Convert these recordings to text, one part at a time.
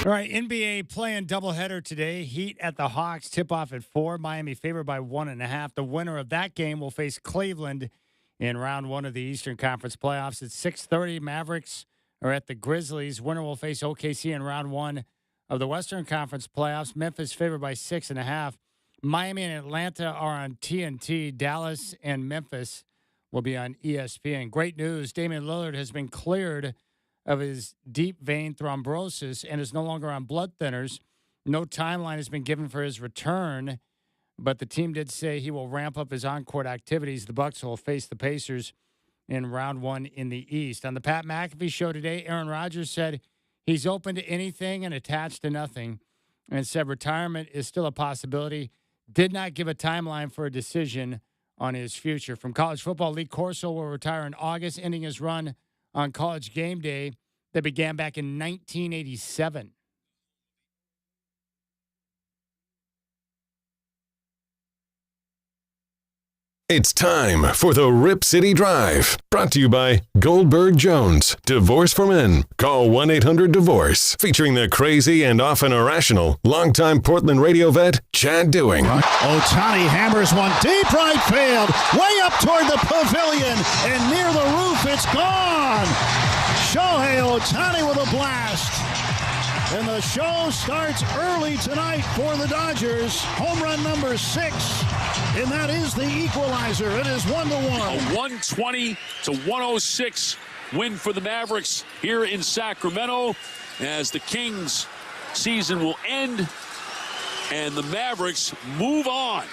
All right, NBA playing doubleheader today. Heat at the Hawks. Tip off at 4. Miami favored by 1.5. The winner of that game will face Cleveland in round one of the Eastern Conference playoffs. At 6:30, Mavericks are at the Grizzlies. Winner will face OKC in round one of the Western Conference playoffs. Memphis favored by 6.5. Miami and Atlanta are on TNT. Dallas and Memphis will be on ESPN. Great news. Damian Lillard has been cleared of his deep vein thrombosis and is no longer on blood thinners. No timeline has been given for his return, but the team did say he will ramp up his on-court activities. The Bucks will face the Pacers in round one in the East. On the Pat McAfee show today, Aaron Rodgers said he's open to anything and attached to nothing, and said retirement is still a possibility. Did not give a timeline for a decision on his future. From college football, Lee Corso will retire in August, ending his run on College Game Day that began back in 1987. It's time for the Rip City Drive, brought to you by Goldberg Jones. Divorce for Men. Call 1-800-DIVORCE. Featuring the crazy and often irrational longtime Portland radio vet, Chad Dewing. Ohtani hammers one deep right field, way up toward the pavilion, and near the roof, it's gone. Shohei Ohtani with a blast. And the show starts early tonight for the Dodgers. Home run number 6. And that is the equalizer. It is 1-1. A 120-106 win for the Mavericks here in Sacramento as the Kings' season will end and the Mavericks move on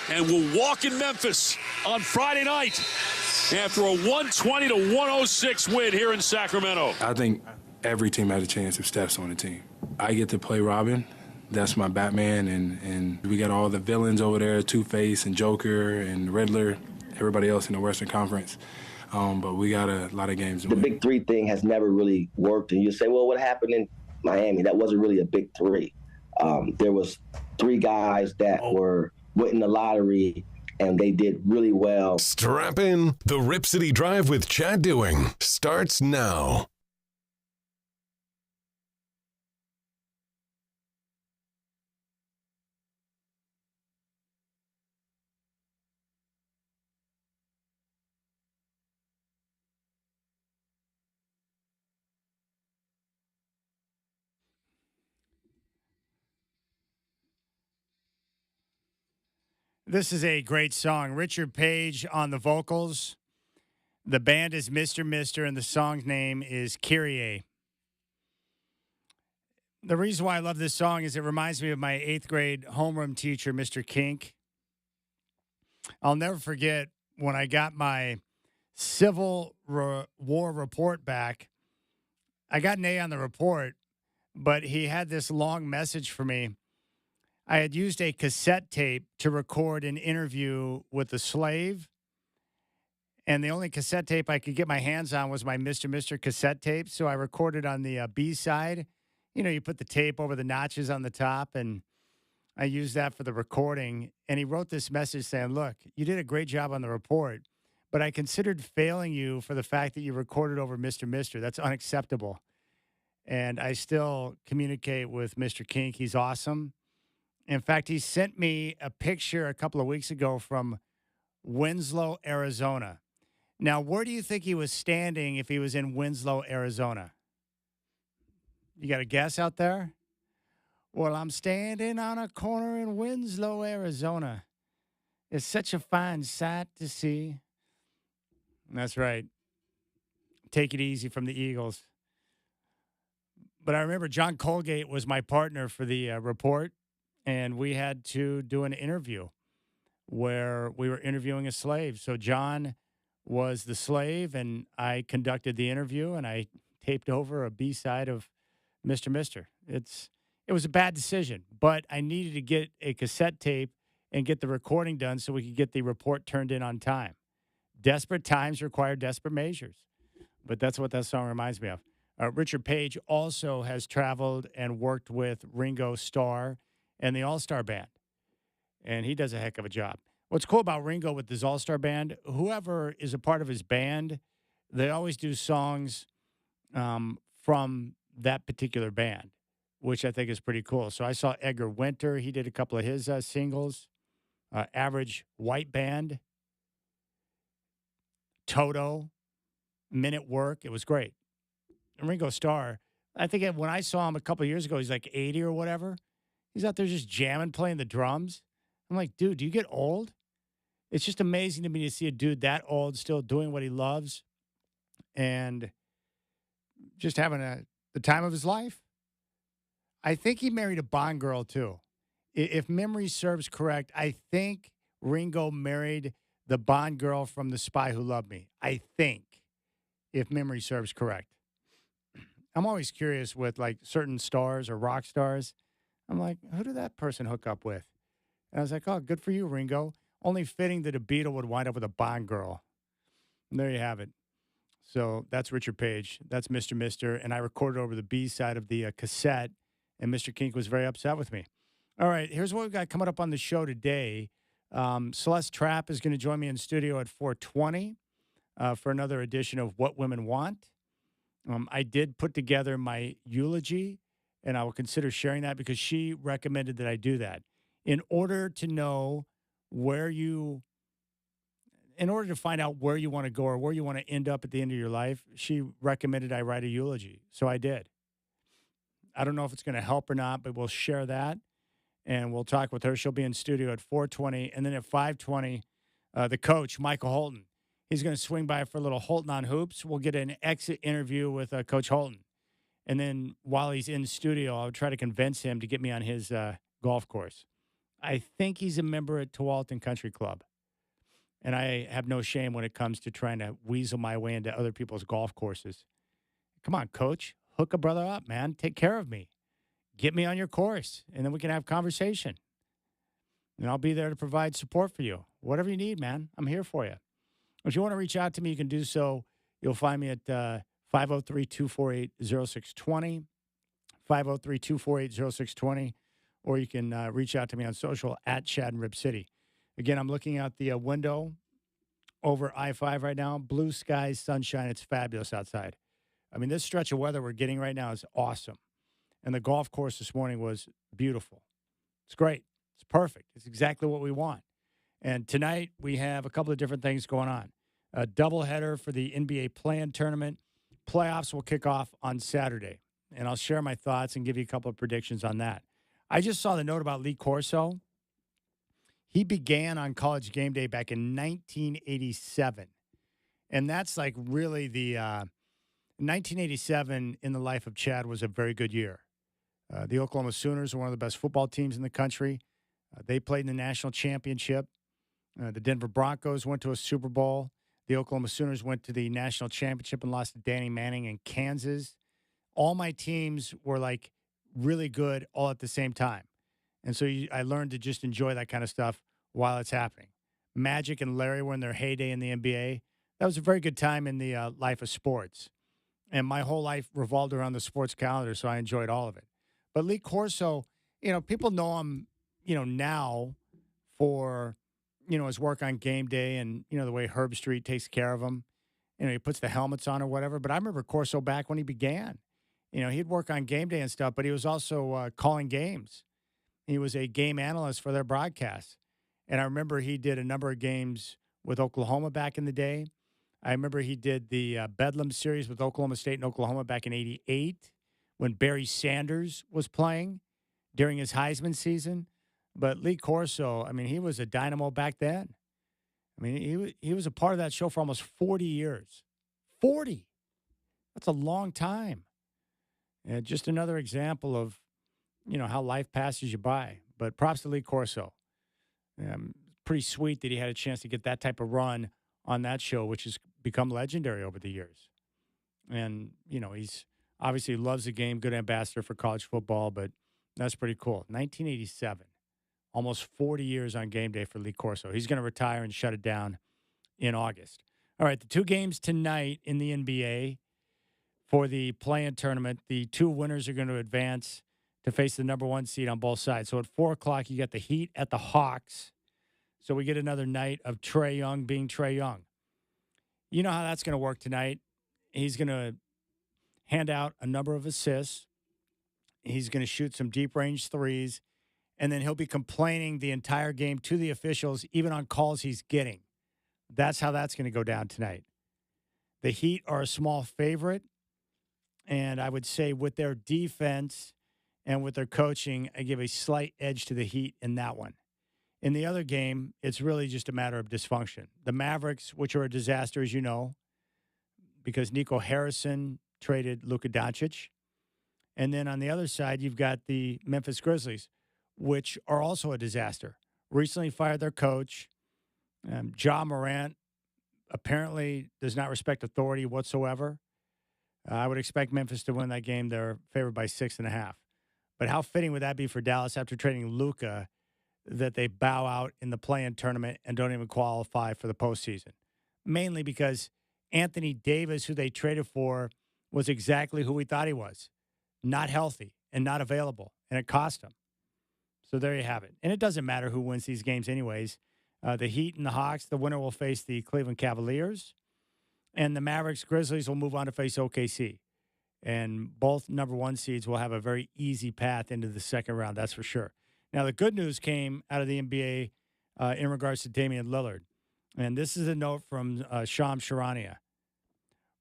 and will walk in Memphis on Friday night after a 120-106 win here in Sacramento. I think every team has a chance if Steph's on the team. I get to play Robin. That's my Batman, and we got all the villains over there, Two-Face and Joker and Riddler, everybody else in the Western Conference. But we got a lot of games to win. The big three thing has never really worked, and you say, well, what happened in Miami? That wasn't really a big three. There was 3 guys that went in the lottery, and they did really well. Strap in. The Rip City Drive with Chad Dewing starts now. This is a great song. Richard Page on the vocals. The band is Mr. Mister, and the song's name is Kyrie. The reason why I love this song is it reminds me of my 8th grade homeroom teacher, Mr. Kink. I'll never forget when I got my Civil War report back. I got an A on the report, but he had this long message for me. I had used a cassette tape to record an interview with a slave, and the only cassette tape I could get my hands on was my Mr. Mister cassette tape, so I recorded on the B side. You know, you put the tape over the notches on the top, and I used that for the recording. And he wrote this message saying, look, you did a great job on the report, but I considered failing you for the fact that you recorded over Mr. Mister. That's unacceptable. And I still communicate with Mr. Kink. He's awesome. In fact, he sent me a picture a couple of weeks ago from Winslow, Arizona. Now, where do you think he was standing if he was in Winslow, Arizona? You got a guess out there? Well, I'm standing on a corner in Winslow, Arizona. It's such a fine sight to see. That's right. Take it easy from the Eagles. But I remember John Colgate was my partner for the report. And we had to do an interview where we were interviewing a slave. So John was the slave, and I conducted the interview, and I taped over a B-side of Mr. Mister. It was a bad decision, but I needed to get a cassette tape and get the recording done so we could get the report turned in on time. Desperate times require desperate measures. But that's what that song reminds me of. Richard Page also has traveled and worked with Ringo Starr and the All-Star Band. And he does a heck of a job. What's cool about Ringo with his All-Star Band, whoever is a part of his band, they always do songs from that particular band. which I think is pretty cool. So I saw Edgar Winter. He did a couple of his singles. Average White Band, Toto, Men at Work. It was great. And Ringo Starr, I think when I saw him a couple of years ago, he's like 80 or whatever. He's out there just jamming, playing the drums. I'm like, dude, do you get old? It's just amazing to me to see a dude that old still doing what he loves and just having the time of his life. I think he married a Bond girl, too. If memory serves correct, I think Ringo married the Bond girl from The Spy Who Loved Me. I think, if memory serves correct. I'm always curious with, like, certain stars or rock stars. I'm like, who did that person hook up with? And I was like, oh, good for you, Ringo. Only fitting that a Beatle would wind up with a Bond girl. And there you have it. So that's Richard Page. That's Mr. Mister. And I recorded over the B side of the cassette, and Mr. Kink was very upset with me. All right, here's what we've got coming up on the show today. Celeste Trapp is going to join me in studio at 4:20 for another edition of What Women Want. I did put together my eulogy, and I will consider sharing that because she recommended that I do that. In order to find out where you want to go or where you want to end up at the end of your life, she recommended I write a eulogy. So I did. I don't know if it's going to help or not, but we'll share that, and we'll talk with her. She'll be in studio at 4:20, and then at 5:20, the coach, Michael Holton, he's going to swing by for a little Holton on Hoops. We'll get an exit interview with Coach Holton. And then while he's in studio, I'll try to convince him to get me on his golf course. I think he's a member at Tualatin Country Club. And I have no shame when it comes to trying to weasel my way into other people's golf courses. Come on, coach. Hook a brother up, man. Take care of me. Get me on your course, and then we can have conversation. And I'll be there to provide support for you. Whatever you need, man, I'm here for you. If you want to reach out to me, you can do so. You'll find me at 503-248-0620, 503-248-0620, or you can reach out to me on social at Chad and Rip City. Again, I'm looking out the window over I-5 right now. Blue skies, sunshine. It's fabulous outside. I mean, this stretch of weather we're getting right now is awesome. And the golf course this morning was beautiful. It's great. It's perfect. It's exactly what we want. And tonight we have a couple of different things going on. A doubleheader for the NBA play-in tournament. Playoffs will kick off on Saturday. And I'll share my thoughts and give you a couple of predictions on that. I just saw the note about Lee Corso. He began on College Game Day back in 1987. And that's like really the 1987 in the life of Chad was a very good year. The Oklahoma Sooners are one of the best football teams in the country. They played in the national championship. The Denver Broncos went to a Super Bowl. The Oklahoma Sooners went to the national championship and lost to Danny Manning in Kansas. All my teams were like really good all at the same time. And so I learned to just enjoy that kind of stuff while it's happening. Magic and Larry were in their heyday in the NBA. That was a very good time in the life of sports. And my whole life revolved around the sports calendar, so I enjoyed all of it. But Lee Corso, people know him, now for, his work on Game Day and, the way Herb Street takes care of him. He puts the helmets on or whatever. But I remember Corso back when he began. He'd work on Game Day and stuff, but he was also calling games. He was a game analyst for their broadcasts. And I remember he did a number of games with Oklahoma back in the day. I remember he did the Bedlam series with Oklahoma State and Oklahoma back in '88 when Barry Sanders was playing during his Heisman season. But Lee Corso, he was a dynamo back then. He was a part of that show for almost 40 years. 40! That's a long time. And just another example of, how life passes you by. But props to Lee Corso. Pretty sweet that he had a chance to get that type of run on that show, which has become legendary over the years. And, he's obviously loves the game, good ambassador for college football, but that's pretty cool. 1987, almost 40 years on Game Day for Lee Corso. He's going to retire and shut it down in August. All right, the two games tonight in the NBA for the play-in tournament. The two winners are going to advance to face the number one seed on both sides. So at 4 o'clock, you got the Heat at the Hawks. So we get another night of Trae Young being Trae Young. You know how that's going to work tonight. He's going to hand out a number of assists. He's going to shoot some deep range threes, and then he'll be complaining the entire game to the officials, even on calls he's getting. That's how that's going to go down tonight. The Heat are a small favorite, and I would say with their defense and with their coaching, I give a slight edge to the Heat in that one. In the other game, it's really just a matter of dysfunction. The Mavericks, which are a disaster, as you know, because Nico Harrison traded Luka Doncic. And then on the other side, you've got the Memphis Grizzlies, which are also a disaster. Recently fired their coach. Ja Morant apparently does not respect authority whatsoever. I would expect Memphis to win that game. They're favored by 6.5. But how fitting would that be for Dallas after trading Luka that they bow out in the play-in tournament and don't even qualify for the postseason? Mainly because Anthony Davis, who they traded for, was exactly who we thought he was. Not healthy and not available, and it cost them. So there you have it. And it doesn't matter who wins these games anyways. The Heat and the Hawks, the winner will face the Cleveland Cavaliers, and the Mavericks Grizzlies will move on to face OKC. And both number one seeds will have a very easy path into the second round, that's for sure. Now, the good news came out of the NBA in regards to Damian Lillard. And this is a note from Shams Charania.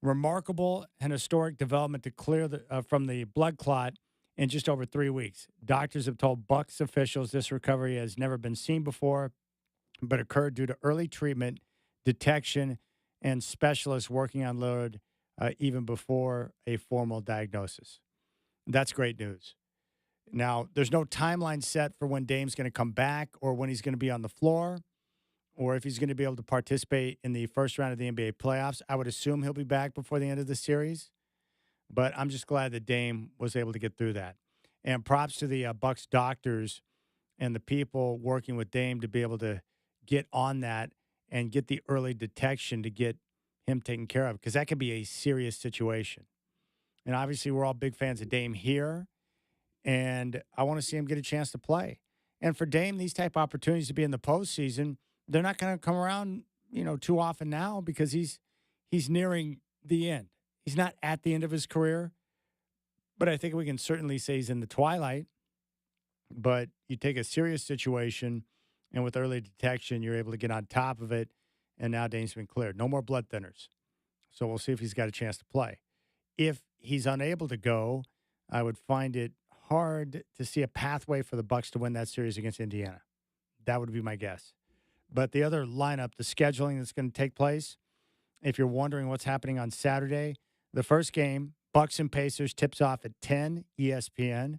Remarkable and historic development to clear from the blood clot in just over 3 weeks. Doctors have told Bucks officials this recovery has never been seen before, but occurred due to early treatment, detection, and specialists working on Lillard even before a formal diagnosis. That's great news. Now, there's no timeline set for when Dame's going to come back or when he's going to be on the floor or if he's going to be able to participate in the first round of the NBA playoffs. I would assume he'll be back before the end of the series, but I'm just glad that Dame was able to get through that. And props to the Bucks doctors and the people working with Dame to be able to get on that and get the early detection to get him taken care of, because that could be a serious situation. And obviously, we're all big fans of Dame here, and I want to see him get a chance to play. And for Dame, these type of opportunities to be in the postseason, they're not going to come around, too often now because he's nearing the end. He's not at the end of his career, but I think we can certainly say he's in the twilight. But you take a serious situation, and with early detection, you're able to get on top of it, and now Dame's been cleared. No more blood thinners. So we'll see if he's got a chance to play. If he's unable to go, I would find it hard to see a pathway for the Bucks to win that series against Indiana. That would be my guess. But the other lineup, the scheduling that's going to take place, if you're wondering what's happening on Saturday, the first game, Bucks and Pacers, tips off at 10 ESPN.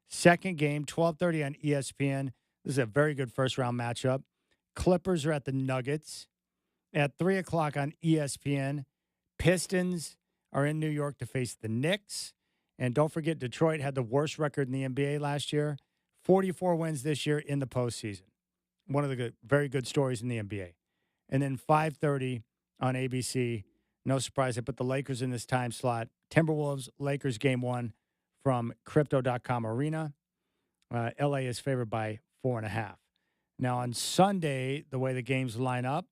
Second game, 12:30 on ESPN. This is a very good first-round matchup. Clippers are at the Nuggets. At 3 o'clock on ESPN, Pistons are in New York to face the Knicks. And don't forget, Detroit had the worst record in the NBA last year. 44 wins this year in the postseason. One of the very good stories in the NBA. And then 5:30 on ABC. No surprise, I put the Lakers in this time slot. Timberwolves, Lakers game 1 from Crypto.com Arena. LA is favored by 4.5. Now on Sunday, the way the games line up,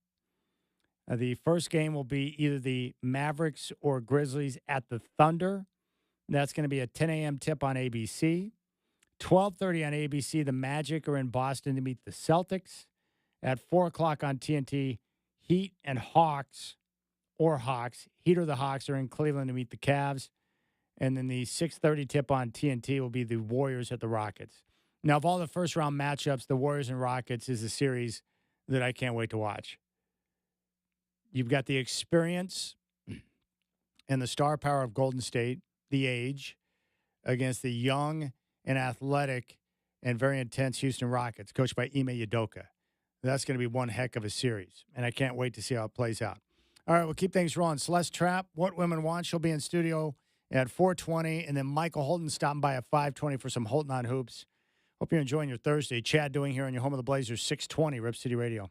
the first game will be either the Mavericks or Grizzlies at the Thunder. That's going to be a 10 a.m. tip on ABC. 12:30 on ABC, the Magic are in Boston to meet the Celtics. At 4 o'clock on TNT, Heat and Hawks, or Hawks. Heat or the Hawks are in Cleveland to meet the Cavs. And then the 6:30 tip on TNT will be the Warriors at the Rockets. Now, of all the first-round matchups, the Warriors and Rockets is a series that I can't wait to watch. You've got the experience and the star power of Golden State, the age, against the young and athletic and very intense Houston Rockets, coached by Ime Udoka. That's going to be one heck of a series, and I can't wait to see how it plays out. All right, we'll keep things rolling. Celeste Trapp, What Women Want, she'll be in studio at 4:20, and then Michael Holton stopping by at 5:20 for some Holton on Hoops. Hope you're enjoying your Thursday. Chad doing here on your home of the Blazers, 620 Rip City Radio.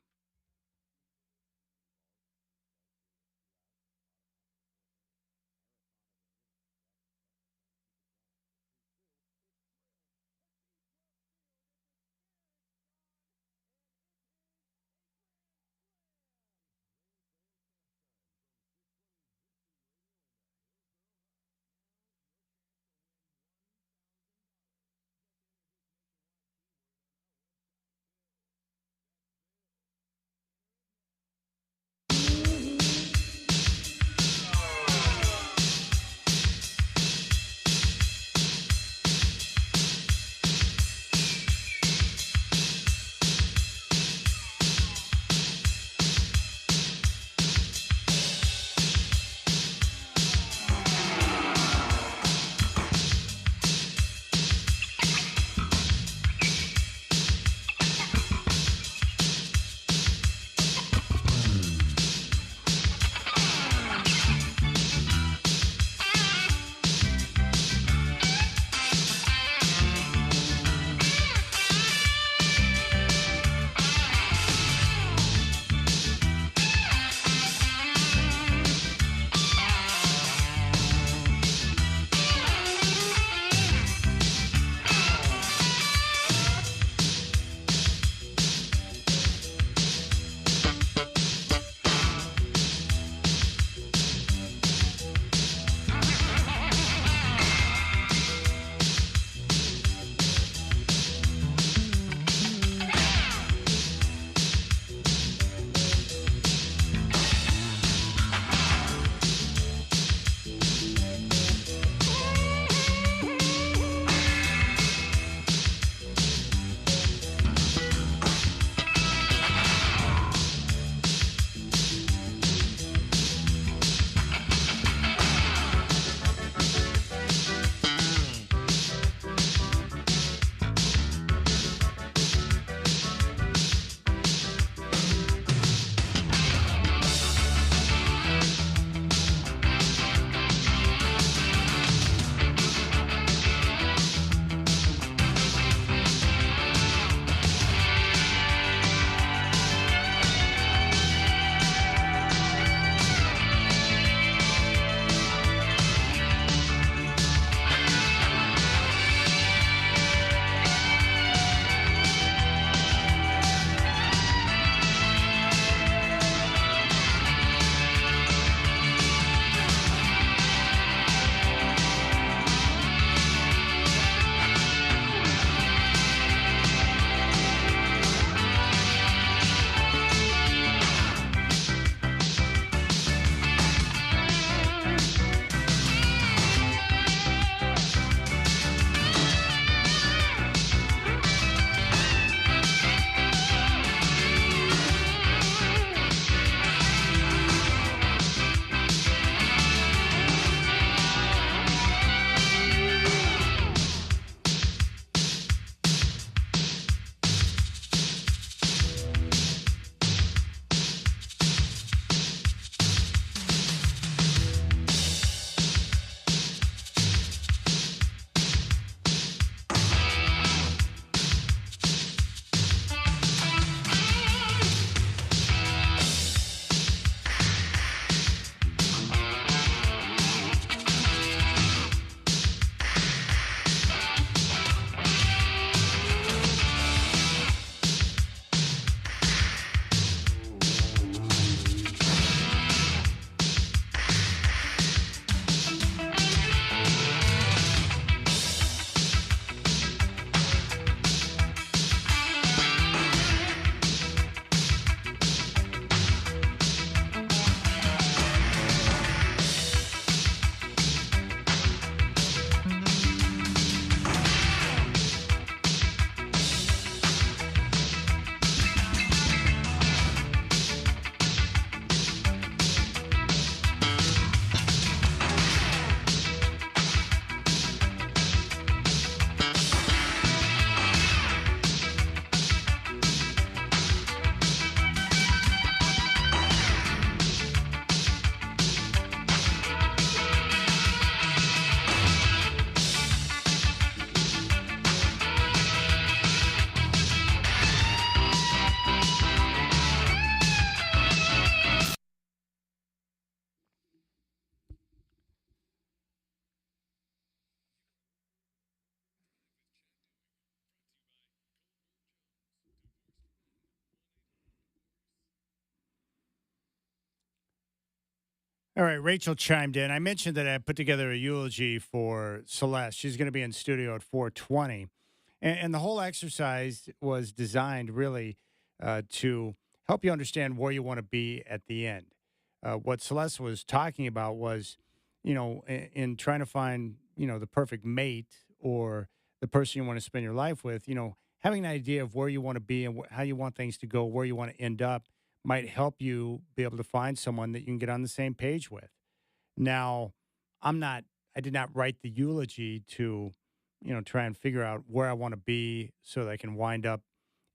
All right, Rachel chimed in. I mentioned that I put together a eulogy for Celeste. She's going to be in studio at 4:20, and the whole exercise was designed really to help you understand where you want to be at the end. What Celeste was talking about was, in trying to find, the perfect mate or the person you want to spend your life with, having an idea of where you want to be and how you want things to go, where you want to end up might help you be able to find someone that you can get on the same page with. Now, I did not write the eulogy to, try and figure out where I want to be so that I can wind up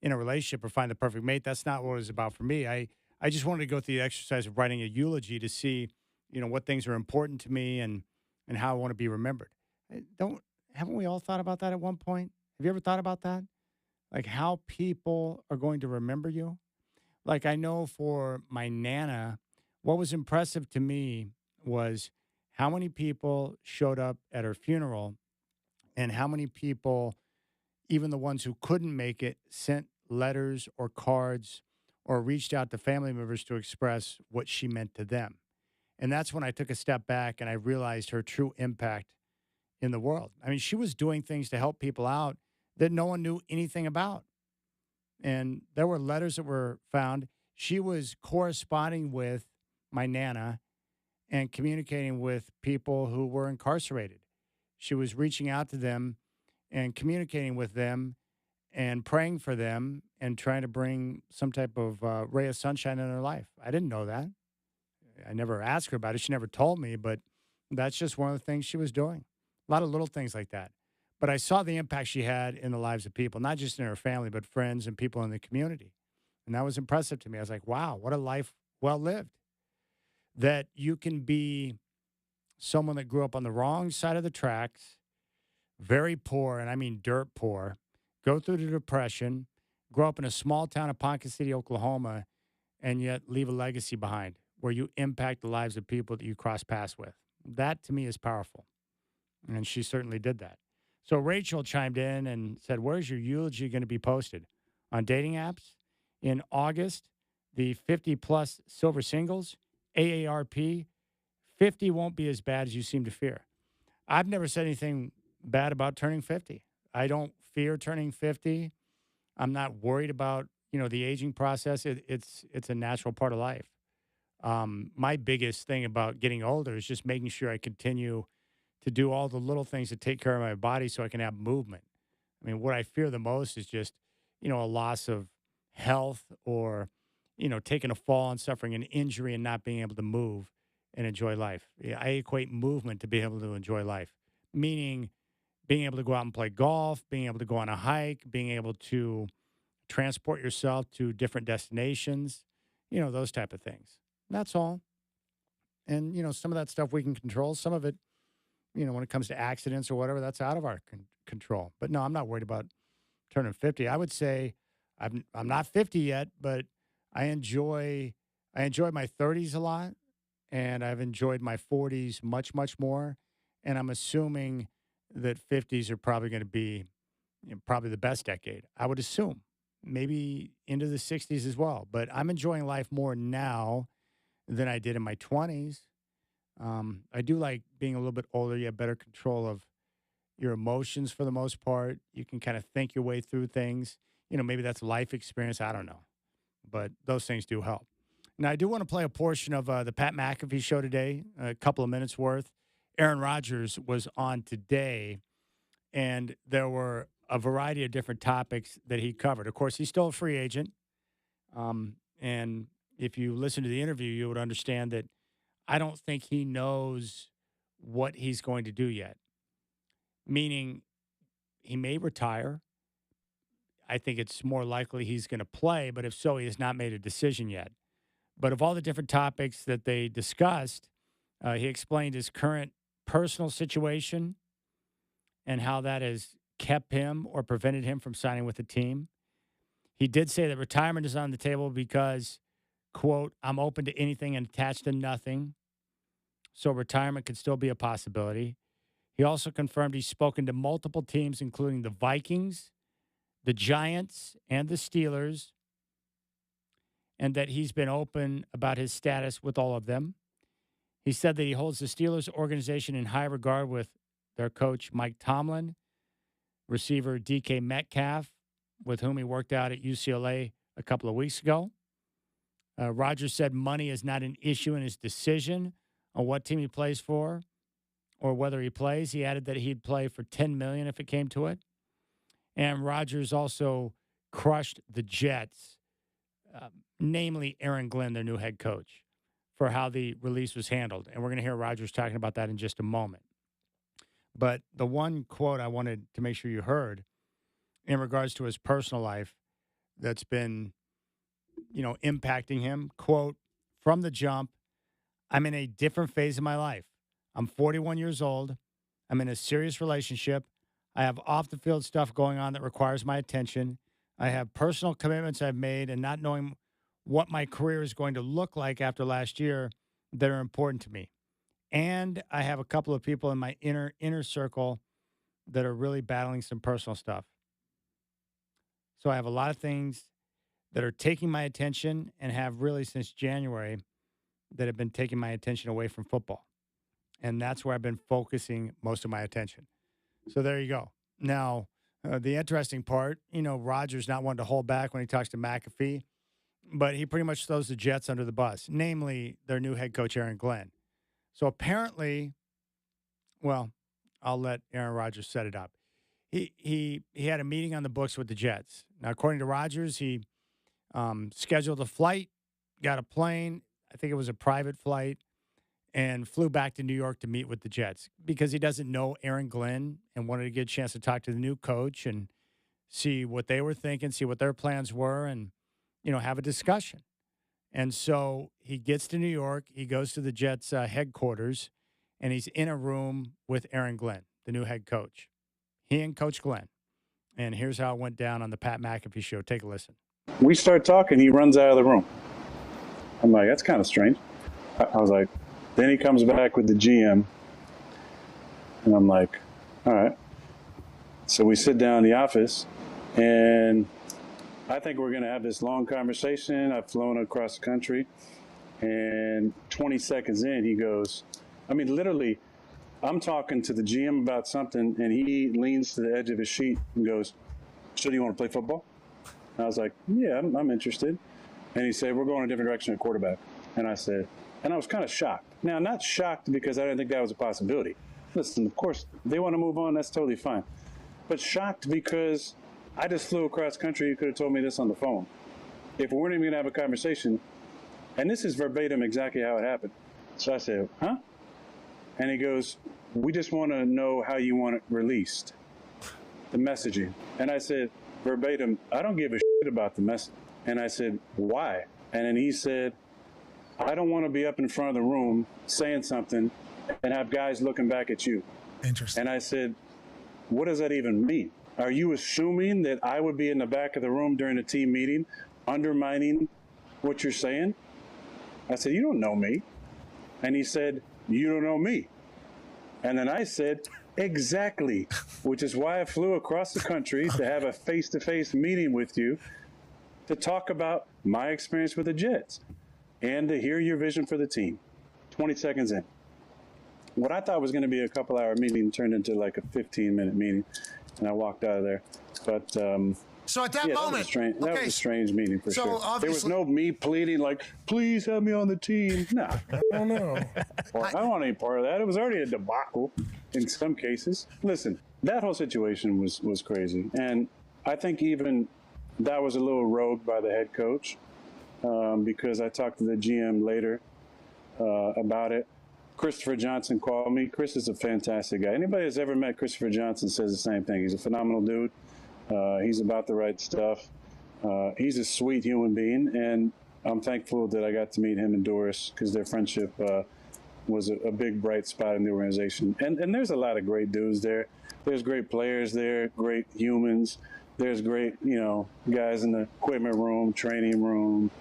in a relationship or find the perfect mate. That's not what it was about for me. I just wanted to go through the exercise of writing a eulogy to see, what things are important to me and how I want to be remembered. Haven't we all thought about that at one point? Have you ever thought about that? Like how people are going to remember you? Like I know for my Nana, what was impressive to me was how many people showed up at her funeral and how many people, even the ones who couldn't make it, sent letters or cards or reached out to family members to express what she meant to them. And that's when I took a step back and I realized her true impact in the world. I mean, she was doing things to help people out that no one knew anything about. And there were letters that were found. She was corresponding with my Nana and communicating with people who were incarcerated. She was reaching out to them and communicating with them and praying for them and trying to bring some type of ray of sunshine in their life. I didn't know that. I never asked her about it. She never told me, but that's just one of the things she was doing. A lot of little things like that. But I saw the impact she had in the lives of people, not just in her family, but friends and people in the community. And that was impressive to me. I was like, wow, what a life well lived. That you can be someone that grew up on the wrong side of the tracks, very poor, and I mean dirt poor, go through the Depression, grow up in a small town of Ponca City, Oklahoma, and yet leave a legacy behind where you impact the lives of people that you cross paths with. That to me is powerful. And she certainly did that. So Rachel chimed in and said, where's your eulogy going to be posted? On dating apps? In August, the 50-plus silver singles, AARP, 50 won't be as bad as you seem to fear. I've never said anything bad about turning 50. I don't fear turning 50. I'm not worried about, the aging process. It's a natural part of life. My biggest thing about getting older is just making sure I continue to do all the little things to take care of my body so I can have movement. I mean, what I fear the most is just, a loss of health or, taking a fall and suffering an injury and not being able to move and enjoy life. Yeah, I equate movement to being able to enjoy life, meaning being able to go out and play golf, being able to go on a hike, being able to transport yourself to different destinations, those type of things. That's all. And, some of that stuff we can control. Some of it, when it comes to accidents or whatever, that's out of our control. But no, I'm not worried about turning 50. I would say I'm not 50 yet, but I enjoy my 30s a lot, and I've enjoyed my 40s much, much more. And I'm assuming that 50s are probably going to be probably the best decade. I would assume maybe into the 60s as well. But I'm enjoying life more now than I did in my 20s. I do like being a little bit older. You have better control of your emotions for the most part. You can kind of think your way through things. Maybe that's life experience. I don't know. But those things do help. Now, I do want to play a portion of the Pat McAfee show today, a couple of minutes worth. Aaron Rodgers was on today, and there were a variety of different topics that he covered. Of course, he's still a free agent. And if you listen to the interview, you would understand that I don't think he knows what he's going to do yet, meaning he may retire. I think it's more likely he's going to play, but if so, he has not made a decision yet. But of all the different topics that they discussed, he explained his current personal situation and how that has kept him or prevented him from signing with the team. He did say that retirement is on the table because, quote, I'm open to anything and attached to nothing. So retirement could still be a possibility. He also confirmed he's spoken to multiple teams, including the Vikings, the Giants, and the Steelers, and that he's been open about his status with all of them. He said that he holds the Steelers organization in high regard with their coach, Mike Tomlin, receiver DK Metcalf, with whom he worked out at UCLA a couple of weeks ago. Rodgers said money is not an issue in his decision on what team he plays for or whether he plays. He added that he'd play for $10 million if it came to it. And Rodgers also crushed the Jets, namely Aaron Glenn, their new head coach, for how the release was handled. And we're going to hear Rodgers talking about that in just a moment. But the one quote I wanted to make sure you heard in regards to his personal life that's been, impacting him, quote, from the jump, I'm in a different phase of my life. I'm 41 years old. I'm in a serious relationship. I have off-the-field stuff going on that requires my attention. I have personal commitments I've made, and not knowing what my career is going to look like after last year that are important to me. And I have a couple of people in my inner circle that are really battling some personal stuff. So I have a lot of things that are taking my attention and have really since January that have been taking my attention away from football. And that's where I've been focusing most of my attention. So there you go. Now, the interesting part, Rodgers not wanting to hold back when he talks to McAfee, but he pretty much throws the Jets under the bus, namely their new head coach, Aaron Glenn. So apparently, well, I'll let Aaron Rodgers set it up. He had a meeting on the books with the Jets. Now, according to Rodgers, he scheduled a flight, got a plane. I think it was a private flight, and flew back to New York to meet with the Jets because he doesn't know Aaron Glenn and wanted to get a chance to talk to the new coach and see what they were thinking, see what their plans were, and, have a discussion. And so he gets to New York. He goes to the Jets headquarters, and he's in a room with Aaron Glenn, the new head coach. He and Coach Glenn. And here's how it went down on the Pat McAfee show. Take a listen. We start talking. He runs out of the room. I'm like, that's kind of strange. I was like, then he comes back with the GM. And I'm like, all right. So we sit down in the office, and I think we're going to have this long conversation. I've flown across the country. And 20 seconds in, he goes, literally, I'm talking to the GM about something, and he leans to the edge of his seat and goes, so do you want to play football? And I was like, yeah, I'm interested. And he said, we're going a different direction at quarterback. And I said, and I was kind of shocked. Now, not shocked because I didn't think that was a possibility. Listen, of course, they want to move on. That's totally fine. But shocked because I just flew across country. You could have told me this on the phone. If we weren't even going to have a conversation, and this is verbatim exactly how it happened. So I said, huh? And he goes, we just want to know how you want it released, the messaging. And I said, verbatim, I don't give a shit about the message. And I said, why? And then he said, I don't want to be up in front of the room saying something and have guys looking back at you. Interesting. And I said, what does that even mean? Are you assuming that I would be in the back of the room during a team meeting undermining what you're saying? I said, you don't know me. And he said, you don't know me. And then I said, exactly, which is why I flew across the country to have a face-to-face meeting with you to talk about my experience with the Jets and to hear your vision for the team. 20 seconds in. What I thought was going to be a couple-hour meeting turned into like a 15-minute meeting, and I walked out of there. But so at that moment, that was a strange meeting for sure. There was no me pleading like, please have me on the team. No, I don't know. I don't want any part of that. It was already a debacle in some cases. Listen, that whole situation was crazy, and I think even that was a little rogue by the head coach because I talked to the GM later about it. Christopher Johnson called me. Chris is a fantastic guy. Anybody that's ever met Christopher Johnson says the same thing. He's a phenomenal dude. He's about the right stuff. He's a sweet human being, and I'm thankful that I got to meet him and Doris because their friendship was a big, bright spot in the organization. And there's a lot of great dudes there. There's great players there, great humans. There's great, guys in the equipment room, training room,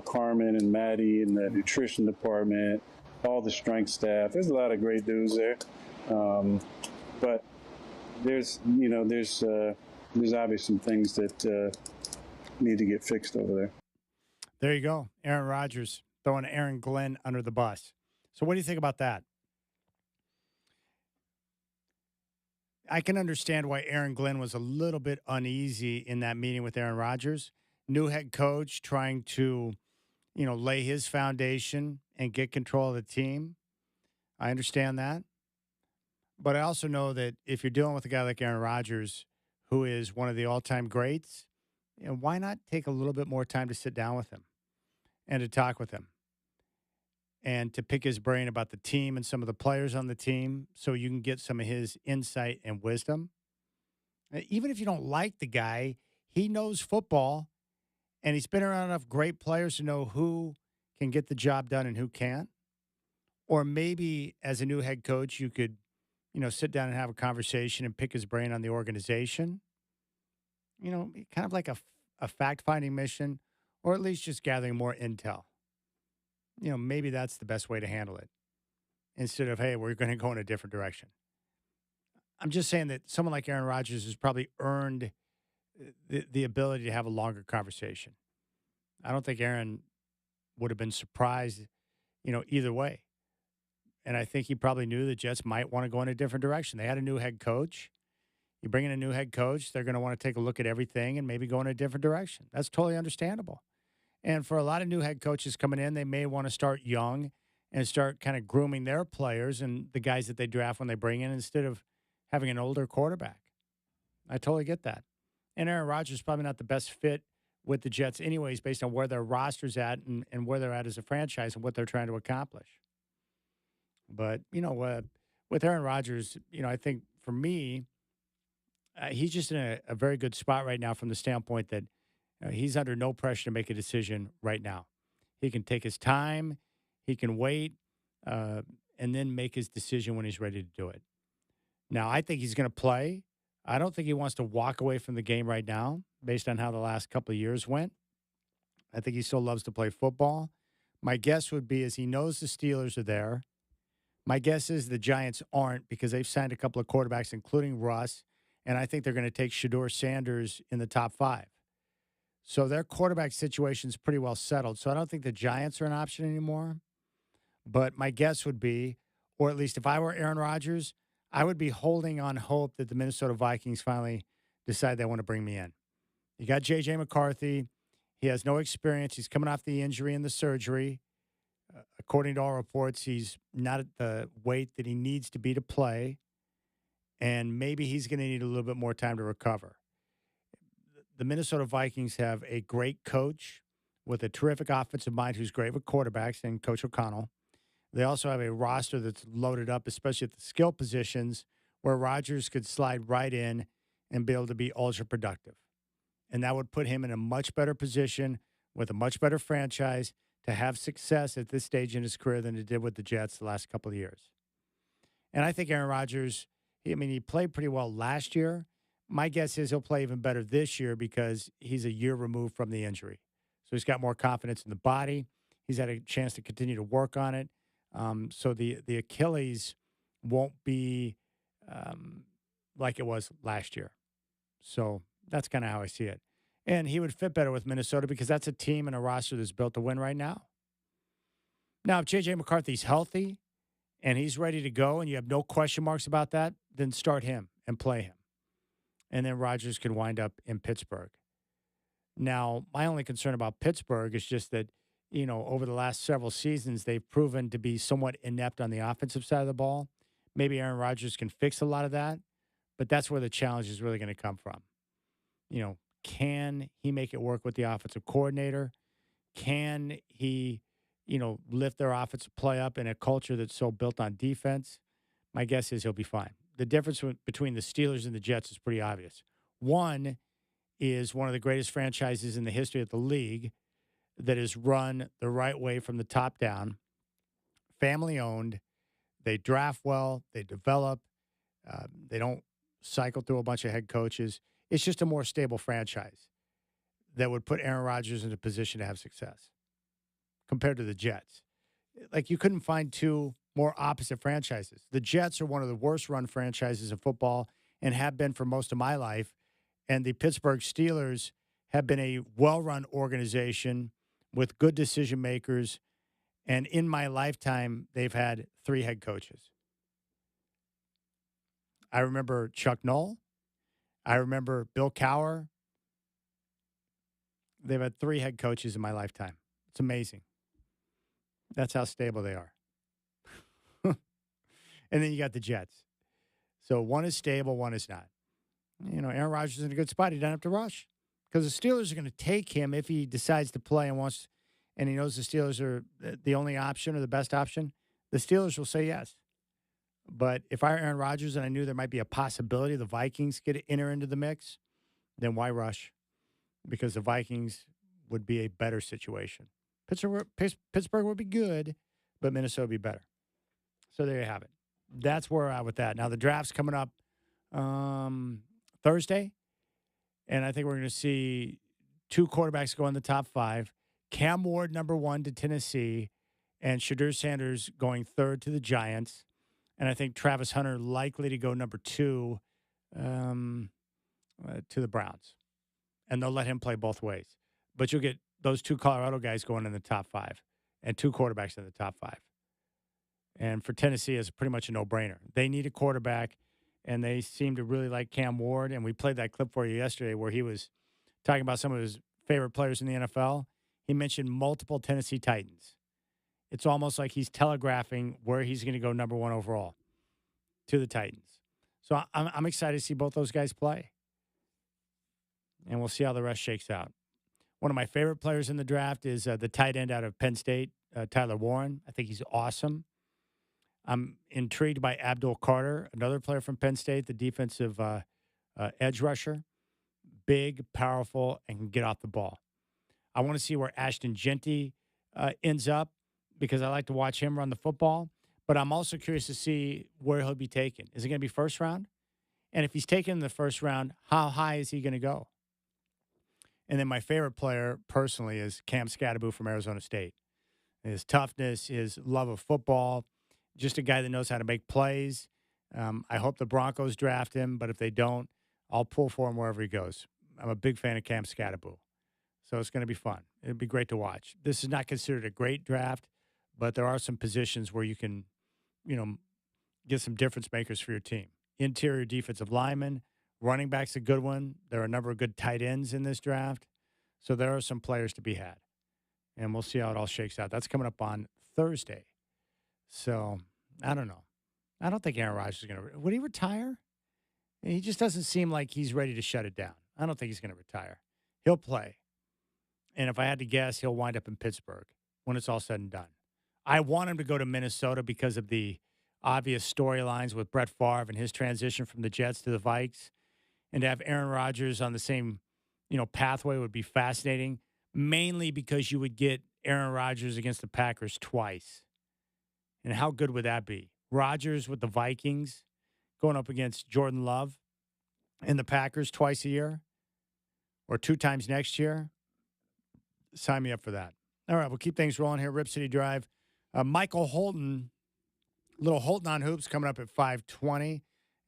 Carmen and Maddie in the nutrition department, all the strength staff. There's a lot of great dudes there. But there's obviously some things that need to get fixed over there. There you go. Aaron Rodgers throwing Aaron Glenn under the bus. So what do you think about that? I can understand why Aaron Glenn was a little bit uneasy in that meeting with Aaron Rodgers. New head coach trying to, lay his foundation and get control of the team. I understand that. But I also know that if you're dealing with a guy like Aaron Rodgers, who is one of the all-time greats, why not take a little bit more time to sit down with him and to talk with him and to pick his brain about the team and some of the players on the team so you can get some of his insight and wisdom? Even if you don't like the guy, he knows football, and he's been around enough great players to know who can get the job done and who can't. Or maybe as a new head coach, you could sit down and have a conversation and pick his brain on the organization. Kind of like a fact-finding mission, or at least just gathering more intel. Maybe that's the best way to handle it instead of, hey, we're going to go in a different direction. I'm just saying that someone like Aaron Rodgers has probably earned the ability to have a longer conversation. I don't think Aaron would have been surprised, either way. And I think he probably knew the Jets might want to go in a different direction. They had a new head coach. You bring in a new head coach, they're going to want to take a look at everything and maybe go in a different direction. That's totally understandable. And for a lot of new head coaches coming in, they may want to start young and start kind of grooming their players and the guys that they draft when they bring in instead of having an older quarterback. I totally get that. And Aaron Rodgers is probably not the best fit with the Jets anyways based on where their roster's at and where they're at as a franchise and what they're trying to accomplish. But, with Aaron Rodgers, I think for me, he's just in a very good spot right now from the standpoint that he's under no pressure to make a decision right now. He can take his time, he can wait, and then make his decision when he's ready to do it. Now, I think he's going to play. I don't think he wants to walk away from the game right now based on how the last couple of years went. I think he still loves to play football. My guess would be is he knows the Steelers are there. My guess is the Giants aren't because they've signed a couple of quarterbacks, including Russ, and I think they're going to take Shedeur Sanders in the top 5. So their quarterback situation is pretty well settled. So I don't think the Giants are an option anymore. But my guess would be, or at least if I were Aaron Rodgers, I would be holding on hope that the Minnesota Vikings finally decide they want to bring me in. You got J.J. McCarthy. He has no experience. He's coming off the injury and the surgery. According to all reports, he's not at the weight that he needs to be to play, and maybe he's going to need a little bit more time to recover. The Minnesota Vikings have a great coach with a terrific offensive mind who's great with quarterbacks, and Coach O'Connell. They also have a roster that's loaded up, especially at the skill positions, where Rodgers could slide right in and be able to be ultra productive. And that would put him in a much better position with a much better franchise to have success at this stage in his career than it did with the Jets the last couple of years. And I think Aaron Rodgers, he played pretty well last year. My guess is he'll play even better this year because he's a year removed from the injury. So he's got more confidence in the body. He's had a chance to continue to work on it. So the Achilles won't be like it was last year. So that's kind of how I see it. And he would fit better with Minnesota because that's a team and a roster that's built to win right now. Now, if J.J. McCarthy's healthy and he's ready to go and you have no question marks about that, then start him and play him. And then Rodgers could wind up in Pittsburgh. Now, my only concern about Pittsburgh is just that, over the last several seasons, they've proven to be somewhat inept on the offensive side of the ball. Maybe Aaron Rodgers can fix a lot of that, but that's where the challenge is really going to come from. Can he make it work with the offensive coordinator? Can he, lift their offensive play up in a culture that's so built on defense? My guess is he'll be fine. The difference between the Steelers and the Jets is pretty obvious. One is one of the greatest franchises in the history of the league that is run the right way from the top down, family-owned. They draft well. They develop. They don't cycle through a bunch of head coaches. It's just a more stable franchise that would put Aaron Rodgers in a position to have success compared to the Jets. Like, you couldn't find two more opposite franchises. The Jets are one of the worst-run franchises in football and have been for most of my life, and the Pittsburgh Steelers have been a well-run organization with good decision-makers And in my lifetime, they've had 3 head coaches. I remember Chuck Noll. I remember Bill Cowher. They've had 3 head coaches in my lifetime. It's amazing. That's how stable they are. And then you got the Jets. So one is stable, one is not. Aaron Rodgers is in a good spot. He doesn't have to rush because the Steelers are going to take him if he decides to play and he knows the Steelers are the only option or the best option. The Steelers will say yes. But if I were Aaron Rodgers and I knew there might be a possibility the Vikings could enter into the mix, then why rush? Because the Vikings would be a better situation. Pittsburgh would be good, but Minnesota would be better. So there you have it. That's where we're at with that. Now, the draft's coming up Thursday, and I think we're going to see 2 quarterbacks go in the top 5. Cam Ward, number 1 to Tennessee, and Shadur Sanders going 3rd to the Giants. And I think Travis Hunter likely to go number 2 to the Browns. And they'll let him play both ways. But you'll get those 2 Colorado guys going in the top 5 and 2 quarterbacks in the top 5. And for Tennessee, it's pretty much a no-brainer. They need a quarterback, and they seem to really like Cam Ward. And we played that clip for you yesterday where he was talking about some of his favorite players in the NFL. He mentioned multiple Tennessee Titans. It's almost like he's telegraphing where he's going to go number 1 overall to the Titans. So I'm excited to see both those guys play. And we'll see how the rest shakes out. One of my favorite players in the draft is the tight end out of Penn State, Tyler Warren. I think he's awesome. I'm intrigued by Abdul Carter, another player from Penn State, the defensive edge rusher. Big, powerful, and can get off the ball. I want to see where Ashton Genty ends up because I like to watch him run the football. But I'm also curious to see where he'll be taken. Is it going to be first round? And if he's taken in the first round, how high is he going to go? And then my favorite player personally is Cam Scatterbo from Arizona State. His toughness, his love of football, just a guy that knows how to make plays. I hope the Broncos draft him, but if they don't, I'll pull for him wherever he goes. I'm a big fan of Cam Scatterbo. So it's going to be fun. It'll be great to watch. This is not considered a great draft, but there are some positions where you can, get some difference makers for your team. Interior defensive lineman, running back's a good one. There are a number of good tight ends in this draft. So there are some players to be had. And we'll see how it all shakes out. That's coming up on Thursday. So I don't know. I don't think Aaron Rodgers is going to. Would he retire? He just doesn't seem like he's ready to shut it down. I don't think he's going to retire. He'll play. And if I had to guess, he'll wind up in Pittsburgh when it's all said and done. I want him to go to Minnesota because of the obvious storylines with Brett Favre and his transition from the Jets to the Vikes. And to have Aaron Rodgers on the same, pathway would be fascinating, mainly because you would get Aaron Rodgers against the Packers twice. And how good would that be? Rodgers with the Vikings going up against Jordan Love and the Packers twice a year or 2 times next year. Sign me up for that. All right, we'll keep things rolling here. Rip City Drive. Michael Holton, little Holton on Hoops coming up at 5:20.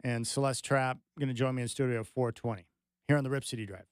And Celeste Trapp going to join me in studio at 4:20 here on the Rip City Drive.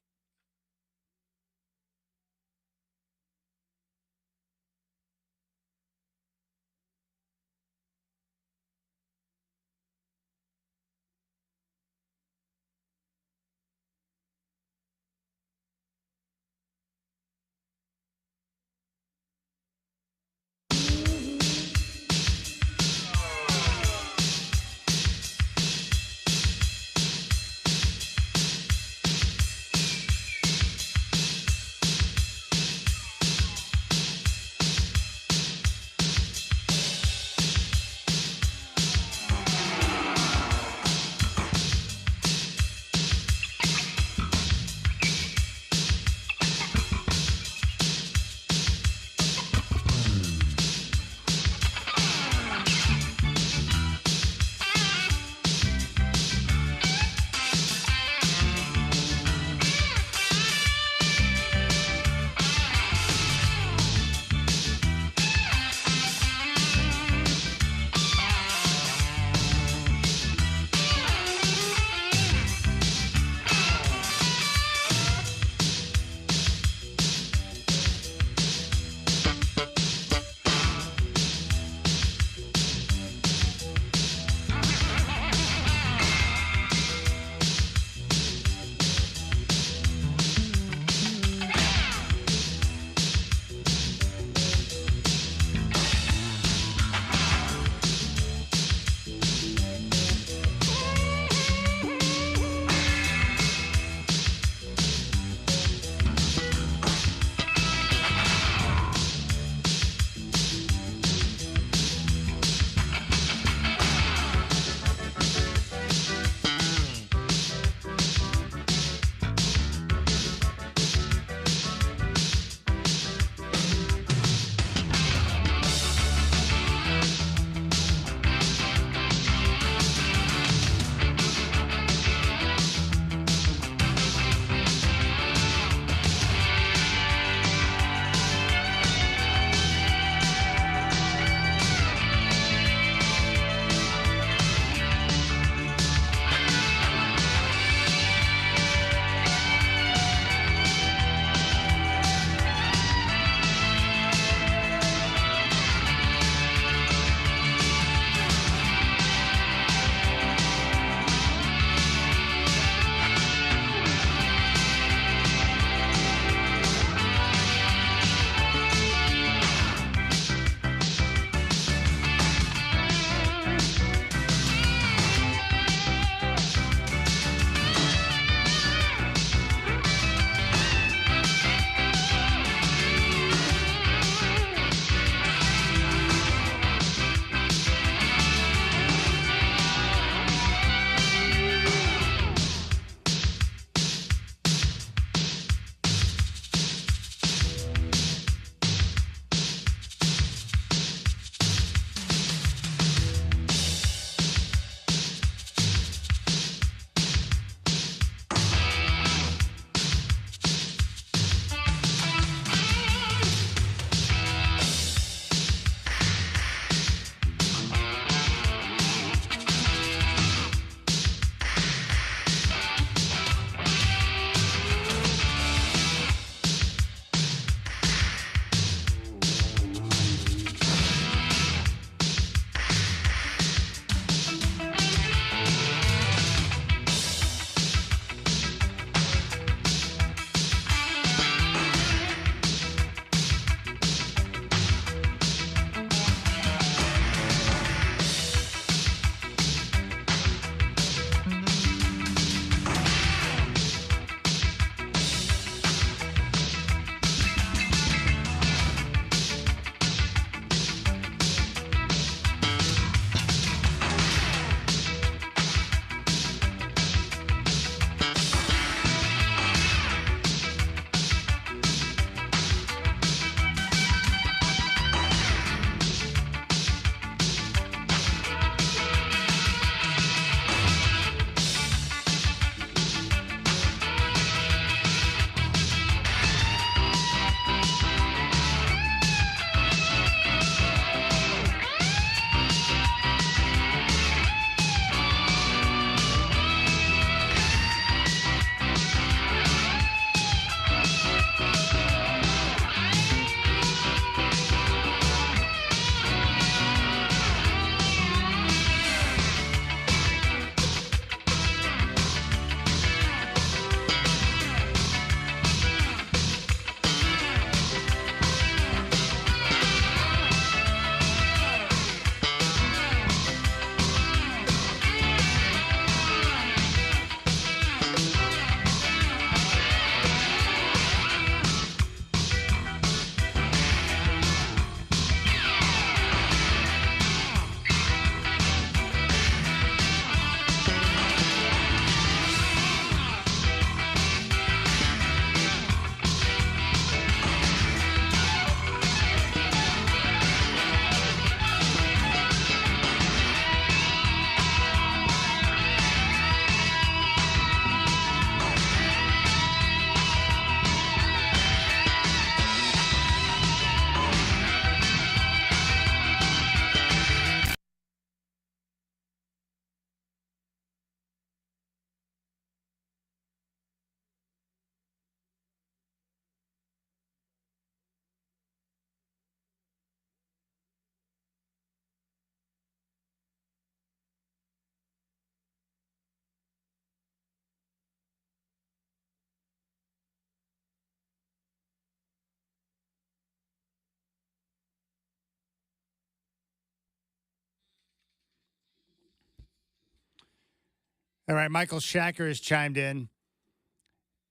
All right, Michael Shacker has chimed in.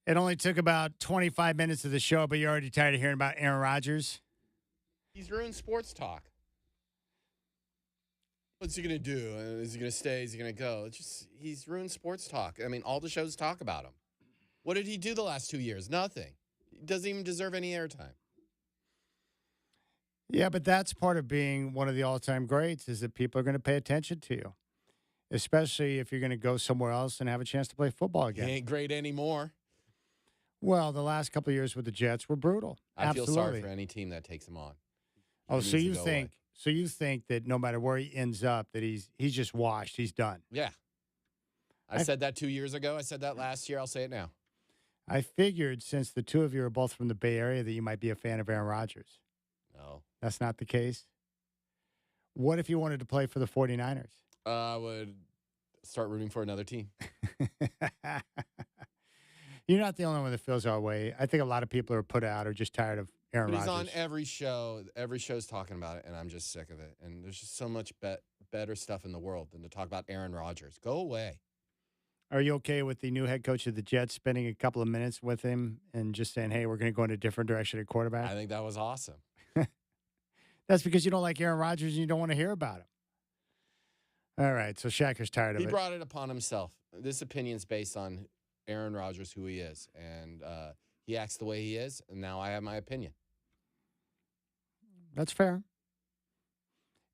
It only took about 25 minutes of the show, but you're already tired of hearing about Aaron Rodgers. He's ruined sports talk. What's he going to do? Is he going to stay? Is he going to go? He's ruined sports talk. I mean, all the shows talk about him. What did he do the last 2 years? Nothing. He doesn't even deserve any airtime. Yeah, but that's part of being one of the all-time greats is that people are going to pay attention to you, especially if you're going to go somewhere else and have a chance to play football again. He ain't great anymore. Well, the last couple of years with the Jets were brutal. I feel sorry for any team that takes him on. Oh, so you think that no matter where he ends up, that he's just washed, he's done? Yeah. I said that 2 years ago. I said that last year. I'll say it now. I figured since the two of you are both from the Bay Area that you might be a fan of Aaron Rodgers. No. That's not the case? What if you wanted to play for the 49ers? I would start rooting for another team. You're not the only one that feels our way. I think a lot of people are put out or just tired of Aaron Rodgers. He's on every show. Every show's talking about it, and I'm just sick of it. And there's just so much better stuff in the world than to talk about Aaron Rodgers. Go away. Are you okay with the new head coach of the Jets spending a couple of minutes with him and just saying, hey, we're going to go in a different direction at quarterback? I think that was awesome. That's because you don't like Aaron Rodgers and you don't want to hear about him. All right, so Shacker's tired of it. He brought it upon himself. This opinion's based on Aaron Rodgers, who he is. And he acts the way he is, and now I have my opinion. That's fair.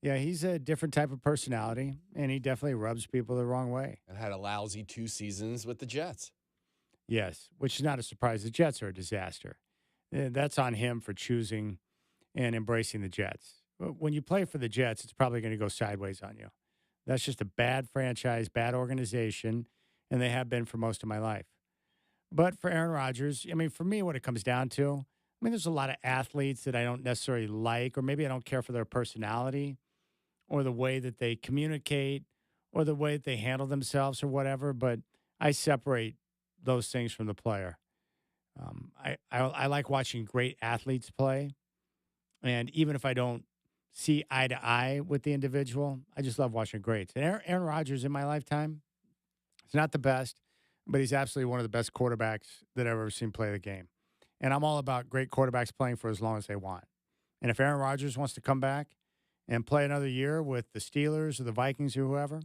Yeah, he's a different type of personality, and he definitely rubs people the wrong way. And had a lousy 2 seasons with the Jets. Yes, which is not a surprise. The Jets are a disaster. That's on him for choosing and embracing the Jets. When you play for the Jets, it's probably going to go sideways on you. That's just a bad franchise, bad organization, and they have been for most of my life. But for Aaron Rodgers, I mean, for me, what it comes down to, I mean, there's a lot of athletes that I don't necessarily like, or maybe I don't care for their personality or the way that they communicate or the way that they handle themselves or whatever, but I separate those things from the player. I like watching great athletes play, and even if I don't see eye to eye with the individual, I just love watching greats. And Aaron Rodgers in my lifetime, he's not the best, but he's absolutely one of the best quarterbacks that I've ever seen play the game. And I'm all about great quarterbacks playing for as long as they want. And if Aaron Rodgers wants to come back and play another year with the Steelers or the Vikings or whoever,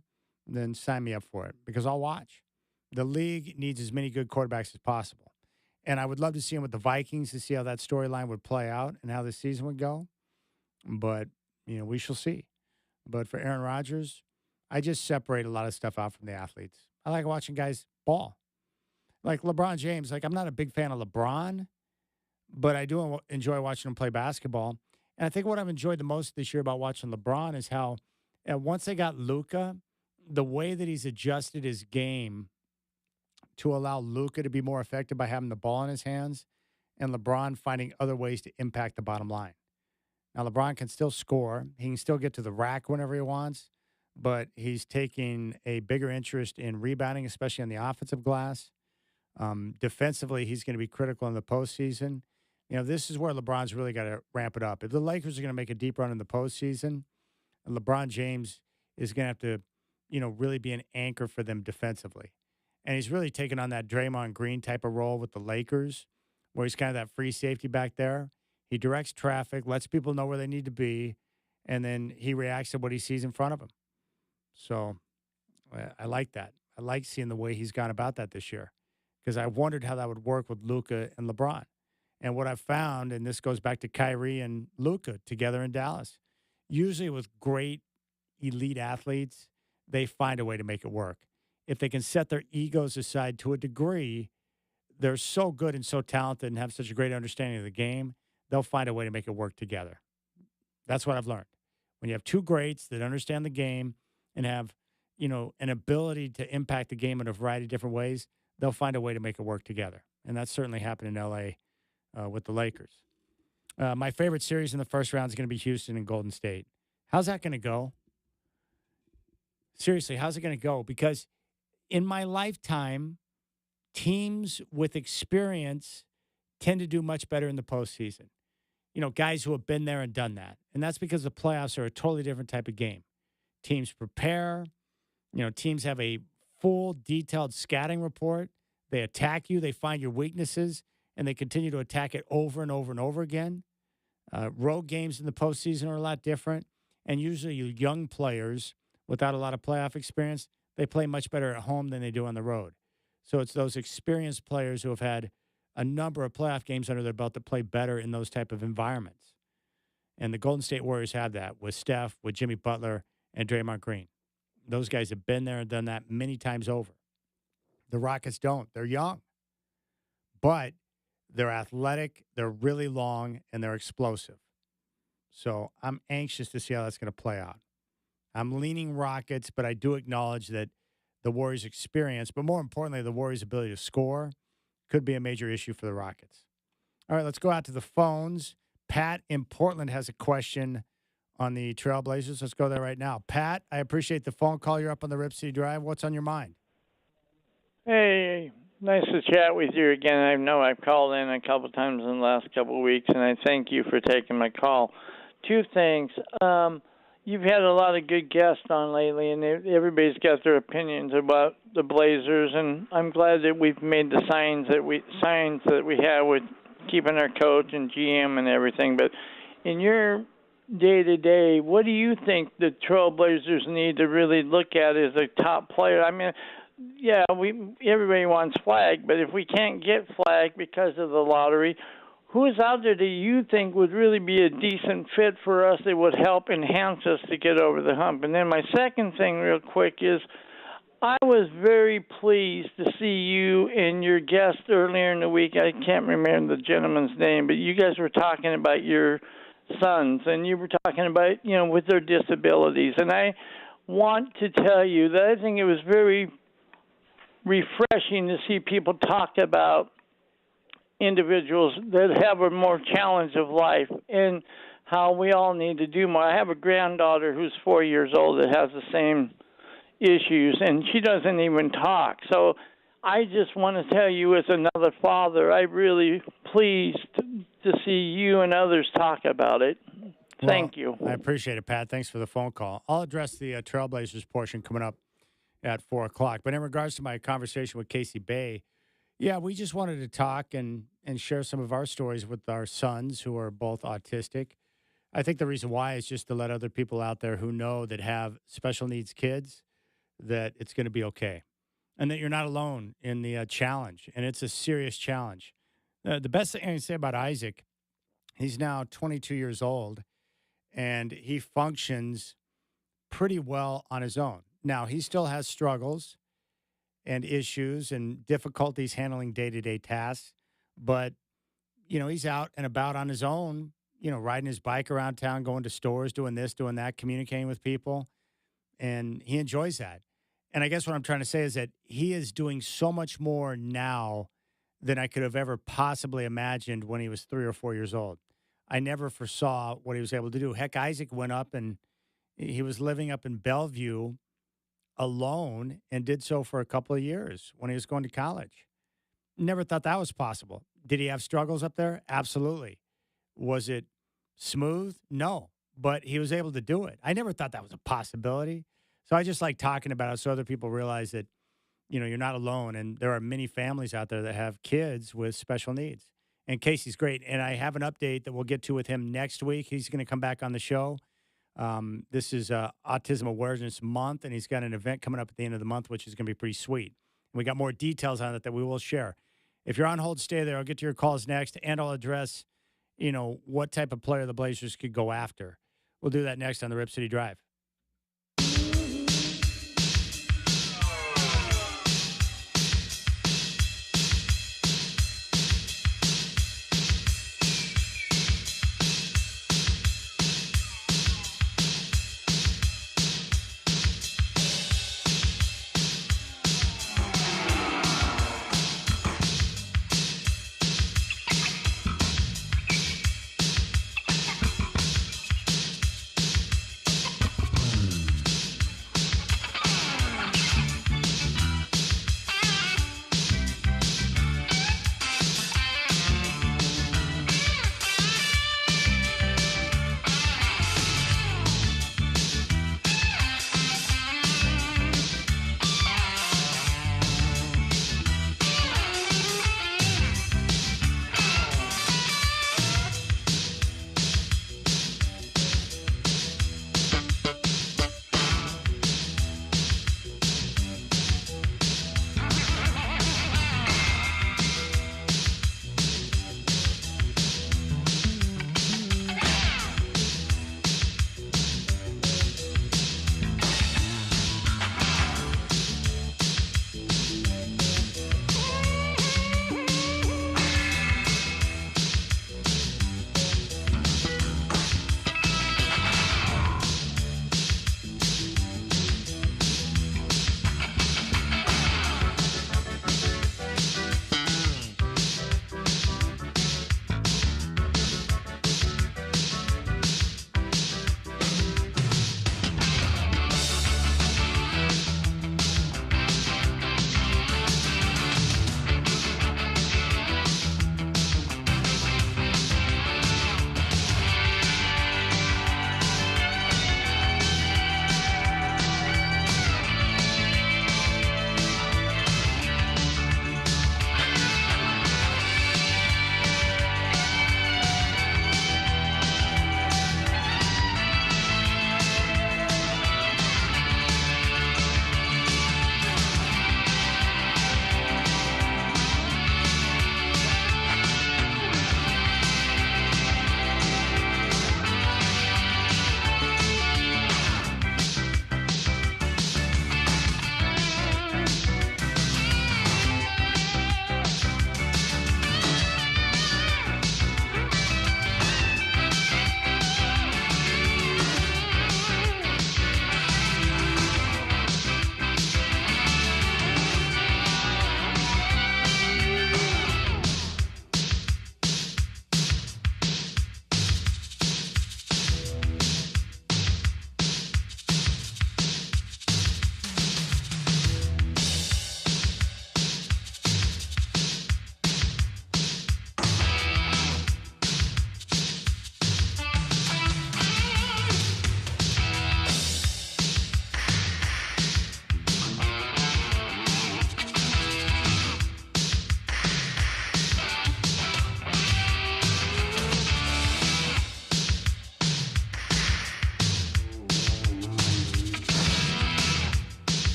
then sign me up for it because I'll watch. The league needs as many good quarterbacks as possible. And I would love to see him with the Vikings to see how that storyline would play out and how the season would go. But, we shall see. But for Aaron Rodgers, I just separate a lot of stuff out from the athletes. I like watching guys ball. Like LeBron James, I'm not a big fan of LeBron, but I do enjoy watching him play basketball. And I think what I've enjoyed the most this year about watching LeBron is how once they got Luka, the way that he's adjusted his game to allow Luka to be more effective by having the ball in his hands and LeBron finding other ways to impact the bottom line. Now, LeBron can still score. He can still get to the rack whenever he wants, but he's taking a bigger interest in rebounding, especially on the offensive glass. Defensively, he's going to be critical in the postseason. This is where LeBron's really got to ramp it up. If the Lakers are going to make a deep run in the postseason, LeBron James is going to have to, really be an anchor for them defensively. And he's really taken on that Draymond Green type of role with the Lakers, where he's kind of that free safety back there. He directs traffic, lets people know where they need to be, and then he reacts to what he sees in front of him. So I like that. I like seeing the way he's gone about that this year because I wondered how that would work with Luka and LeBron. And what I've found, and this goes back to Kyrie and Luka together in Dallas, usually with great elite athletes, they find a way to make it work. If they can set their egos aside to a degree, they're so good and so talented and have such a great understanding of the game, they'll find a way to make it work together. That's what I've learned. When you have two greats that understand the game and have, an ability to impact the game in a variety of different ways, they'll find a way to make it work together. And that's certainly happened in L.A. With the Lakers. My favorite series in the first round is going to be Houston and Golden State. How's that going to go? Seriously, how's it going to go? Because in my lifetime, teams with experience tend to do much better in the postseason. Guys who have been there and done that. And that's because the playoffs are a totally different type of game. Teams prepare. Teams have a full, detailed scouting report. They attack you. They find your weaknesses, and they continue to attack it over and over and over again. Road games in the postseason are a lot different, and usually your young players without a lot of playoff experience, they play much better at home than they do on the road. So it's those experienced players who have had a number of playoff games under their belt that play better in those type of environments. And the Golden State Warriors have that with Steph, with Jimmy Butler, and Draymond Green. Those guys have been there and done that many times over. The Rockets don't. They're young, but they're athletic, they're really long, and they're explosive. So I'm anxious to see how that's going to play out. I'm leaning Rockets, but I do acknowledge that the Warriors' experience, but more importantly, the Warriors' ability to score could be a major issue for the Rockets. All right, let's go out to the phones. Pat in Portland has a question on the Trailblazers. Let's go there right now. Pat, I appreciate the phone call. You're up on the Rip City Drive. What's on your mind? Hey, nice to chat with you again. I know I've called in a couple times in the last couple of weeks, and I thank you for taking my call. Two things. You've had a lot of good guests on lately, and everybody's got their opinions about the Blazers, and I'm glad that we've made the signs that we have with keeping our coach and GM and everything. But in your day-to-day, what do you think the Trailblazers need to really look at as a top player? I mean, yeah, everybody wants Flag, but if we can't get Flag because of the lottery, who is out there that you think would really be a decent fit for us that would help enhance us to get over the hump? And then my second thing real quick is I was very pleased to see you and your guest earlier in the week. I can't remember the gentleman's name, but you guys were talking about your sons, and you were talking about, with their disabilities. And I want to tell you that I think it was very refreshing to see people talk about individuals that have a more challenge of life and how we all need to do more. I have a granddaughter who's 4 years old that has the same issues, and she doesn't even talk. So I just want to tell you, as another father, I'm really pleased to see you and others talk about it. Thank you. I appreciate it, Pat. Thanks for the phone call. I'll address the Trailblazers portion coming up at 4 o'clock. But in regards to my conversation with Casey Bay, yeah, we just wanted to talk and share some of our stories with our sons who are both autistic. I think the reason why is just to let other people out there who know that have special needs kids that it's going to be okay and that you're not alone in the challenge. And it's a serious challenge. The best thing I can say about Isaac, he's now 22 years old, and he functions pretty well on his own. Now, he still has struggles and issues and difficulties handling day-to-day tasks, but, he's out and about on his own, riding his bike around town, going to stores, doing this, doing that, communicating with people, and he enjoys that. And I guess what I'm trying to say is that he is doing so much more now than I could have ever possibly imagined when he was 3 or 4 years old. I never foresaw what he was able to do. Heck, Isaac went up and he was living up in Bellevue alone and did so for a couple of years when he was going to college. Never thought that was possible. Did he have struggles up there? Absolutely. Was it smooth? No, but he was able to do it. I never thought that was a possibility. So I just like talking about it so other people realize that, you're not alone. And there are many families out there that have kids with special needs. And Casey's great. And I have an update that we'll get to with him next week. He's going to come back on the show. This is Autism Awareness Month, and he's got an event coming up at the end of the month, which is going to be pretty sweet. And we got more details on it that we will share. If you're on hold, stay there. I'll get to your calls next, and I'll address, what type of player the Blazers could go after. We'll do that next on the Rip City Drive.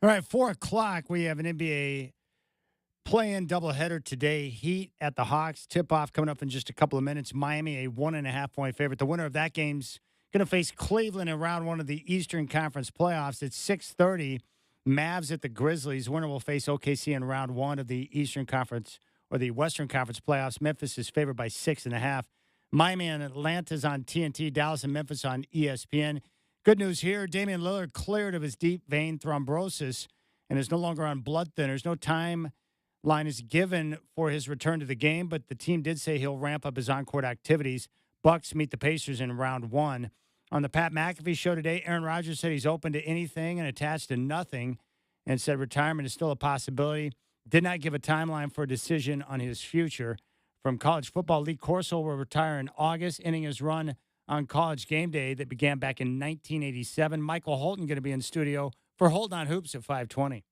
All right, 4 o'clock, we have an NBA play-in doubleheader today. Heat at the Hawks. Tip-off coming up in just a couple of minutes. Miami, a 1.5-point favorite. The winner of that game's going to face Cleveland in round one of the Eastern Conference playoffs. It's 6:30. Mavs at the Grizzlies. Winner will face OKC in round one of the Eastern Conference or the Western Conference playoffs. Memphis is favored by 6.5. Miami and Atlanta's on TNT. Dallas and Memphis on ESPN. Good news here. Damian Lillard cleared of his deep vein thrombosis and is no longer on blood thinners. No timeline is given for his return to the game, but the team did say he'll ramp up his on-court activities. Bucks meet the Pacers in round one. On the Pat McAfee show today, Aaron Rodgers said he's open to anything and attached to nothing and said retirement is still a possibility. Did not give a timeline for a decision on his future. From college football, Lee Corso will retire in August, ending his run on College Game Day that began back in 1987. Michael Holton going to be in studio for Hold On Hoops at 5:20.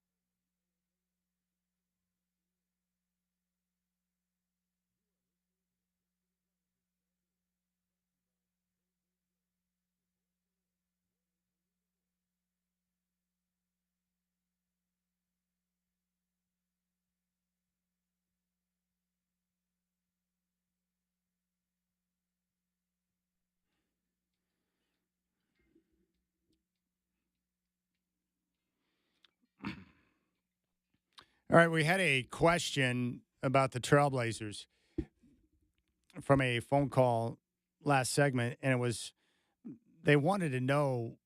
All right, we had a question about the Trailblazers from a phone call last segment, and it was they wanted to know,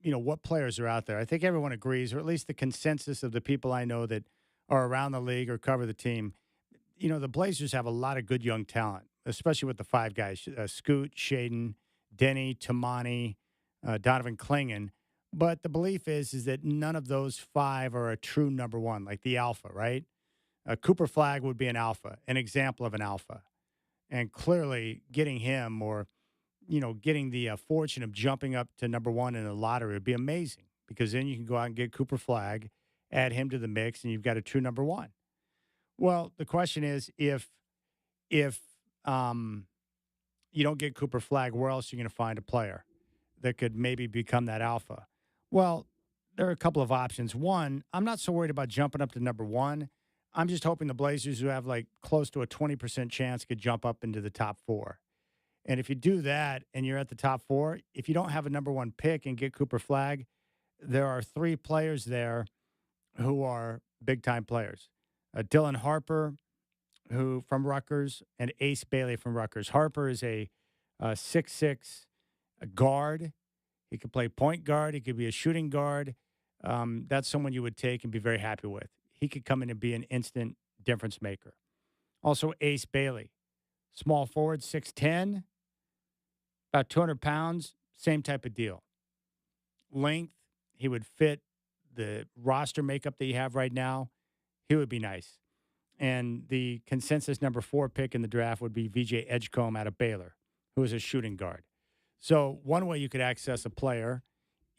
what players are out there. I think everyone agrees, or at least the consensus of the people I know that are around the league or cover the team. The Blazers have a lot of good young talent, especially with the five guys, Scoot, Shaden, Denny, Tamani, Donovan Clingan. But the belief is that none of those five are a true number one, like the alpha, right? Cooper Flagg would be an alpha, an example of an alpha. And clearly getting him or, getting the fortune of jumping up to number one in a lottery would be amazing because then you can go out and get Cooper Flagg, add him to the mix, and you've got a true number one. Well, the question is if you don't get Cooper Flagg, where else are you going to find a player that could maybe become that alpha? Well, there are a couple of options. One, I'm not so worried about jumping up to number one. I'm just hoping the Blazers, who have like close to a 20% chance, could jump up into the top four. And if you do that and you're at the top four, if you don't have a number one pick and get Cooper Flagg, there are three players there who are big-time players. Dylan Harper, who from Rutgers, and Ace Bailey from Rutgers. Harper is a 6'6" guard. He could play point guard. He could be a shooting guard. That's someone you would take and be very happy with. He could come in and be an instant difference maker. Also, Ace Bailey, small forward, 6'10", about 200 pounds, same type of deal. Length, he would fit the roster makeup that you have right now. He would be nice. And the consensus number 4 pick in the draft would be VJ Edgecombe out of Baylor, who is a shooting guard. So one way you could access a player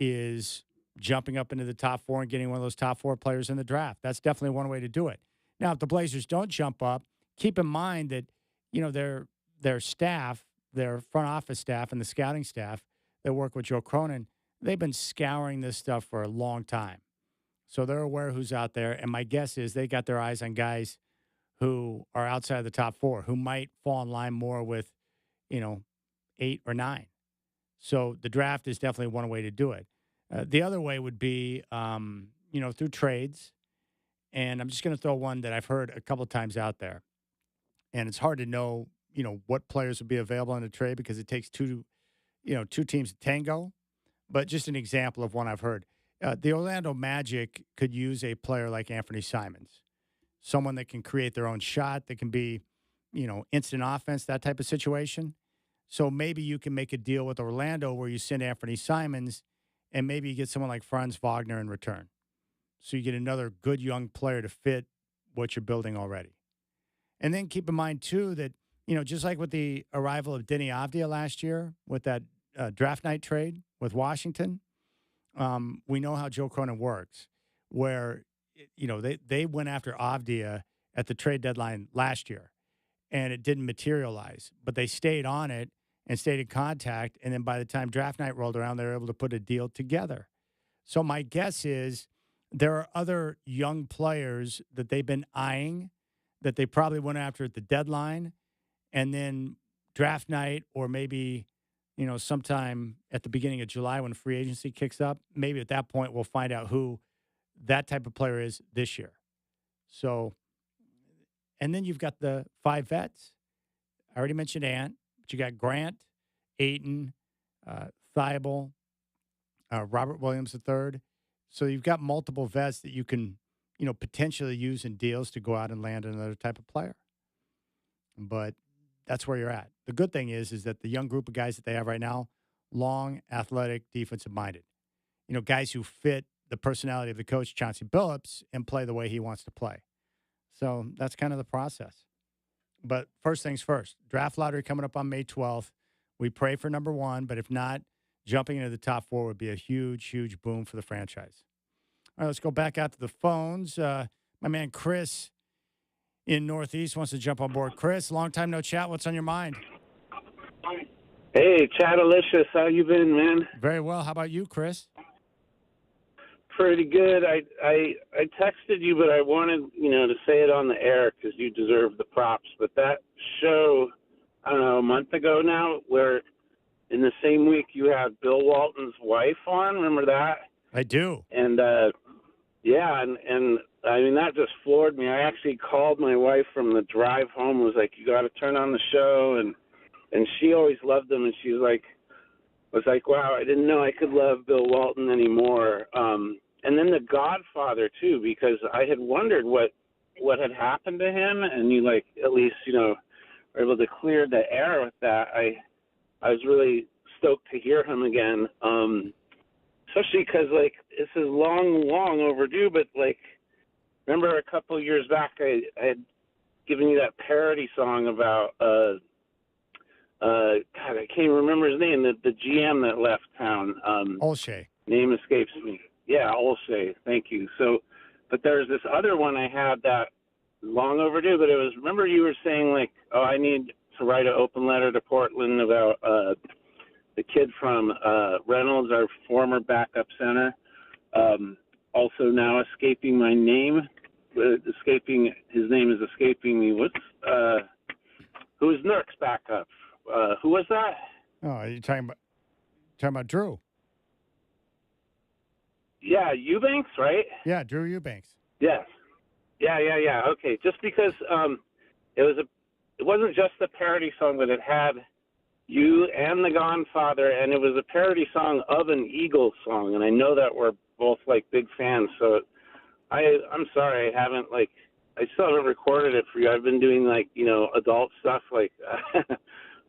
is jumping up into the top 4 and getting one of those top 4 players in the draft. That's definitely one way to do it. Now, if the Blazers don't jump up, keep in mind that, their staff, their front office staff and the scouting staff that work with Joe Cronin, they've been scouring this stuff for a long time. So they're aware who's out there. And my guess is they got their eyes on guys who are outside of the top 4, who might fall in line more with, 8 or 9. So the draft is definitely one way to do it. The other way would be, through trades. And I'm just going to throw one that I've heard a couple of times out there. And it's hard to know, what players would be available in a trade because it takes two teams to tango. But just an example of one I've heard. The Orlando Magic could use a player like Anthony Simons, someone that can create their own shot, that can be, instant offense, that type of situation. So maybe you can make a deal with Orlando where you send Anthony Simons and maybe you get someone like Franz Wagner in return. So you get another good young player to fit what you're building already. And then keep in mind, too, that, just like with the arrival of Denny Avdia last year with that draft night trade with Washington, we know how Joe Cronin works, where, they went after Avdia at the trade deadline last year, and it didn't materialize. But they stayed on it and stayed in contact, and then by the time draft night rolled around, they were able to put a deal together. So my guess is there are other young players that they've been eyeing that they probably went after at the deadline, and then draft night or maybe, sometime at the beginning of July when free agency kicks up, maybe at that point we'll find out who that type of player is this year. So, and then you've got the 5 vets. I already mentioned Ant, but you got Grant, Ayton, Thibault, Robert Williams III. So you've got multiple vets that you can, potentially use in deals to go out and land another type of player. But that's where you're at. The good thing is that the young group of guys that they have right now, long, athletic, defensive-minded. Guys who fit the personality of the coach, Chauncey Billups, and play the way he wants to play. So that's kind of the process. But first things first, draft lottery coming up on May 12th. We pray for number 1, but if not, jumping into the top 4 would be a huge, huge boom for the franchise. All right, let's go back out to the phones. My man Chris in Northeast wants to jump on board. Chris, long time no chat. What's on your mind? Hey, Chatalicious. How you been, man? Very well. How about you, Chris? Pretty good. I texted you, but I wanted, to say it on the air because you deserve the props. But that show, I don't know, a month ago now, where in the same week you had Bill Walton's wife on, remember that? I do. And, yeah, and I mean, that just floored me. I actually called my wife from the drive home, was like, you got to turn on the show. And she always loved him, and she was like, wow, I didn't know I could love Bill Walton anymore. And then The Godfather, too, because I had wondered what had happened to him, and you, at least, were able to clear the air with that. I was really stoked to hear him again, especially because, this is long overdue, but, remember a couple of years back I had given you that parody song about, God, I can't remember his name, the GM that left town. Olshey. Name escapes me. Yeah, Olshey. Thank you. So, but there's this other one I had that long overdue, but it was, remember you were saying, I need to write an open letter to Portland about the kid from Reynolds, our former backup center, also now escaping my name. His name is escaping me. Who is Nurk's backup? Who was that? Oh, are you talking about Drew? Yeah, Eubanks, right? Yeah, Drew Eubanks. Yes. Yeah. Okay, just because it wasn't just a parody song, but it had you and The Godfather, and it was a parody song of an Eagles song, and I know that we're both big fans. So I'm sorry I haven't I still haven't recorded it for you. I've been doing adult stuff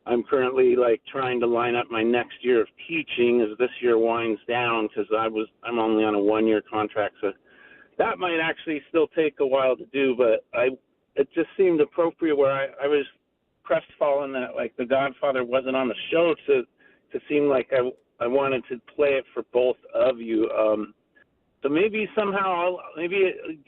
I'm currently trying to line up my next year of teaching as this year winds down because I'm only on a 1-year contract, so that might actually still take a while to do. But it just seemed appropriate where I was crestfallen that The Godfather wasn't on the show to seem like I wanted to play it for both of you. So maybe somehow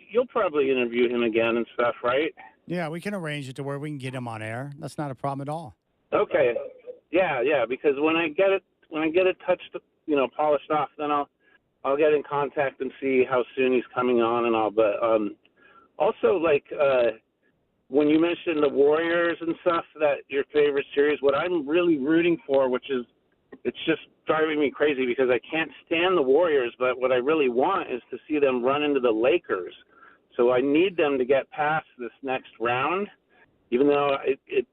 you'll probably interview him again and stuff, right? Yeah, we can arrange it to where we can get him on air. That's not a problem at all. Okay. Yeah, because when I get it touched, polished off, then I'll get in contact and see how soon he's coming on and all. But also when you mentioned the Warriors and stuff, that your favorite series, what I'm really rooting for, which is it's just driving me crazy because I can't stand the Warriors, but what I really want is to see them run into the Lakers. So I need them to get past this next round, even though it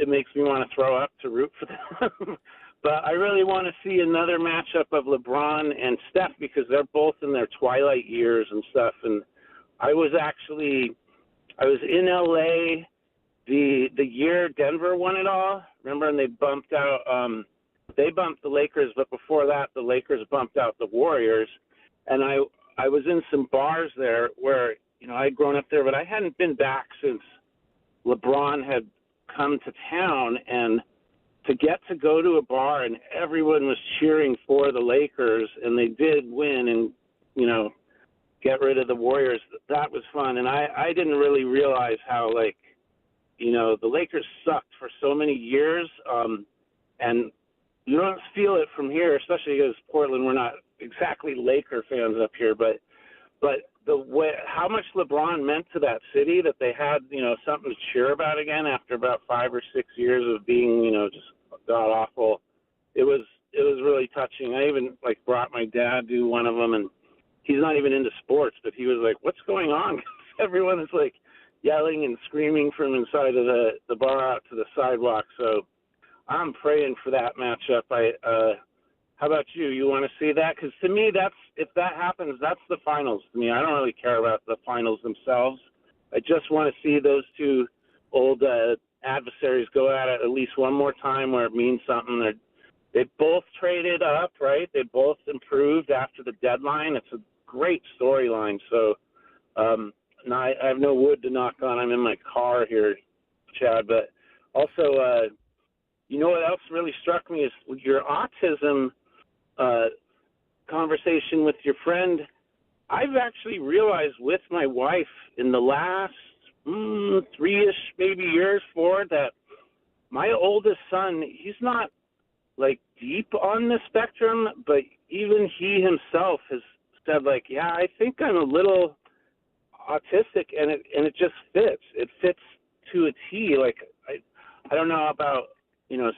makes me want to throw up to root for them. But I really want to see another matchup of LeBron and Steph because they're both in their twilight years and stuff. And I was in LA the year Denver won it all. Remember, and they bumped out they bumped the Lakers, but before that the Lakers bumped out the Warriors. And I was in some bars there where, I'd grown up there, but I hadn't been back since LeBron had come to town, and to get to go to a bar and everyone was cheering for the Lakers and they did win and, get rid of the Warriors, that was fun. And I didn't really realize how, the Lakers sucked for so many years. And you don't feel it from here, especially because Portland, we're not exactly Laker fans up here, but but the way how much LeBron meant to that city, that they had, something to cheer about again after about 5 or 6 years of being, just god awful. It was really touching. I even brought my dad to one of them, and he's not even into sports, but he was like, "What's going on?" Everyone is yelling and screaming from inside of the bar out to the sidewalk. So I'm praying for that matchup. How about you? You want to see that? Because to me, if that happens, that's the finals to me. I don't really care about the finals themselves. I just want to see those two old adversaries go at it at least one more time where it means something. They both traded up, right? They both improved after the deadline. It's a great storyline. So now I have no wood to knock on. I'm in my car here, Chad. But also, what else really struck me is your autism conversation with your friend. I've actually realized with my wife in the last 3-ish maybe years, 4, that my oldest son, he's not deep on the spectrum, but even he himself has said yeah, I think I'm a little autistic, and it just fits. It fits to a T. I don't know about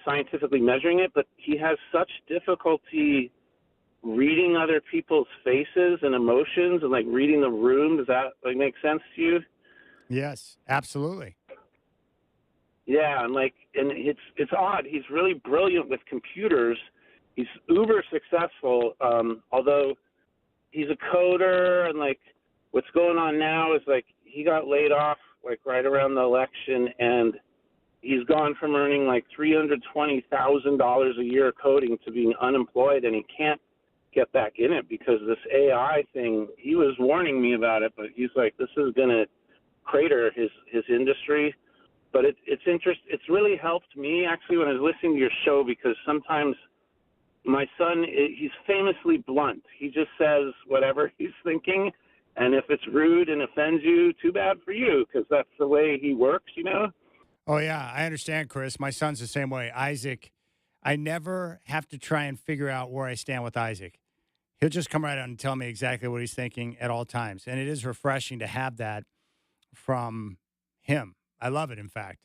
scientifically measuring it, but he has such difficulty reading other people's faces and emotions and reading the room. Does that make sense to you? Yes, absolutely. Yeah, and it's odd. He's really brilliant with computers. He's uber successful. Although he's a coder, and what's going on now is he got laid off right around the election, and he's gone from earning $320,000 a year coding to being unemployed, and he can't get back in it because this AI thing. He was warning me about it, but he's this is going to crater his industry. But it's interesting. It's really helped me actually when I was listening to your show, because sometimes my son, he's famously blunt. He just says whatever he's thinking, and if it's rude and offends you, too bad for you, because that's the way he works, Oh, yeah, I understand, Chris. My son's the same way. Isaac, I never have to try and figure out where I stand with Isaac. He'll just come right out and tell me exactly what he's thinking at all times. And it is refreshing to have that from him. I love it, in fact.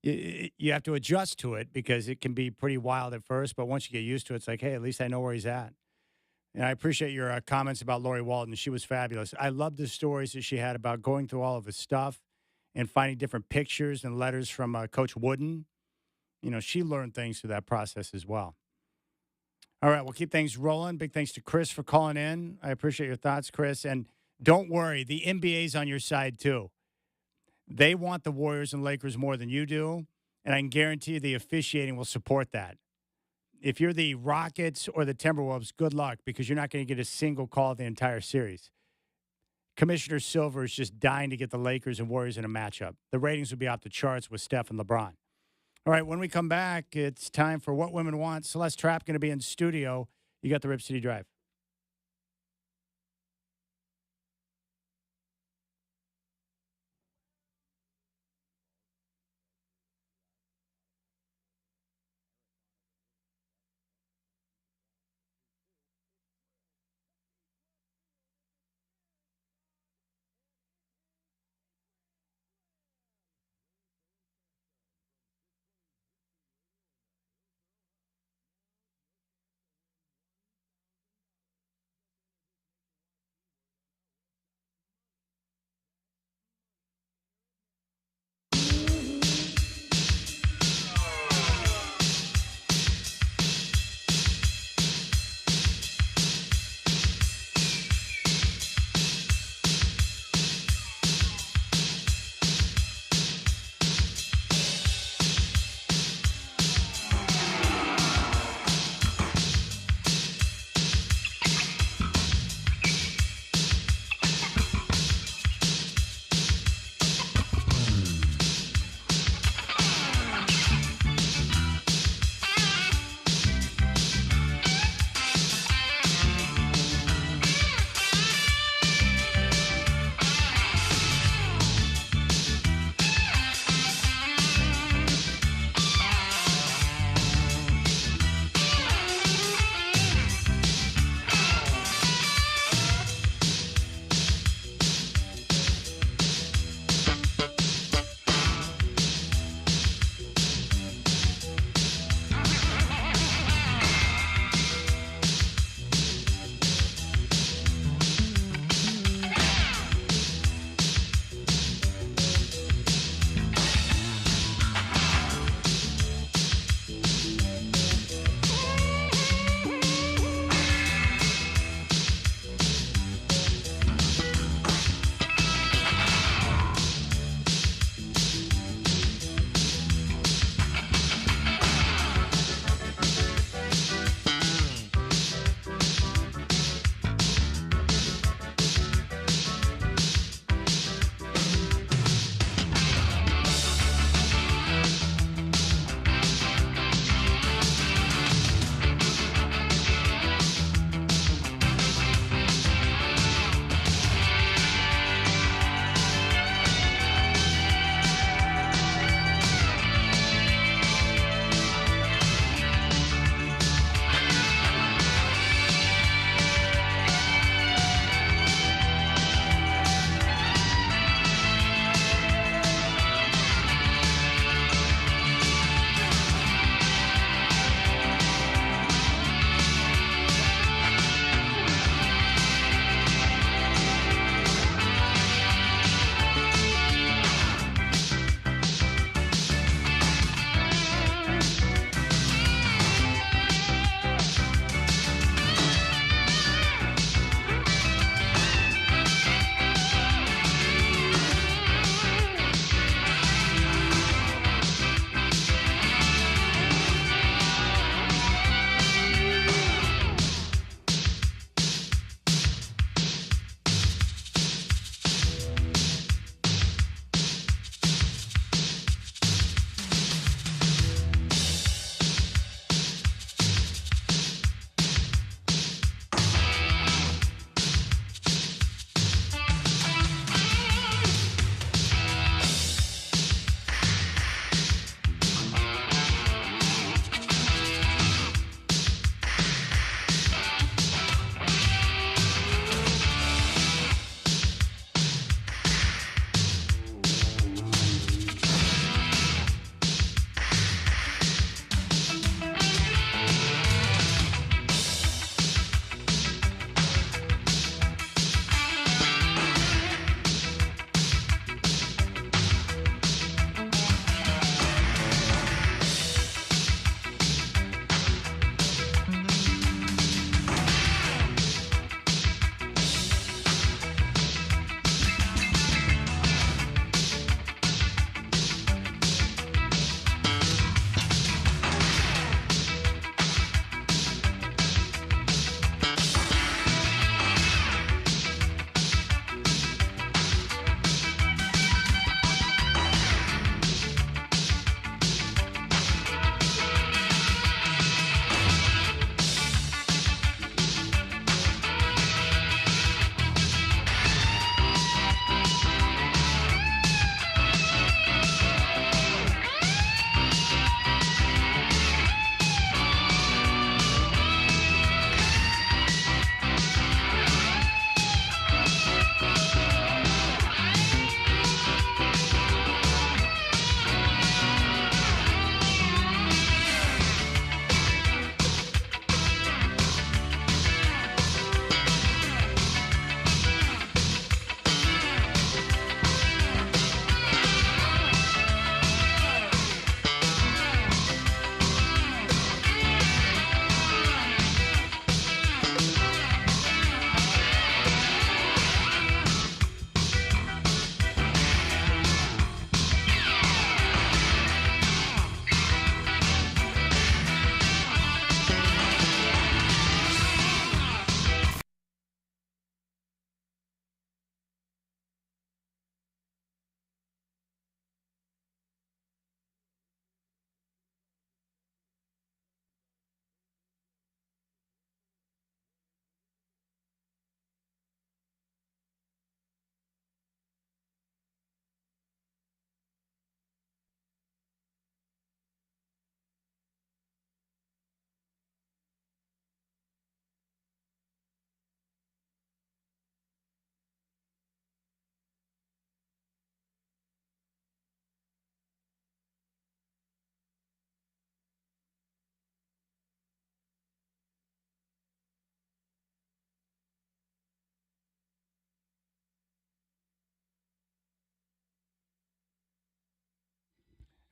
You have to adjust to it because it can be pretty wild at first, but once you get used to it, it's hey, at least I know where he's at. And I appreciate your comments about Lori Walton. She was fabulous. I love the stories that she had about going through all of his stuff and finding different pictures and letters from Coach Wooden. She learned things through that process as well. All right, we'll keep things rolling. Big thanks to Chris for calling in. I appreciate your thoughts, Chris. And don't worry, the NBA's on your side, too. They want the Warriors and Lakers more than you do, and I can guarantee you the officiating will support that. If you're the Rockets or the Timberwolves, good luck, because you're not going to get a single call the entire series. Commissioner Silver is just dying to get the Lakers and Warriors in a matchup. The ratings would be off the charts with Steph and LeBron. All right, when we come back, it's time for What Women Want. Celeste Trapp going to be in studio. You got the Rip City Drive.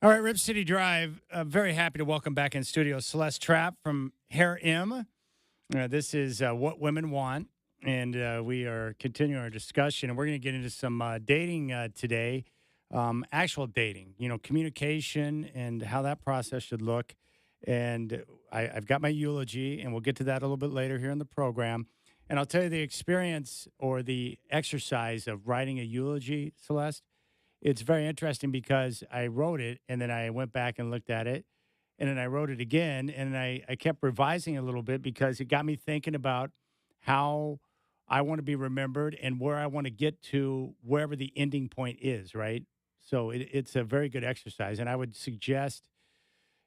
All right, Rip City Drive. Very happy to welcome back in studio Celeste Trapp from Hair M. This is What Women Want, and we are continuing our discussion, and we're going to get into some dating today, actual dating, communication and how that process should look. And I've got my eulogy, and we'll get to that a little bit later here in the program. And I'll tell you the experience or the exercise of writing a eulogy, Celeste. It's very interesting because I wrote it and then I went back and looked at it and then I wrote it again and I kept revising a little bit because it got me thinking about how I want to be remembered and where I want to get to wherever the ending point is, right? So it's a very good exercise. And I would suggest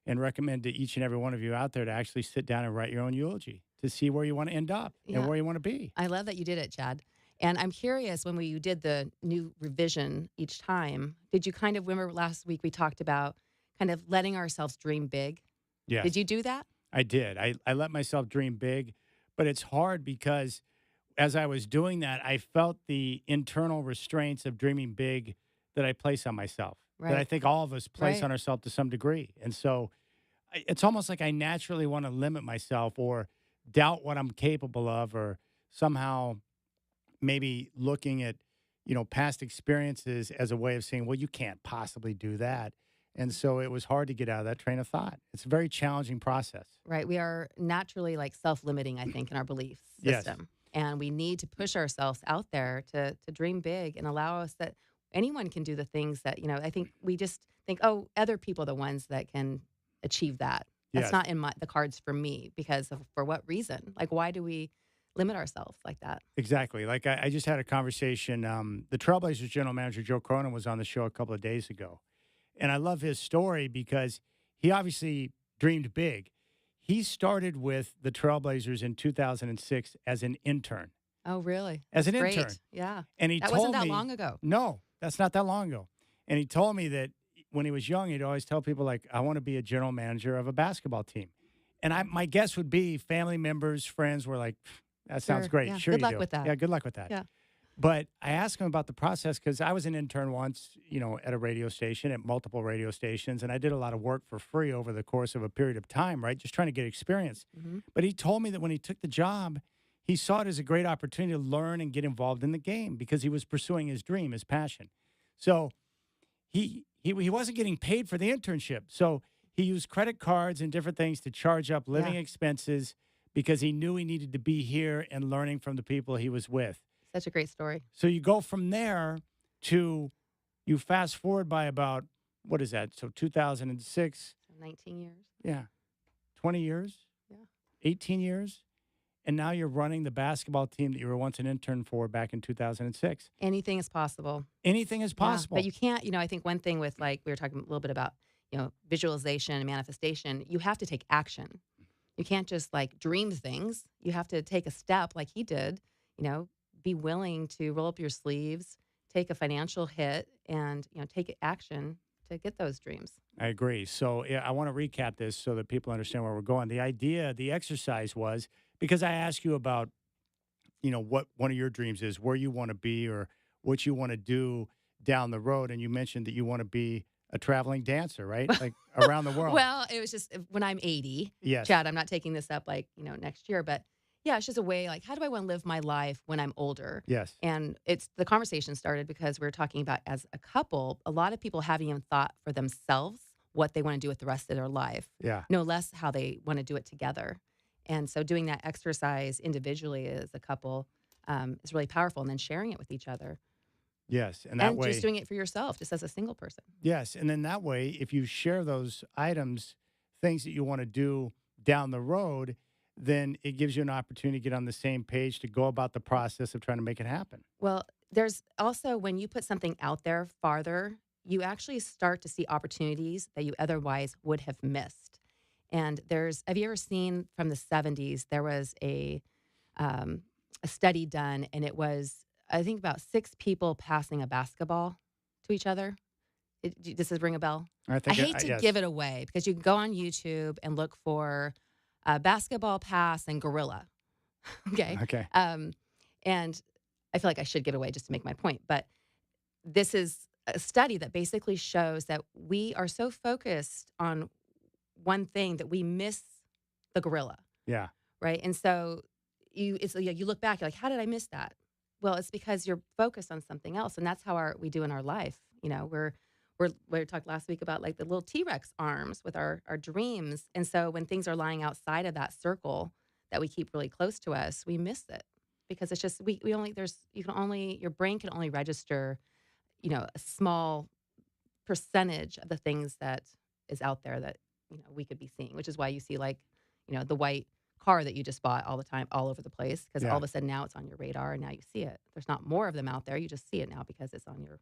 and recommend to each and every one of you out there to actually sit down and write your own eulogy to see where you want to end up and where you want to be. I love that you did it, Chad. And I'm curious, when you did the new revision each time, did you kind of remember last week we talked about kind of letting ourselves dream big? Yeah. Did you do that? I did. I let myself dream big, but it's hard because as I was doing that, I felt the internal restraints of dreaming big that I place on myself, that I think all of us place on ourselves to some degree. And so it's almost like I naturally want to limit myself or doubt what I'm capable of or somehow maybe looking at, past experiences as a way of saying, well, you can't possibly do that. And so it was hard to get out of that train of thought. It's a very challenging process. Right. We are naturally self-limiting, I think, in our belief system. Yes. And we need to push ourselves out there to dream big and allow us that anyone can do the things that, I think we just think, oh, other people are the ones that can achieve that. That's not in the cards for me because for what reason? Why do we limit ourselves like that? Exactly. I just had a conversation. The Trailblazers general manager, Joe Cronin, was on the show a couple of days ago. And I love his story because he obviously dreamed big. He started with the Trailblazers in 2006 as an intern. Oh, really? As an Great. intern. Yeah. And that wasn't that long ago. No, that's not that long ago. And he told me that when he was young, he'd always tell people I want to be a general manager of a basketball team. And my guess would be family members, friends were like, that sounds great. Yeah. Sure, good you luck do. with that. Yeah, good luck with that. Yeah. But I asked him about the process because I was an intern once, at a radio station, at multiple radio stations, and I did a lot of work for free over the course of a period of time, right? Just trying to get experience. Mm-hmm. But he told me that when he took the job, he saw it as a great opportunity to learn and get involved in the game because he was pursuing his dream, his passion. So he wasn't getting paid for the internship. So he used credit cards and different things to charge up living expenses because he knew he needed to be here and learning from the people he was with. Such a great story. So you go from there to, you fast forward by about, what is that? So 2006. 19 years. Yeah. 20 years. Yeah. 18 years. And now you're running the basketball team that you were once an intern for back in 2006. Anything is possible. Anything is possible. Yeah, but you can't, I think one thing with we were talking a little bit about, visualization and manifestation, you have to take action. You can't just dream things. You have to take a step like he did, be willing to roll up your sleeves, take a financial hit, and, take action to get those dreams. I agree. So I want to recap this so that people understand where we're going. The idea, the exercise was, because I asked you about, what one of your dreams is, where you want to be or what you want to do down the road. And you mentioned that you want to be a traveling dancer, right? Around the world. Well, it was just when I'm 80. Yes. Chad, I'm not taking this up next year, but yeah, it's just a way how do I want to live my life when I'm older? Yes. And the conversation started because we were talking about as a couple, a lot of people haven't even thought for themselves what they want to do with the rest of their life. Yeah. No less how they want to do it together. And so doing that exercise individually as a couple is really powerful, and then sharing it with each other. Yes, and that way, just doing it for yourself, just as a single person. Yes, and then that way, if you share those items, things that you want to do down the road, then it gives you an opportunity to get on the same page to go about the process of trying to make it happen. Well, there's also, when you put something out there farther, you actually start to see opportunities that you otherwise would have missed. And have you ever seen from the 70s, there was a study done, and it was, I think, about 6 people passing a basketball to each other. Does this ring a bell? I hate to give it away because you can go on YouTube and look for basketball pass and gorilla. Okay. Okay. And I feel like I should give it away just to make my point. But this is a study that basically shows that we are so focused on one thing that we miss the gorilla, Yeah. right? And so you look back, you're like, how did I miss that? Well, it's because you're focused on something else, and that's how we do in our life. We talked last week about like the little T-Rex arms with our dreams, and so when things are lying outside of that circle that we keep really close to us, we miss it because it's just we only there's you can only your brain can only register a small percentage of the things that is out there that we could be seeing, which is why you see like the white car that you just bought all the time all over the place because all Yeah. of a sudden now it's on your radar and now you see it. There's not more of them out there, you just see it now because it's on your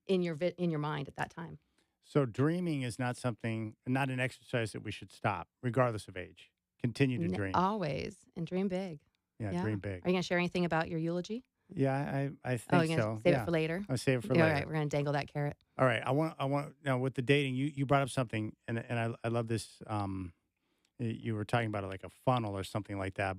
in your mind at that time. So dreaming is not an exercise that we should stop, regardless of age. Continue to dream. Always, and dream big. Yeah, Yeah. dream big. Are you gonna share anything about your eulogy? Yeah, I Oh, think you're gonna so. save Yeah. it for later. I'll save it for All later. right, we're gonna dangle that carrot. All right. I want now with the dating. You brought up something, and I love this. You were talking about it like a funnel or something like that,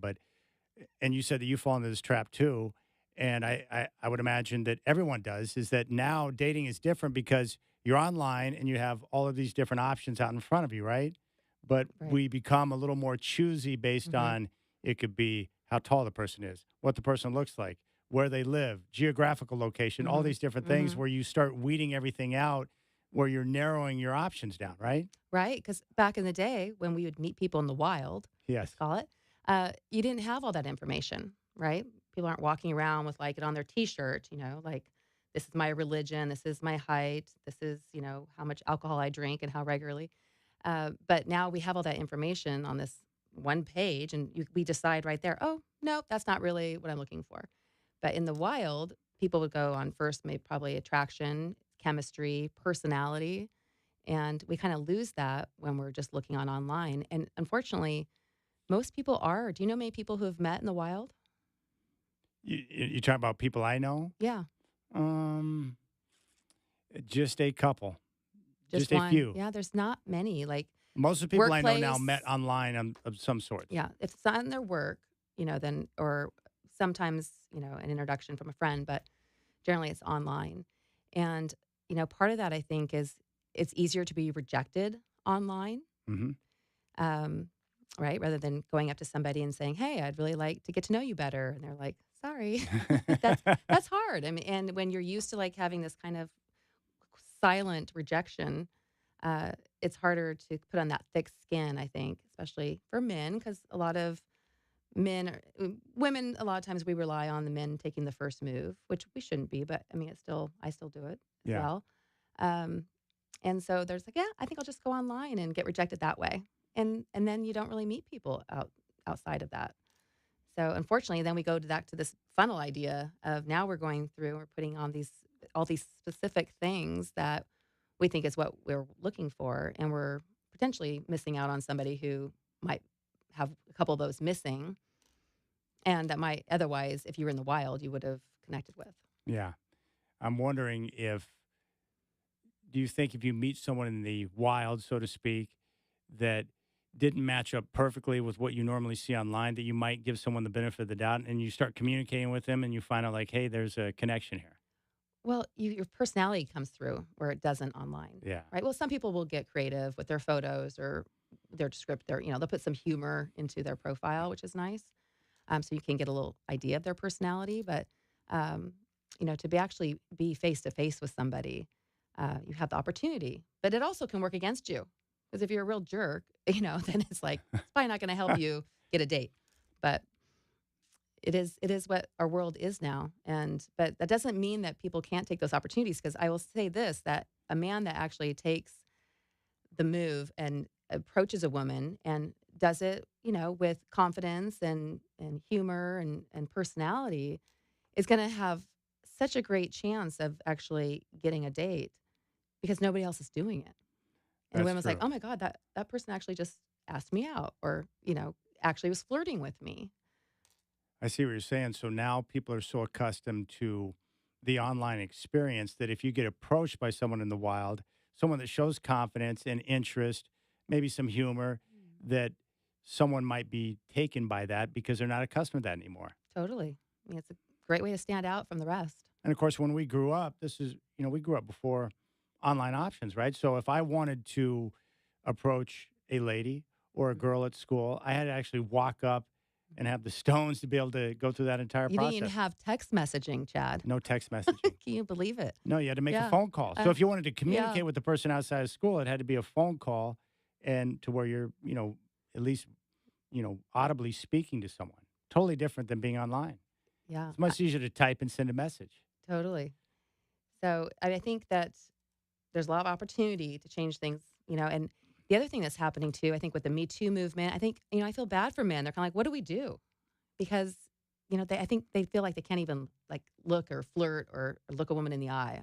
and you said that you fall into this trap too. And I would imagine that everyone does. Is that now dating is different because you're online and you have all of these different options out in front of you, right? But Right. we become a little more choosy based Mhm. on it could be how tall the person is, what the person looks like, where they live, geographical location, all Mhm. these different things Mhm. where you start weeding everything out, where you're narrowing your options down, right? Right, because back in the day when we would meet people in the wild, let's Yes. call it, you didn't have all that information, right? People aren't walking around with like it on their T-shirt, like this is my religion, this is my height, this is how much alcohol I drink and how regularly. But now we have all that information on this one page, and we decide right there. Oh no, that's not really what I'm looking for. But in the wild, people would go on first, maybe probably attraction, chemistry, personality. And we kind of lose that when we're just looking on online. And unfortunately, most people are. Do you know many people who have met in the wild? You talk about people I know. Yeah, Um, just a couple, just just a one. few. Yeah, there's not many. Like Most of the people I know now workplace. met online of some sort. Yeah, if it's not in their work, then or sometimes an introduction from a friend, but generally it's online. And part of that I think is it's easier to be rejected online. Hmm. um, right? Rather than going up to somebody and saying, "Hey, I'd really like to get to know you better," and they're like, "Sorry." That's hard. I mean, and when you're used to like having this kind of silent rejection, it's harder to put on that thick skin. I think, especially for men, because a lot of women, a lot of times we rely on the men taking the first move, which we shouldn't be, but I mean, I still do it as Yeah. well. Um, and so there's like, yeah, I think I'll just go online and get rejected that way. And then you don't really meet people outside of that. So unfortunately, then we go back to this funnel idea of now we're putting on all these specific things that we think is what we're looking for, and we're potentially missing out on somebody who might have a couple of those missing, and that might otherwise, if you were in the wild, you would have connected with. Yeah. I'm wondering do you think if you meet someone in the wild, so to speak, that didn't match up perfectly with what you normally see online, that you might give someone the benefit of the doubt and you start communicating with them and you find out like, hey, there's a connection here. Well, your personality comes through where it doesn't online, Yeah. right? Well, some people will get creative with their photos or their script. They'll put some humor into their profile, which is nice. So you can get a little idea of their personality. But to actually be face to face with somebody, you have the opportunity. But it also can work against you because if you're a real jerk, then it's like it's probably not going to help you get a date. But it is what our world is now, but that doesn't mean that people can't take those opportunities. Because I will say this: that a man that actually takes the move and approaches a woman and does it, with confidence and humor and personality, is going to have such a great chance of actually getting a date because nobody else is doing it. And the That's women's like, true. "Oh my God, that person actually just asked me out, or actually was flirting with me." I see what you're saying. So now people are so accustomed to the online experience that if you get approached by someone in the wild, someone that shows confidence and interest, maybe some humor, that someone might be taken by that because they're not accustomed to that anymore. Totally. I mean, it's a great way to stand out from the rest. And of course, when we grew up, we grew up before online options, right? So if I wanted to approach a lady or a girl at school, I had to actually walk up and have the stones to be able to go through that entire You didn't even process. have text messaging, Chad. No text messaging. Can you believe it? No, you had to make a Yeah. phone call. So if you wanted to communicate Yeah. with the person outside of school, it had to be a phone call and to where you're, at least, audibly speaking to someone. Totally different than being online. Yeah. It's much easier to type and send a message. Totally. So I think that there's a lot of opportunity to change things, and the other thing that's happening too, I think with the Me Too movement, I think, I feel bad for men. They're kind of like, what do we do? Because, I think they feel like they can't even like look or flirt or look a woman in the eye.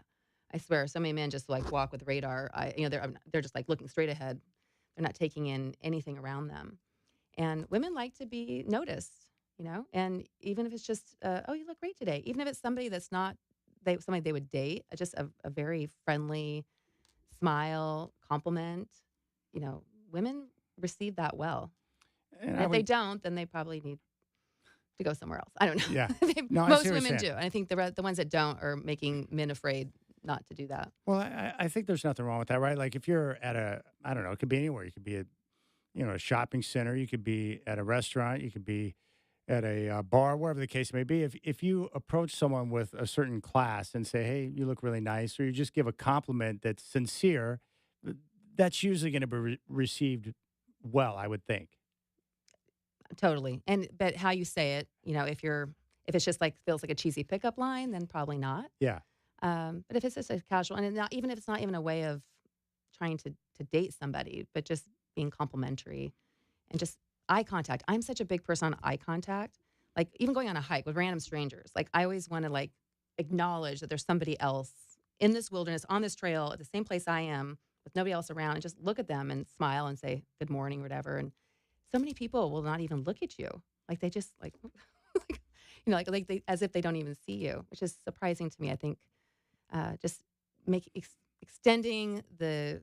I swear, so many men just like walk with radar. They're just like looking straight ahead. They're not taking in anything around them. And women like to be noticed, and even if it's just, oh, you look great today, even if it's somebody that's not somebody they would date, just a very friendly smile, compliment, women receive that well. And And I if they would, don't, then they probably need to go somewhere else. I don't know. yeah. No, I see Most what you're women do. saying. And I think the ones that don't are making men afraid not to do that. Well, I think there's nothing wrong with that, right? Like if you're at I don't know, it could be anywhere. You could be at, a shopping center. You could be at a restaurant. You could be at a bar, wherever the case may be. If you approach someone with a certain class and say, "Hey, you look really nice," or you just give a compliment that's sincere, that's usually going to be received well, I would think. Totally. But how you say it, if it's just like feels like a cheesy pickup line, then probably not. Yeah. But if it's just a casual, and even if it's not even a way of trying to date somebody, but just being complimentary and just eye contact. I'm such a big person on eye contact. Like even going on a hike with random strangers, like I always want to like acknowledge that there's somebody else in this wilderness on this trail at the same place I am with nobody else around, and just look at them and smile and say good morning or whatever. And so many people will not even look at you, like they just like, like they, as if they don't even see you, which is surprising to me. I think just extending the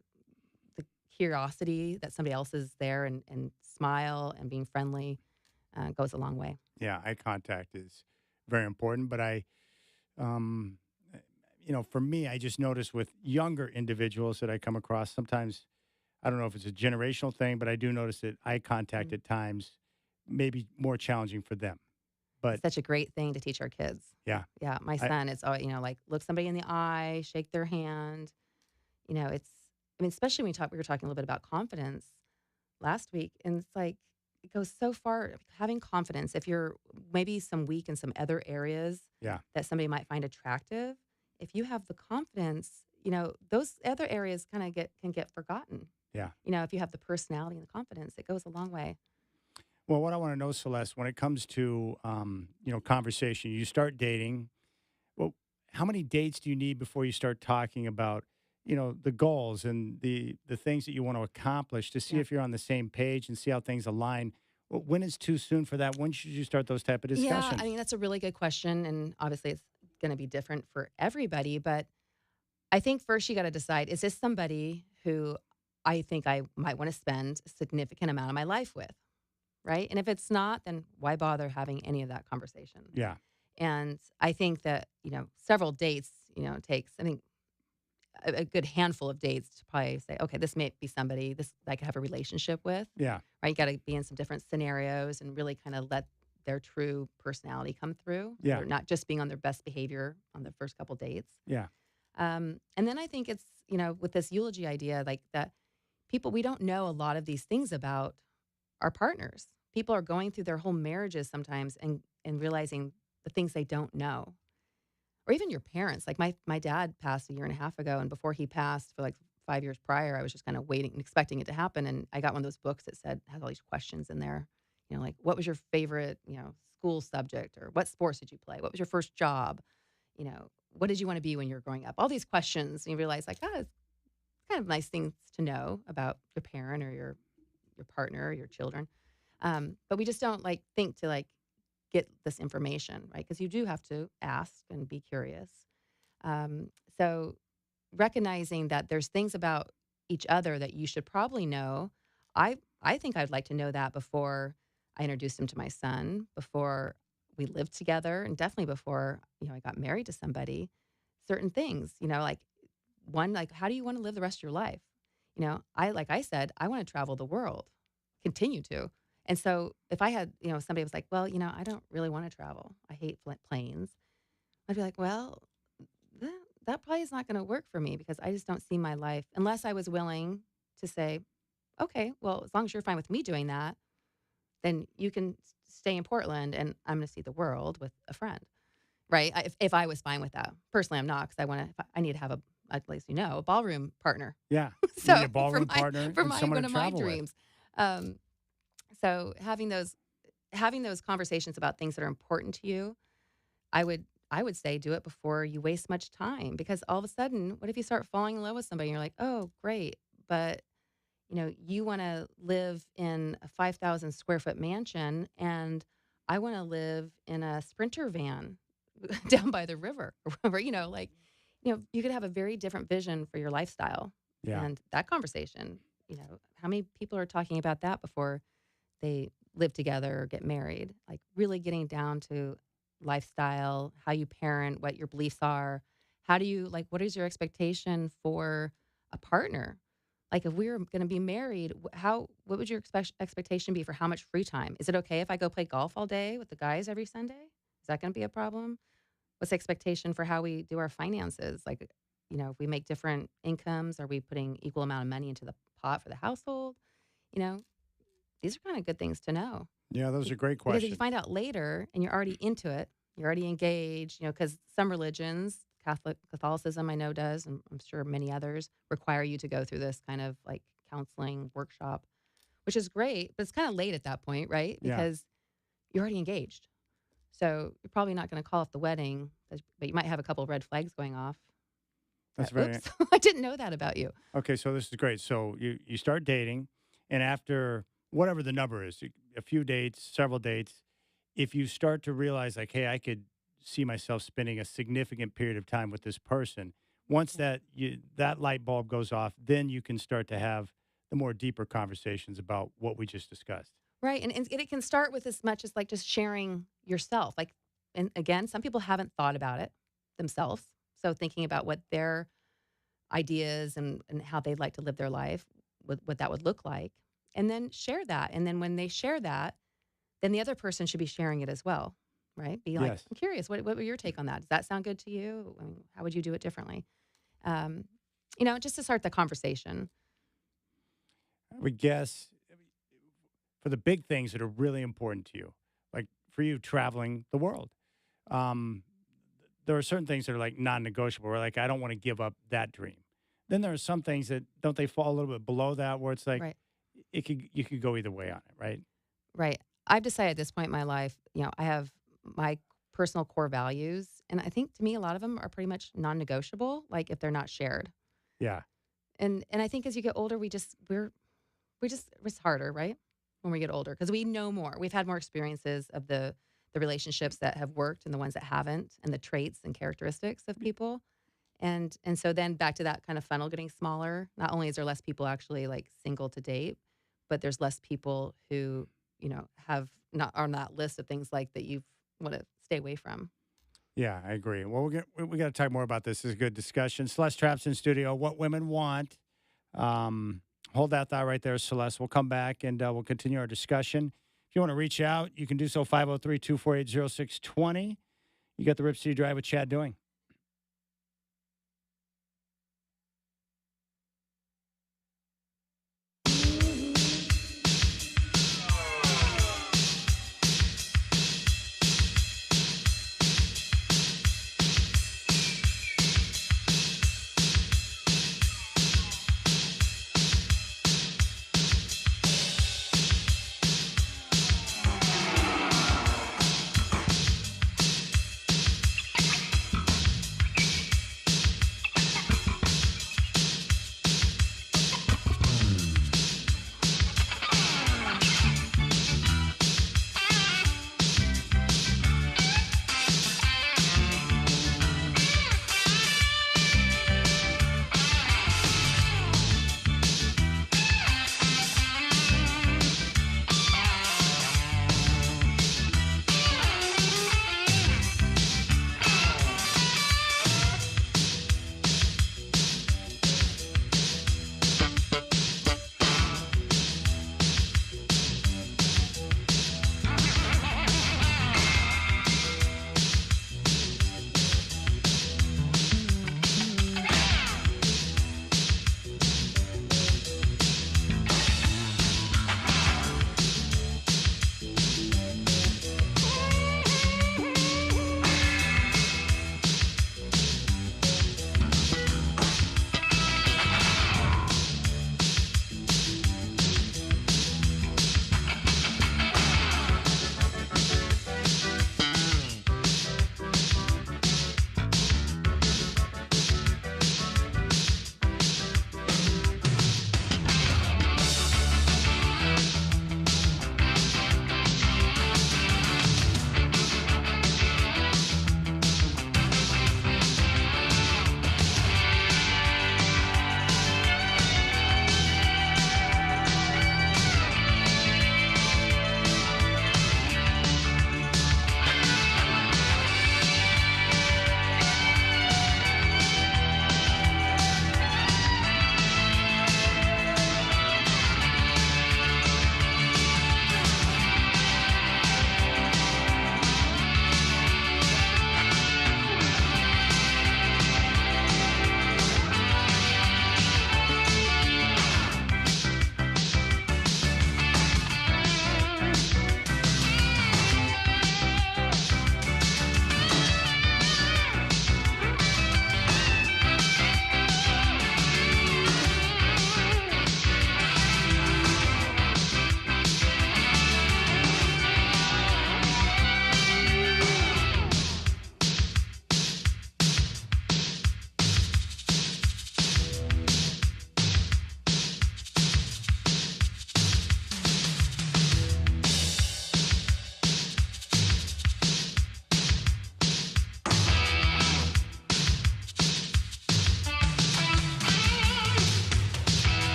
curiosity that somebody else is there and smile and being friendly goes a long way. Yeah, eye contact is very important. But for me, I just notice with younger individuals that I come across, sometimes, I don't know if it's a generational thing, but I do notice that eye contact at times may be more challenging for them. But It's such a great thing to teach our kids. yeah, Yeah, my son, it's always, like look somebody in the eye, shake their hand. Especially when we were talking a little bit about confidence last week, and it's like it goes so far. Having confidence, if you're maybe some weak in some other areas yeah, that somebody might find attractive, if you have the confidence, those other areas kind of can get forgotten. yeah. If you have the personality and the confidence, it goes a long way. Well, what I want to know, Celeste, when it comes to conversation, you start dating. Well, how many dates do you need before you start talking about the goals and the things that you want to accomplish to see Yeah. if you're on the same page and see how things align? Well, when is too soon for that? When should you start those type of discussions? Yeah, that's a really good question, and obviously it's going to be different for everybody. But I think first you got to decide: is this somebody who I think I might want to spend a significant amount of my life with? Right? And if it's not, then why bother having any of that conversation? Yeah, And I think that, several dates, takes, I think, a good handful of dates to probably say, okay, this may be somebody this I could have a relationship with. yeah, Right? You got to be in some different scenarios and really kind of let their true personality come through. Yeah. They're not just being on their best behavior on the first couple dates. yeah, And then I think it's, with this eulogy idea, like that we don't know a lot of these things about our partners. People are going through their whole marriages sometimes and realizing the things they don't know. Or even your parents. Like my dad passed a year and a half ago, and before he passed for like 5 years prior, I was just kind of waiting and expecting it to happen. And I got one of those books that has all these questions in there. Like what was your favorite, school subject, or what sports did you play? What was your first job? What did you want to be when you were growing up? All these questions, and you realize like, it's kind of nice things to know about your parent or your partner or your children. But we just don't think to get this information, right? Because you do have to ask and be curious. So recognizing that there's things about each other that you should probably know. I think I'd like to know that before I introduced him to my son, before we lived together, and definitely before, I got married to somebody, certain things, like one, like, how do you want to live the rest of your life? Like I said, I want to travel the world, continue to. And so if I had, somebody was like, well, I don't really want to travel. I hate planes. I'd be like, well, that probably is not going to work for me because I just don't see my life unless I was willing to say, okay, well, as long as you're fine with me doing that, then you can stay in Portland and I'm going to see the world with a friend, right? If I was fine with that. Personally, I'm not because I need to have at least a ballroom partner. Yeah. So You need a ballroom partner for and my someone one to of my travel with. dreams. So having those conversations about things that are important to you, I would say do it before you waste much time because all of a sudden, what if you start falling in love with somebody and you're like, oh, great, but you want to live in a 5,000 square foot mansion and I want to live in a Sprinter van down by the river or wherever, you could have a very different vision for your lifestyle. Yeah. And that conversation, how many people are talking about that before they live together or get married? Like really getting down to lifestyle, how you parent, what your beliefs are. What is your expectation for a partner? Like if we were going to be married, what would your expectation be for how much free time? Is it okay if I go play golf all day with the guys every Sunday? Is that going to be a problem? What's the expectation for how we do our finances? Like, if we make different incomes, are we putting equal amount of money into the pot for the household? These are kind of good things to know. Yeah, those are great Because if questions. you find out later and you're already into it, you're already engaged, because some religions, Catholicism, I know does, and I'm sure many others require you to go through this kind of like counseling workshop, which is great, but it's kind of late at that point, right? Yeah. Because you're already engaged. So you're probably not going to call off the wedding, but you might have a couple of red flags going off. That's very. Oops, I didn't know that about you. Okay, so this is great. So you start dating, and after whatever the number is, a few dates, several dates, if you start to realize like, hey, I could see myself spending a significant period of time with this person. Once that light bulb goes off, then you can start to have the more deeper conversations about what we just discussed. Right. And it can start with as much as like just sharing yourself. Like, and again, some people haven't thought about it themselves. So thinking about what their ideas and how they'd like to live their life, what that would look like, and then share that. And then when they share that, then the other person should be sharing it as well. Right. Be like, Yes. I'm curious, what would your take on that? Does that sound good to you? I mean, how would you do it differently? Just to start the conversation. I would guess for the big things that are really important to you, like for you traveling the world, there are certain things that are like non-negotiable. Where like I don't want to give up that dream. Then there are some things that don't they fall a little bit below that, where it's like Right. you could go either way on it, right? Right. I've decided at this point in my life, I have my personal core values, and I think to me a lot of them are pretty much non-negotiable. Like if they're not shared. Yeah. And I think as you get older, it's harder, right? When we get older, because we know more. We've had more experiences of the relationships that have worked and the ones that haven't, and the traits and characteristics of people. And so then back to that kind of funnel getting smaller. Not only is there less people actually like single to date, but there's less people who, have not on that list of things like that you want to stay away from. Yeah, I agree. Well, we got to talk more about this. This is a good discussion. Celeste Traps in studio. What women want. Hold that thought right there, Celeste. We'll come back and we'll continue our discussion. If you want to reach out, you can do so 503-248-0620. You got the Rip City Drive with Chad doing.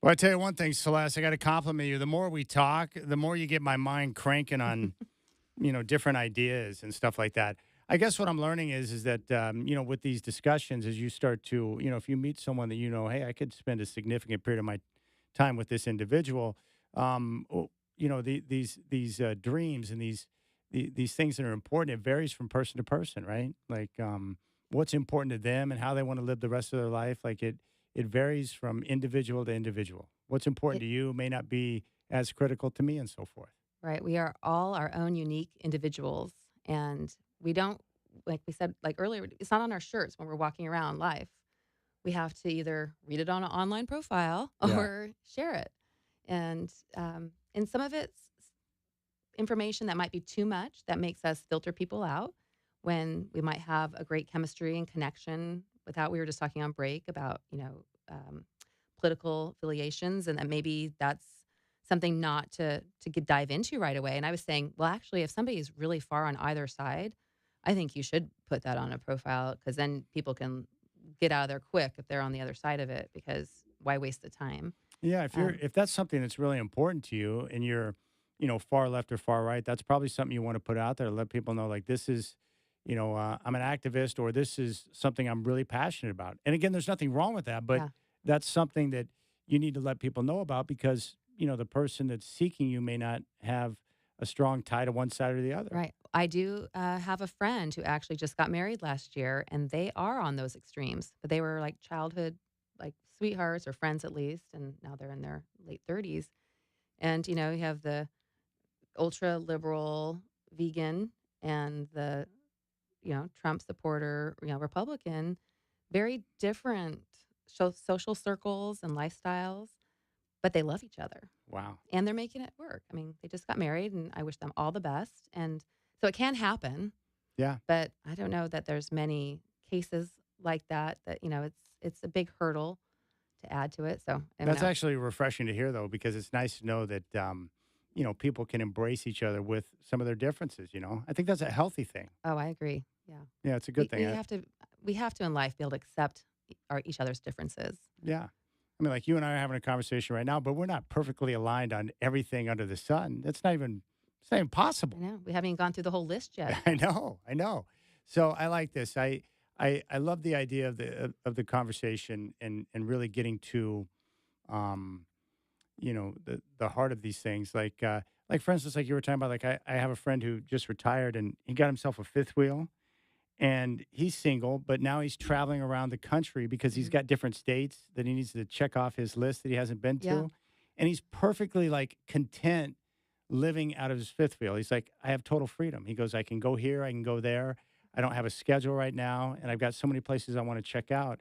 Well, I tell you one thing, Celeste, I got to compliment you. The more we talk, the more you get my mind cranking on, different ideas and stuff like that. I guess what I'm learning is that, with these discussions, as you start to, if you meet someone that hey, I could spend a significant period of my time with this individual, these dreams and these things that are important, it varies from person to person, right? Like, what's important to them and how they want to live the rest of their life. Like it varies from individual to individual. What's important to you may not be as critical to me and so forth. Right. We are all our own unique individuals. And we don't, like we said, like earlier, it's not on our shirts when we're walking around life. We have to either read it on an online profile Yeah. or share it. And some of it's information that might be too much that makes us filter people out when we might have a great chemistry and connection without, we were just talking on break about, political affiliations and that maybe that's something not to dive into right away. And I was saying, well, actually, if somebody's really far on either side, I think you should put that on a profile because then people can get out of there quick if they're on the other side of it because why waste the time? Yeah, if that's something that's really important to you and you're, far left or far right, that's probably something you want to put out there to let people know like this is, I'm an activist or this is something I'm really passionate about. And again, there's nothing wrong with that, but Yeah. that's something that you need to let people know about because, the person that's seeking you may not have a strong tie to one side or the other. Right. I do have a friend who actually just got married last year, and they are on those extremes. But they were like childhood, like sweethearts or friends at least, and now they're in their late 30s. And you have the ultra liberal vegan and the Trump supporter, Republican. Very different social circles and lifestyles, but they love each other. Wow. And they're making it work. I mean, they just got married, and I wish them all the best. And so it can happen, Yeah. but I don't know that there's many cases like that. It's a big hurdle to add to it. So I don't That's know. actually refreshing to hear, though, because it's nice to know that, people can embrace each other with some of their differences, I think that's a healthy thing. Oh, I agree. Yeah, Yeah, it's a good thing. we have to in life be able to accept each other's differences. Yeah. I mean, like you and I are having a conversation right now, but we're not perfectly aligned on everything under the sun. It's not even I possible. know we haven't even gone through the whole list yet. I know. So I like this. I love the idea of the conversation and really getting to, the heart of these things. Like for instance, like you were talking about, like I have a friend who just retired and he got himself a fifth wheel. And he's single, but now he's traveling around the country because he's got different states that he needs to check off his list that he hasn't been to. Yeah. And he's perfectly like content living out of his fifth wheel. He's like, I have total freedom. He goes, I can go here, I can go there. I don't have a schedule right now. And I've got so many places I want to check out.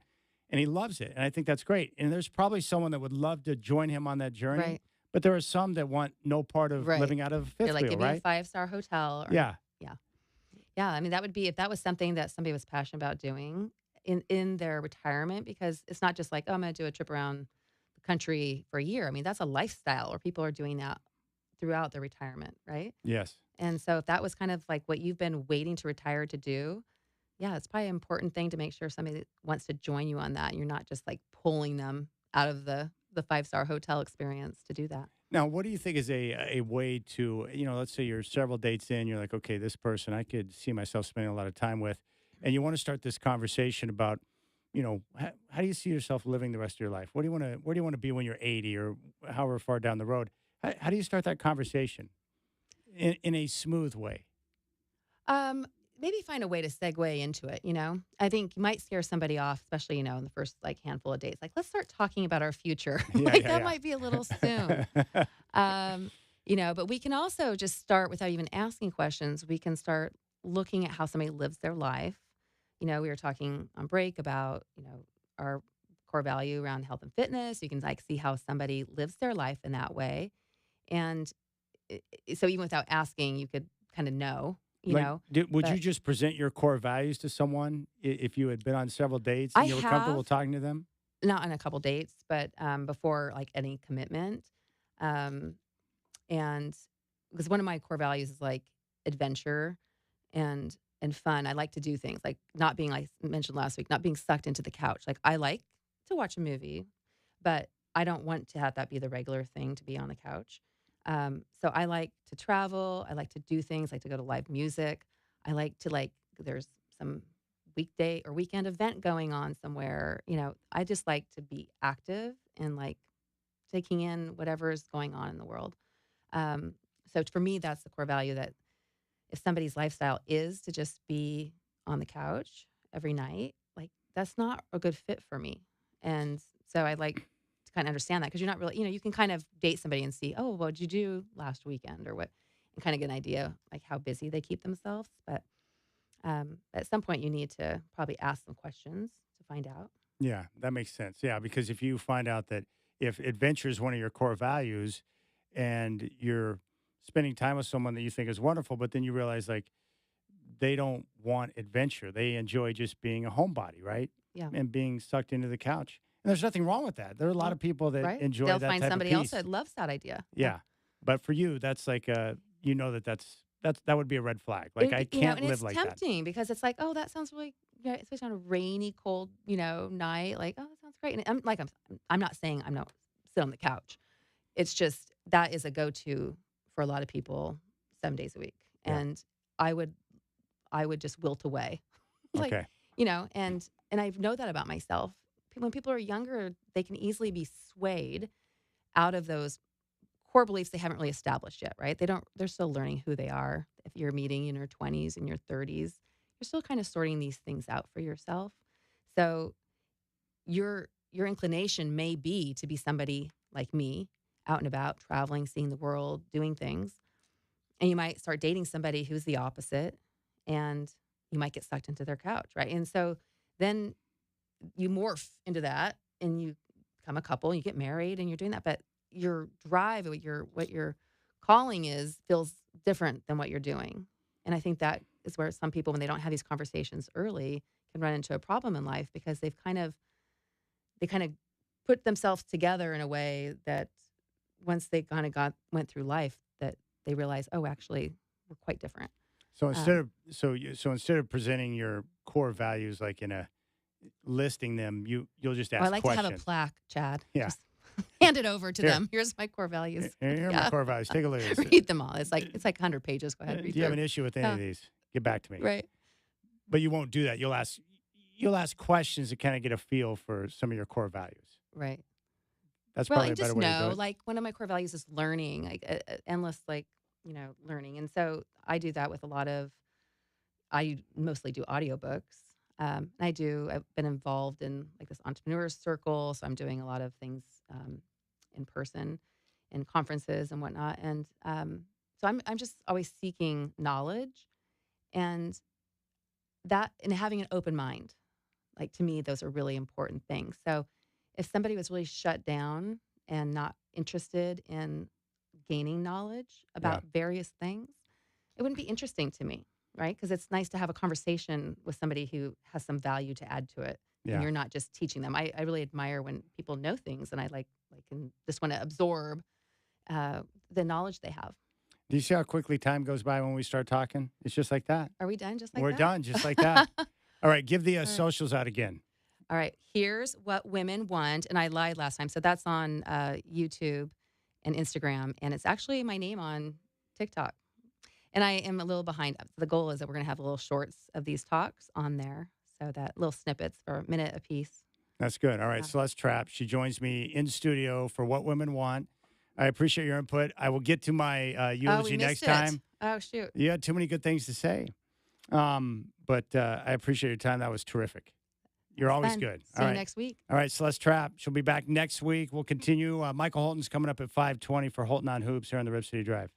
And he loves it. And I think that's great. And there's probably someone that would love to join him on that journey. Right. But there are some that want no part of Right. living out of a fifth They're like, wheel, give me right? a 5-star hotel. Or, Yeah. Yeah, I mean, that would be if that was something that somebody was passionate about doing in their retirement, because it's not just like, oh, I'm going to do a trip around the country for a year. I mean, that's a lifestyle where people are doing that throughout their retirement, right? Yes. And so if that was kind of like what you've been waiting to retire to do, yeah, it's probably an important thing to make sure somebody wants to join you on that. You're not just like pulling them out of the 5-star hotel experience to do that. Now, what do you think is a way to, let's say you're several dates in, you're like, okay, this person I could see myself spending a lot of time with, and you want to start this conversation about, how do you see yourself living the rest of your life? Where do you want to be when you're 80 or however far down the road? How do you start that conversation in a smooth way? Maybe find a way to segue into it, I think you might scare somebody off, especially, in the first like handful of dates. Like, let's start talking about our future. That might be a little soon. But we can also just start without even asking questions. We can start looking at how somebody lives their life. We were talking on break about, our core value around health and fitness. You can like see how somebody lives their life in that way. And so even without asking, you could kind of know. Would you just present your core values to someone if you had been on several dates and you were comfortable talking to them? Not on a couple dates, but before like any commitment. And because one of my core values is like adventure and fun. I like to do things like not being, like I mentioned last week, not being sucked into the couch. Like I like to watch a movie, but I don't want to have that be the regular thing to be on the couch. So I like to travel. I like to do things. I like to go to live music. I like to there's some weekday or weekend event going on somewhere. I just like to be active and like taking in whatever is going on in the world. So for me, that's the core value, that if somebody's lifestyle is to just be on the couch every night, like that's not a good fit for me. And so I like to kind of understand that, because you're not really, you can kind of date somebody and see, oh, what did you do last weekend or what, and kind of get an idea like how busy they keep themselves. But at some point you need to probably ask some questions to find out. Yeah, that makes sense. Yeah, because if you find out that if adventure is one of your core values and you're spending time with someone that you think is wonderful, but then you realize like they don't want adventure. They enjoy just being a homebody, right? Yeah. And being sucked into the couch. And there's nothing wrong with that. There are a lot of people that enjoy They'll that find type somebody of else peace. that loves that idea. Yeah. But for you, that's like that would be a red flag. Like I can't live like that. It's tempting because it's like, oh, that sounds really, especially on a rainy, cold, night. Like, oh, that sounds great. And I'm not saying I'm not sit on the couch. It's just that is a go-to for a lot of people 7 days a week. Yeah. And I would just wilt away. Okay. And I know that about myself. When people are younger, they can easily be swayed out of those core beliefs they haven't really established yet, right? They're still learning who they are. If you're meeting in your 20s and your 30s, you're still kind of sorting these things out for yourself. So your inclination may be to be somebody like me, out and about, traveling, seeing the world, doing things. And you might start dating somebody who's the opposite, and you might get sucked into their couch, right? And so then you morph into that and you become a couple and you get married and you're doing that. But your drive, what your calling is, feels different than what you're doing. And I think that is where some people, when they don't have these conversations early, can run into a problem in life, because they kind of put themselves together in a way that once they kind of went through life, that they realize, oh, actually, we're quite different. So instead of presenting your core values like in a listing them, you'll just ask I like questions. to have a plaque, Chad. Yeah. Just hand it over to them. Here's my core values. Here are my core values. Take a look at this. Read them all. It's like 100 pages. Go ahead. Read Do you have through. an issue with any of these? Get back to me. Right. But you won't do that. You'll ask questions to kind of get a feel for some of your core values. Right. That's Well, probably and a better just way to do know, it. like, one of my core values is learning, like endless, learning. And so I do that with I mostly do audiobooks. I've been involved in like this entrepreneur circle. So I'm doing a lot of things in person in conferences and whatnot. And so I'm just always seeking knowledge, and having an open mind. Like, to me, those are really important things. So if somebody was really shut down and not interested in gaining knowledge about various things, it wouldn't be interesting to me, right? Because it's nice to have a conversation with somebody who has some value to add to it. Yeah. And you're not just teaching them. I really admire when people know things, and I and just want to absorb the knowledge they have. Do you see how quickly time goes by when we start talking? It's just like that. Are we done just like We're that? done just like that. All right, give the socials out again. All right, here's what women want. And I lied last time. So that's on YouTube and Instagram. And it's actually my name on TikTok. And I am a little behind. The goal is that we're going to have little shorts of these talks on there. So that little snippets for a minute apiece. That's good. All right, Celeste Trapp. She joins me in studio for What Women Want. I appreciate your input. I will get to my eulogy next time. Oh, shoot. You had too many good things to say. But I appreciate your time. That was terrific. You're always fun. good. See you next week. All right, Celeste Trapp. She'll be back next week. We'll continue. Michael Holton's coming up at 5:20 for Holton on Hoops here on the Rip City Drive.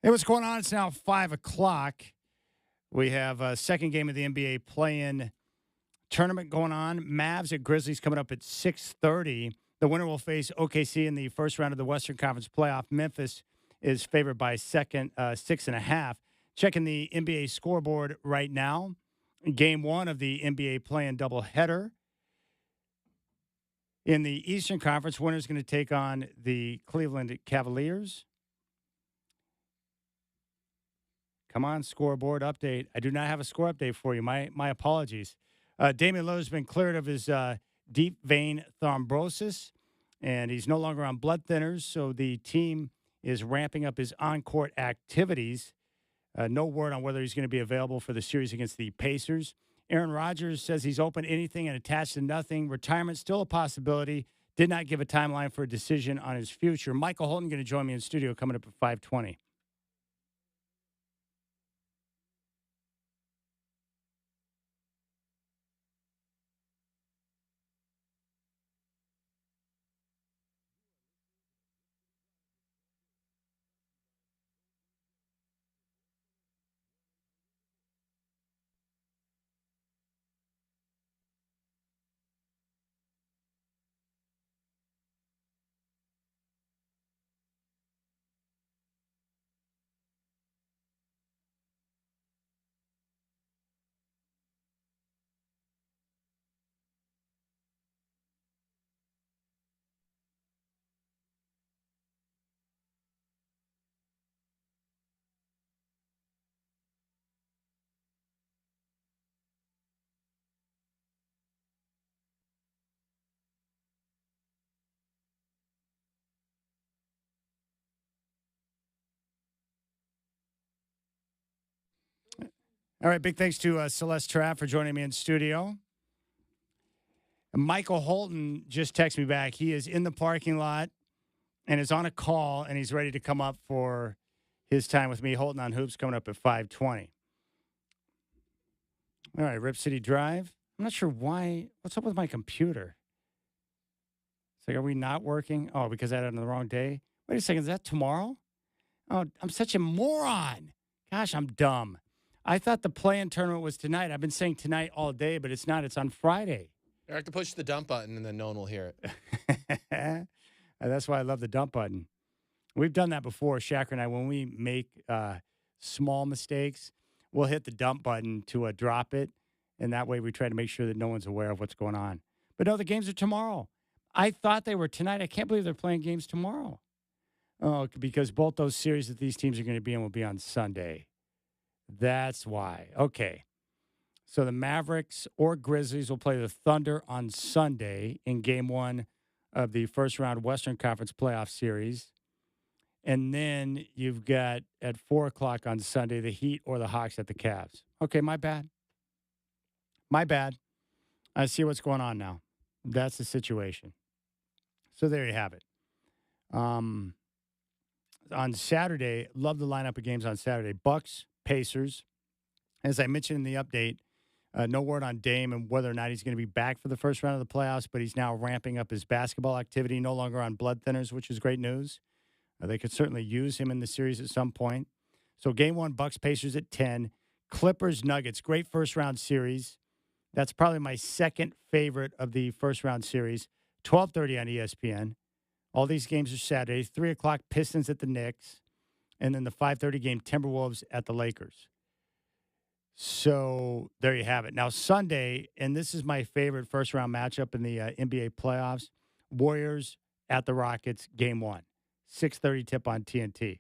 Hey, what's going on? It's now 5 o'clock. We have a second game of the NBA play-in tournament going on. Mavs at Grizzlies coming up at 6:30. The winner will face OKC in the first round of the Western Conference playoff. Memphis is favored by 6.5. Checking the NBA scoreboard right now. Game 1 of the NBA play-in doubleheader. In the Eastern Conference, winner is going to take on the Cleveland Cavaliers. Come on, scoreboard update. I do not have a score update for you. My apologies. Damian Lillard's been cleared of his deep vein thrombosis, and he's no longer on blood thinners, so the team is ramping up his on-court activities. No word on whether he's going to be available for the series against the Pacers. Aaron Rodgers says he's open to anything and attached to nothing. Retirement still a possibility. Did not give a timeline for a decision on his future. Michael Holton going to join me in studio coming up at 5:20. All right, big thanks to Celeste Trapp for joining me in studio. Michael Holton just texted me back. He is in the parking lot and is on a call, and he's ready to come up for his time with me. Holton on Hoops coming up at 5:20. All right, Rip City Drive. I'm not sure why. What's up with my computer? It's like, are we not working? Oh, because I had it on the wrong day. Wait a second. Is that tomorrow? Oh, I'm such a moron. Gosh, I'm dumb. I thought the play-in tournament was tonight. I've been saying tonight all day, but it's not. It's on Friday. You have to push the dump button, and then no one will hear it. That's why I love the dump button. We've done that before, Shacker and I. When we make small mistakes, we'll hit the dump button to drop it, and that way we try to make sure that no one's aware of what's going on. But no, the games are tomorrow. I thought they were tonight. I can't believe they're playing games tomorrow. Oh, because both those series that these teams are going to be in will be on Sunday. That's why. Okay. So the Mavericks or Grizzlies will play the Thunder on Sunday in Game 1 of the first round Western Conference playoff series. And then you've got at 4 o'clock on Sunday the Heat or the Hawks at the Cavs. Okay, my bad. My bad. I see what's going on now. That's the situation. So there you have it. On Saturday, love the lineup of games on Saturday. Bucks, Pacers. As I mentioned in the update, no word on Dame and whether or not he's going to be back for the first round of the playoffs, but he's now ramping up his basketball activity, no longer on blood thinners, which is great news. They could certainly use him in the series at some point. So Game 1, Bucks, Pacers at 10. Clippers, Nuggets, great first-round series. That's probably my second favorite of the first-round series. 12:30 on ESPN. All these games are Saturday. 3 o'clock, Pistons at the Knicks. And then the 5:30 game, Timberwolves at the Lakers. So there you have it. Now Sunday, and this is my favorite first-round matchup in the NBA playoffs, Warriors at the Rockets, Game 1. 6:30 tip on TNT.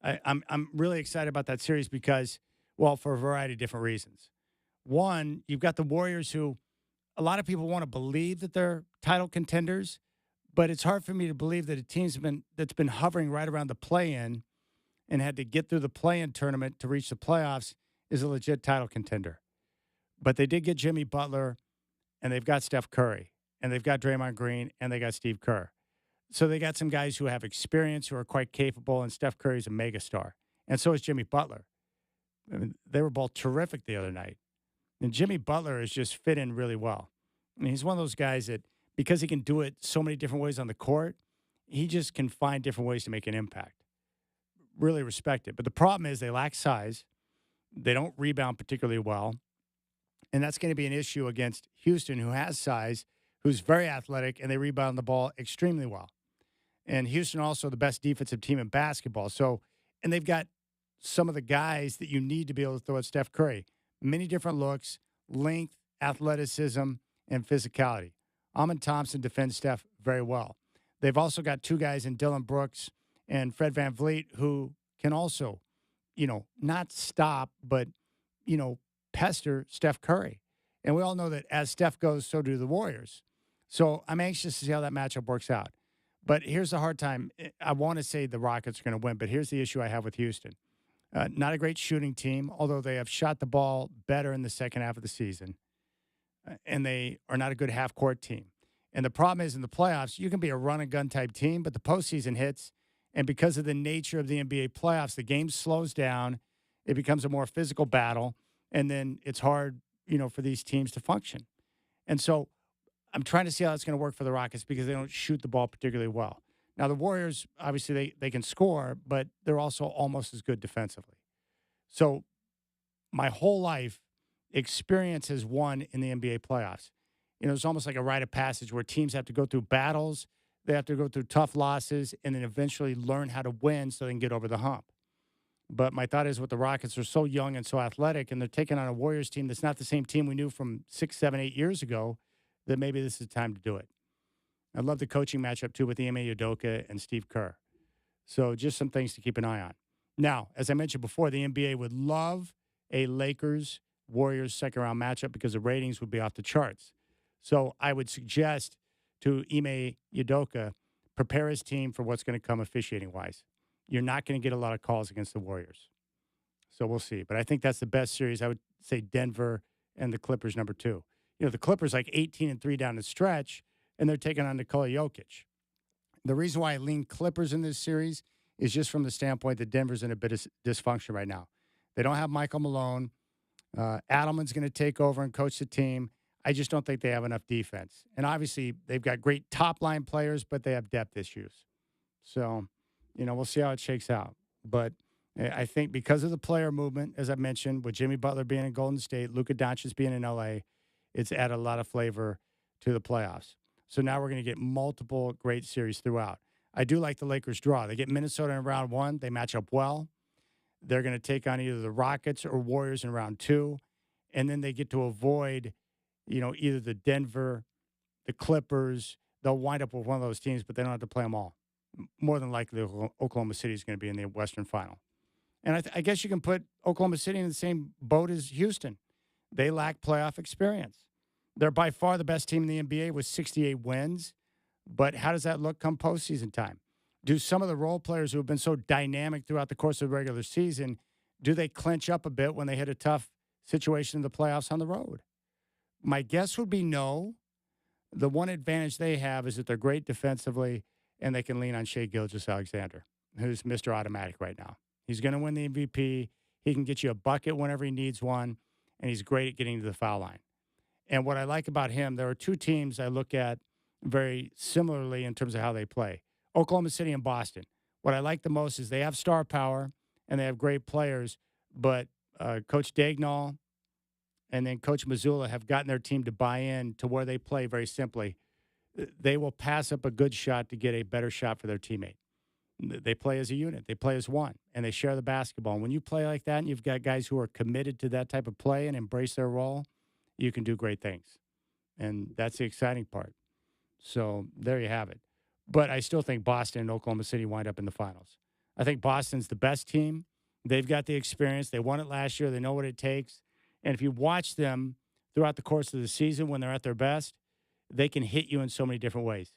I'm really excited about that series because, well, for a variety of different reasons. One, you've got the Warriors who a lot of people want to believe that they're title contenders, but it's hard for me to believe that a team's that's been hovering right around the play-in and had to get through the play-in tournament to reach the playoffs is a legit title contender. But they did get Jimmy Butler, and they've got Steph Curry, and they've got Draymond Green, and they got Steve Kerr. So they got some guys who have experience, who are quite capable, and Steph Curry's a megastar. And so is Jimmy Butler. I mean, they were both terrific the other night. And Jimmy Butler has just fit in really well. I mean, he's one of those guys that, because he can do it so many different ways on the court, he just can find different ways to make an impact. really respect it. But the problem is they lack size. They don't rebound particularly well. And that's going to be an issue against Houston, who has size, who's very athletic, and they rebound the ball extremely well. And Houston also the best defensive team in basketball. So, and they've got some of the guys that you need to be able to throw at Steph Curry. Many different looks, length, athleticism, and physicality. Amon Thompson defends Steph very well. They've also got two guys in Dylan Brooks and Fred VanVleet who can also, not stop, but, pester Steph Curry. And we all know that as Steph goes, so do the Warriors. So I'm anxious to see how that matchup works out. But here's the hard time. I want to say the Rockets are going to win, but here's the issue I have with Houston. Not a great shooting team, although they have shot the ball better in the second half of the season. And they are not a good half-court team. And the problem is in the playoffs, you can be a run-and-gun type team, but the postseason hits, and because of the nature of the NBA playoffs, the game slows down. It becomes a more physical battle, and then it's hard, for these teams to function. And so I'm trying to see how it's going to work for the Rockets because they don't shoot the ball particularly well. Now, the Warriors, obviously, they can score, but they're also almost as good defensively. So my whole life, experience has won in the NBA playoffs. It's almost like a rite of passage where teams have to go through battles, they have to go through tough losses, and then eventually learn how to win so they can get over the hump. But my thought is with the Rockets, they're so young and so athletic, and they're taking on a Warriors team that's not the same team we knew from 6, 7, 8 years ago, that maybe this is the time to do it. I love the coaching matchup, too, with Ime Udoka and Steve Kerr. So just some things to keep an eye on. Now, as I mentioned before, the NBA would love a Lakers-Warriors second-round matchup because the ratings would be off the charts. So I would suggest to Ime Udoka, prepare his team for what's going to come officiating-wise. You're not going to get a lot of calls against the Warriors. So we'll see. But I think that's the best series. I would say Denver and the Clippers, number 2. The Clippers like 18-3 down the stretch, and they're taking on Nikola Jokic. The reason why I lean Clippers in this series is just from the standpoint that Denver's in a bit of dysfunction right now. They don't have Michael Malone. Adelman's going to take over and coach the team. I just don't think they have enough defense. And obviously, they've got great top-line players, but they have depth issues. So, we'll see how it shakes out. But I think because of the player movement, as I mentioned, with Jimmy Butler being in Golden State, Luka Doncic being in L.A., it's added a lot of flavor to the playoffs. So now we're going to get multiple great series throughout. I do like the Lakers draw. They get Minnesota in round 1. They match up well. They're going to take on either the Rockets or Warriors in round 2. And then they get to avoid, either the Denver, the Clippers. They'll wind up with one of those teams, but they don't have to play them all. More than likely, Oklahoma City is going to be in the Western Final. And I guess you can put Oklahoma City in the same boat as Houston. They lack playoff experience. They're by far the best team in the NBA with 68 wins. But how does that look come postseason time? Do some of the role players who have been so dynamic throughout the course of the regular season, do they clinch up a bit when they hit a tough situation in the playoffs on the road? My guess would be no. The one advantage they have is that they're great defensively, and they can lean on Shai Gilgeous-Alexander, who's Mr. Automatic right now. He's going to win the MVP. He can get you a bucket whenever he needs one, and he's great at getting to the foul line. And what I like about him, there are two teams I look at very similarly in terms of how they play, Oklahoma City and Boston. What I like the most is they have star power, and they have great players, but Coach Dagnall and then Coach Mazzulla have gotten their team to buy in to where they play very simply. They will pass up a good shot to get a better shot for their teammate. They play as a unit. They play as one, and they share the basketball. And when you play like that and you've got guys who are committed to that type of play and embrace their role, you can do great things. And that's the exciting part. So there you have it. But I still think Boston and Oklahoma City wind up in the finals. I think Boston's the best team. They've got the experience. They won it last year. They know what it takes. And if you watch them throughout the course of the season when they're at their best, they can hit you in so many different ways.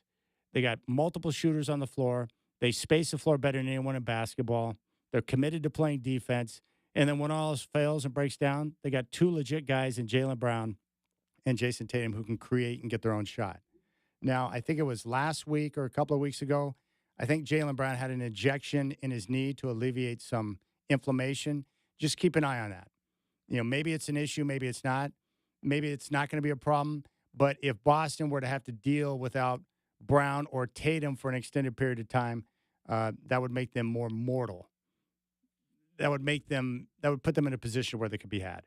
They got multiple shooters on the floor. They space the floor better than anyone in basketball. They're committed to playing defense. And then when all else fails and breaks down, they got two legit guys in Jaylen Brown and Jason Tatum who can create and get their own shot. Now, I think it was last week or a couple of weeks ago, I think Jaylen Brown had an injection in his knee to alleviate some inflammation. Just keep an eye on that. Maybe it's an issue, maybe it's not. Maybe it's not going to be a problem. But if Boston were to have to deal without Brown or Tatum for an extended period of time, that would make them more mortal. that would put them in a position where they could be had.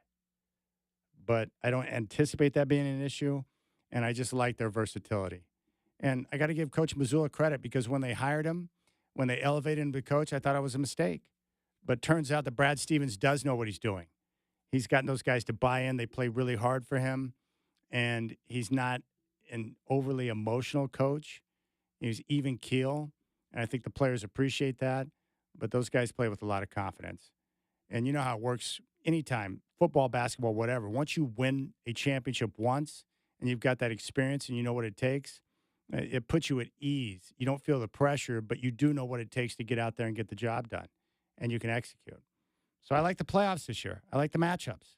But I don't anticipate that being an issue, and I just like their versatility. And I got to give Coach Missoula credit because when they hired him, when they elevated him to coach, I thought it was a mistake. But turns out that Brad Stevens does know what he's doing. He's gotten those guys to buy in. They play really hard for him, and he's not an overly emotional coach. He's even keel, and I think the players appreciate that. But those guys play with a lot of confidence. And you know how it works anytime, football, basketball, whatever. Once you win a championship once and you've got that experience and you know what it takes, it puts you at ease. You don't feel the pressure, but you do know what it takes to get out there and get the job done, and you can execute. So I like the playoffs this year. I like the matchups.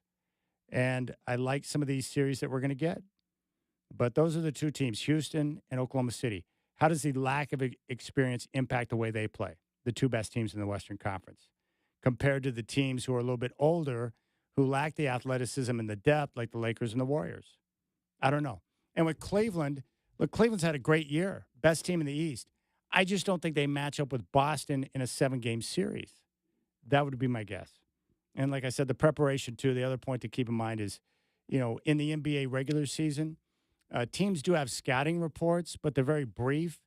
And I like some of these series that we're going to get. But those are the two teams, Houston and Oklahoma City. How does the lack of experience impact the way they play? The two best teams in the Western Conference, compared to the teams who are a little bit older, who lack the athleticism and the depth, like the Lakers and the Warriors. I don't know. And with Cleveland, look, Cleveland's had a great year, best team in the East. I just don't think they match up with Boston in a 7-game series. That would be my guess. And like I said, the preparation, too, the other point to keep in mind is, in the NBA regular season, teams do have scouting reports, but they're very brief.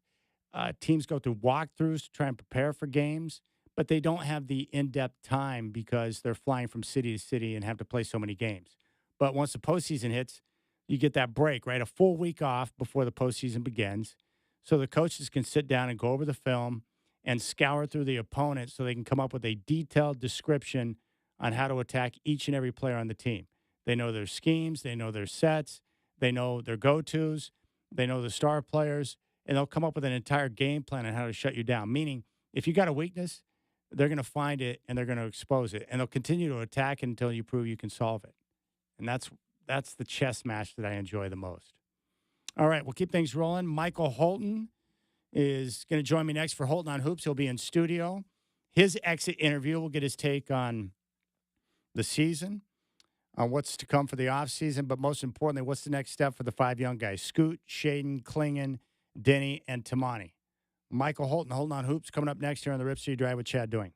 Teams go through walkthroughs to try and prepare for games, but they don't have the in-depth time because they're flying from city to city and have to play so many games. But once the postseason hits, you get that break, right? A full week off before the postseason begins. So the coaches can sit down and go over the film and scour through the opponent so they can come up with a detailed description on how to attack each and every player on the team. They know their schemes, they know their sets, they know their go-tos, they know the star players, and they'll come up with an entire game plan on how to shut you down. Meaning, if you got a weakness, they're going to find it and they're going to expose it, and they'll continue to attack until you prove you can solve it. And that's the chess match that I enjoy the most. All right, we'll keep things rolling. Michael Holton is going to join me next for Holton on Hoops. He'll be in studio. His exit interview, we'll get his take on the season, on what's to come for the offseason, but most importantly, what's the next step for the 5 young guys, Scoot, Shaden, Klingon, Denny, and Tamani. Michael Holton, Holton on Hoops, coming up next here on the Rip City Drive with Chad Doing.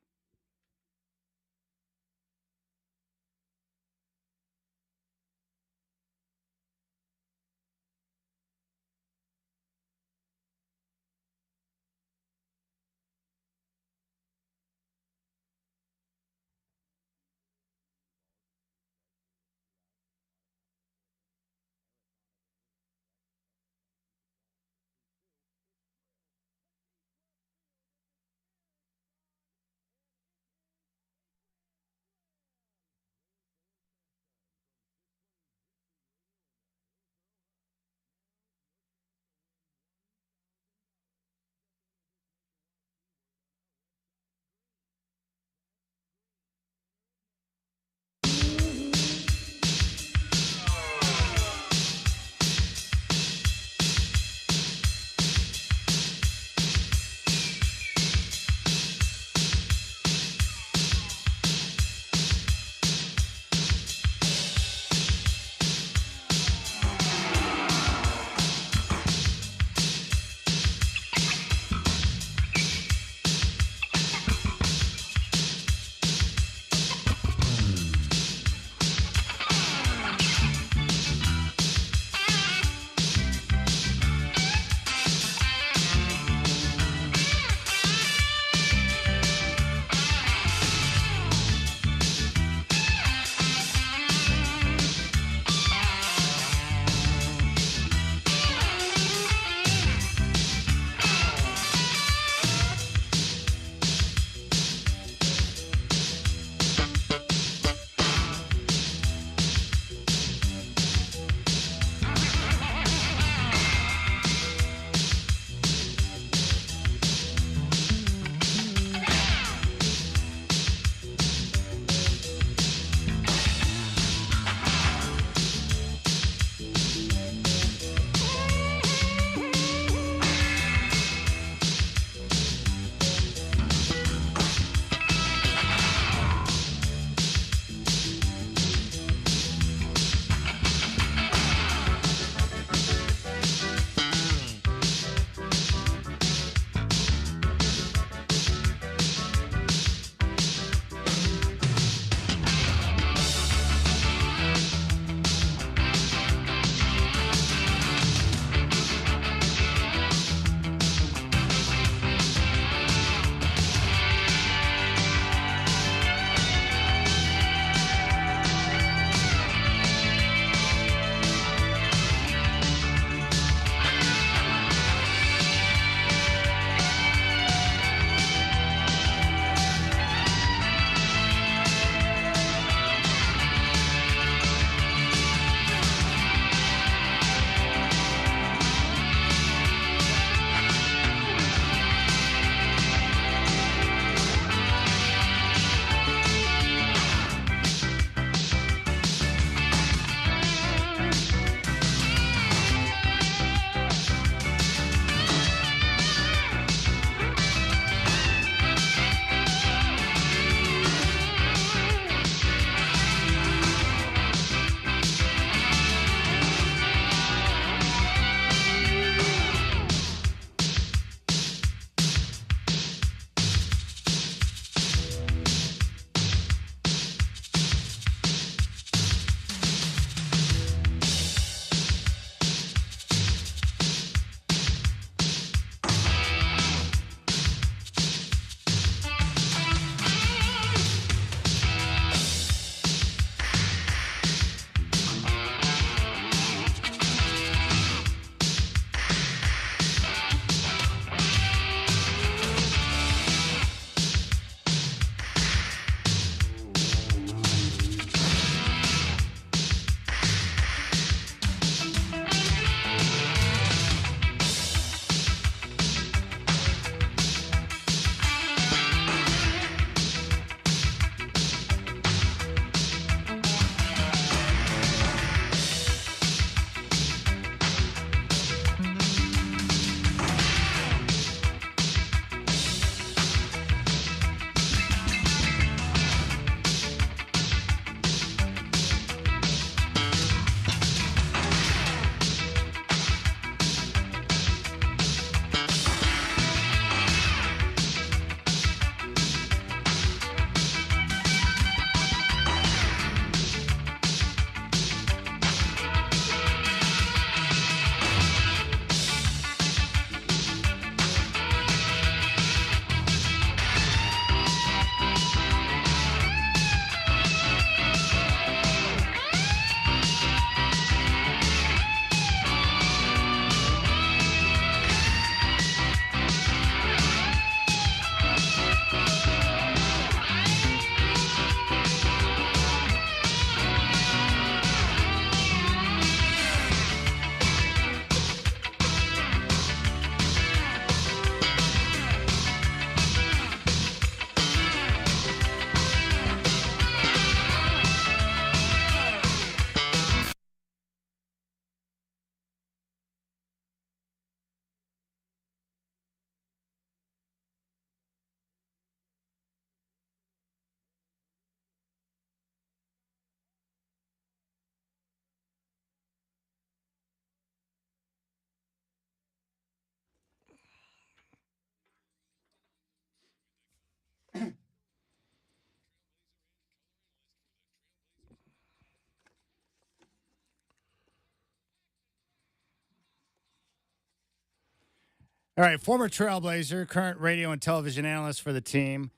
All right, former Trailblazer, current radio and television analyst for the team.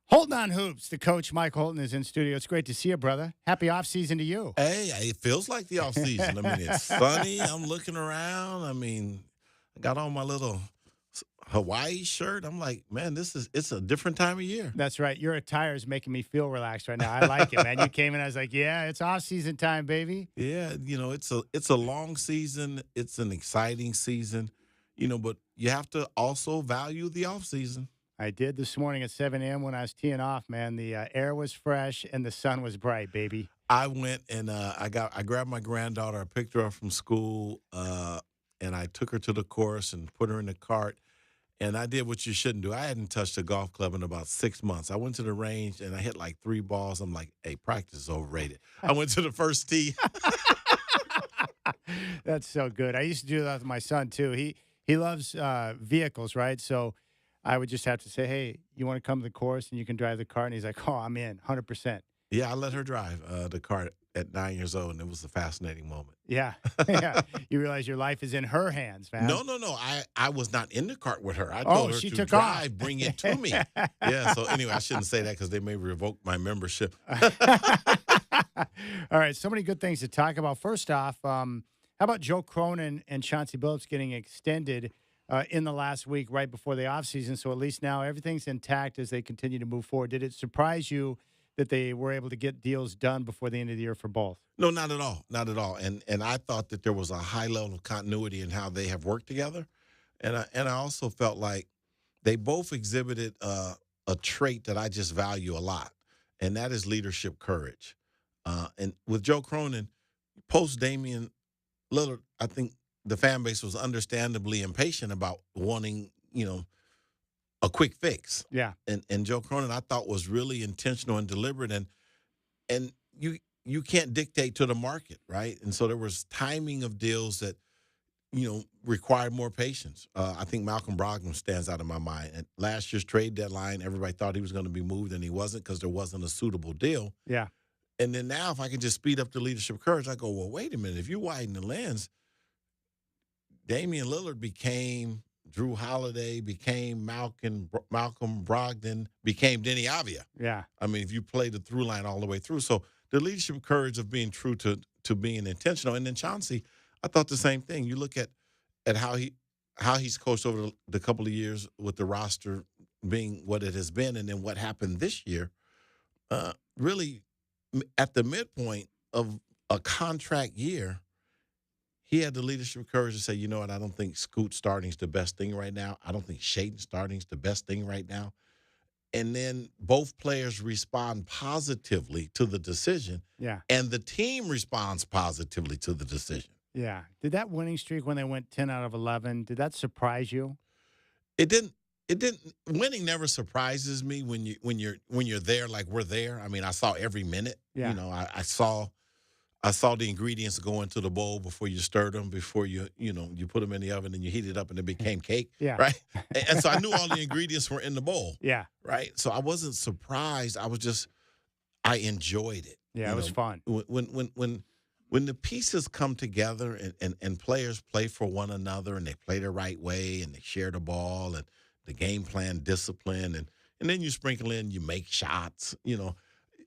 Holding on Hoops, the coach, Mike Holton, is in studio. It's great to see you, brother. Happy off season to you. Hey, it feels like the off season. I mean, it's sunny. I'm looking around. I mean, I got on my little Hawaii shirt. I'm like, man, it's a different time of year. That's right. Your attire is making me feel relaxed right now. I like it, man. You came in, I was like, yeah, it's off season time, baby. Yeah, it's a long season. It's an exciting season, but you have to also value the off season. I did this morning at 7 a.m. when I was teeing off, man. The air was fresh and the sun was bright, baby. I went and I grabbed my granddaughter. I picked her up from school, and I took her to the course and put her in the cart. And I did what you shouldn't do. I hadn't touched a golf club in about 6 months. I went to the range, and I hit like 3 balls. I'm like, hey, practice is overrated. I went to the first tee. That's so good. I used to do that with my son, too. He loves vehicles, right? So I would just have to say, hey, you want to come to the course and you can drive the cart? And he's like, oh, I'm in, 100%. Yeah, I let her drive the cart at 9 years old, and it was a fascinating moment. Yeah. Yeah. You realize your life is in her hands, man. No. I was not in the cart with her. I told her she to took drive, off. bring it to me. Yeah, so anyway, I shouldn't say that because they may revoke my membership. All right, so many good things to talk about. First off, how about Joe Cronin and Chauncey Billups getting extended in the last week right before the offseason? So at least now everything's intact as they continue to move forward. Did it surprise you that they were able to get deals done before the end of the year for both? No, not at all. Not at all. And I thought that there was a high level of continuity in how they have worked together. And I also felt like they both exhibited a trait that I just value a lot, and that is leadership courage. And with Joe Cronin, post Damian Lillard, I think the fan base was understandably impatient about wanting, a quick fix. Yeah. And Joe Cronin, I thought, was really intentional and deliberate. And you can't dictate to the market, right? And so there was timing of deals that, required more patience. I think Malcolm Brogdon stands out in my mind. At last year's trade deadline, everybody thought he was going to be moved, and he wasn't because there wasn't a suitable deal. Yeah. And then now, if I can just speed up the leadership courage, I go, well, wait a minute. If you widen the lens, Damian Lillard became Drew Holiday, became Malcolm Brogdon, became Denny Avia. Yeah. I mean, if you play the through line all the way through. So the leadership courage of being true to being intentional. And then Chauncey, I thought the same thing. You look at how he's coached over the couple of years with the roster being what it has been, and then what happened this year, really at the midpoint of a contract year, he had the leadership courage to say, you know what, I don't think Scoot starting is the best thing right now. I don't think Shaden starting is the best thing right now. And then both players respond positively to the decision. Yeah. And the team responds positively to the decision. Yeah. Did that winning streak when they went 10 out of 11, did that surprise you? It didn't. Winning never surprises me when you're there like we're there. I mean, I saw every minute. Yeah. I saw the ingredients go into the bowl before you stirred them, before you put them in the oven and you heat it up and it became cake. Yeah. Right. And so I knew all the ingredients were in the bowl. Yeah. Right. So I wasn't surprised. I enjoyed it. Yeah, it was fun. When the pieces come together and players play for one another and they play the right way and they share the ball and the game plan discipline and then you sprinkle in, you make shots,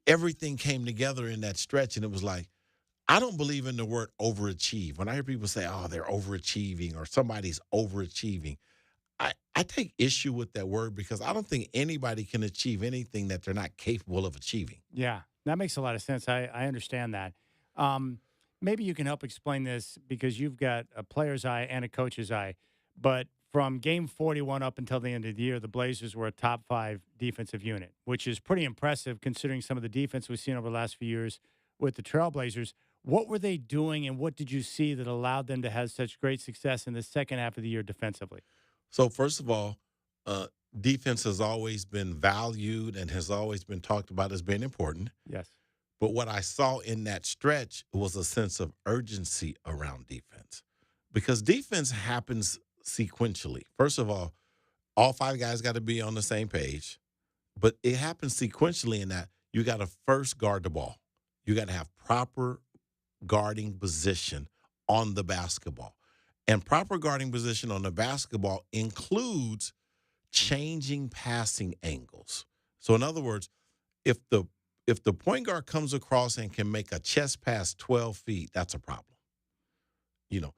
everything came together in that stretch. And it was like, I don't believe in the word overachieve. When I hear people say, oh, they're overachieving or somebody's overachieving, I take issue with that word because I don't think anybody can achieve anything that they're not capable of achieving. Yeah, that makes a lot of sense. I understand that. Maybe you can help explain this because you've got a player's eye and a coach's eye. But from game 41 up until the end of the year, the Blazers were a top 5 defensive unit, which is pretty impressive considering some of the defense we've seen over the last few years with the Trailblazers. What were they doing and what did you see that allowed them to have such great success in the second half of the year defensively? So first of all, defense has always been valued and has always been talked about as being important. Yes. But what I saw in that stretch was a sense of urgency around defense because defense happens sequentially. First of all 5 guys got to be on the same page, but it happens sequentially in that you got to first guard the ball. You got to have proper guarding position on the basketball. And proper guarding position on the basketball includes changing passing angles. So in other words, if the point guard comes across and can make a chest pass 12 feet, that's a problem. You know,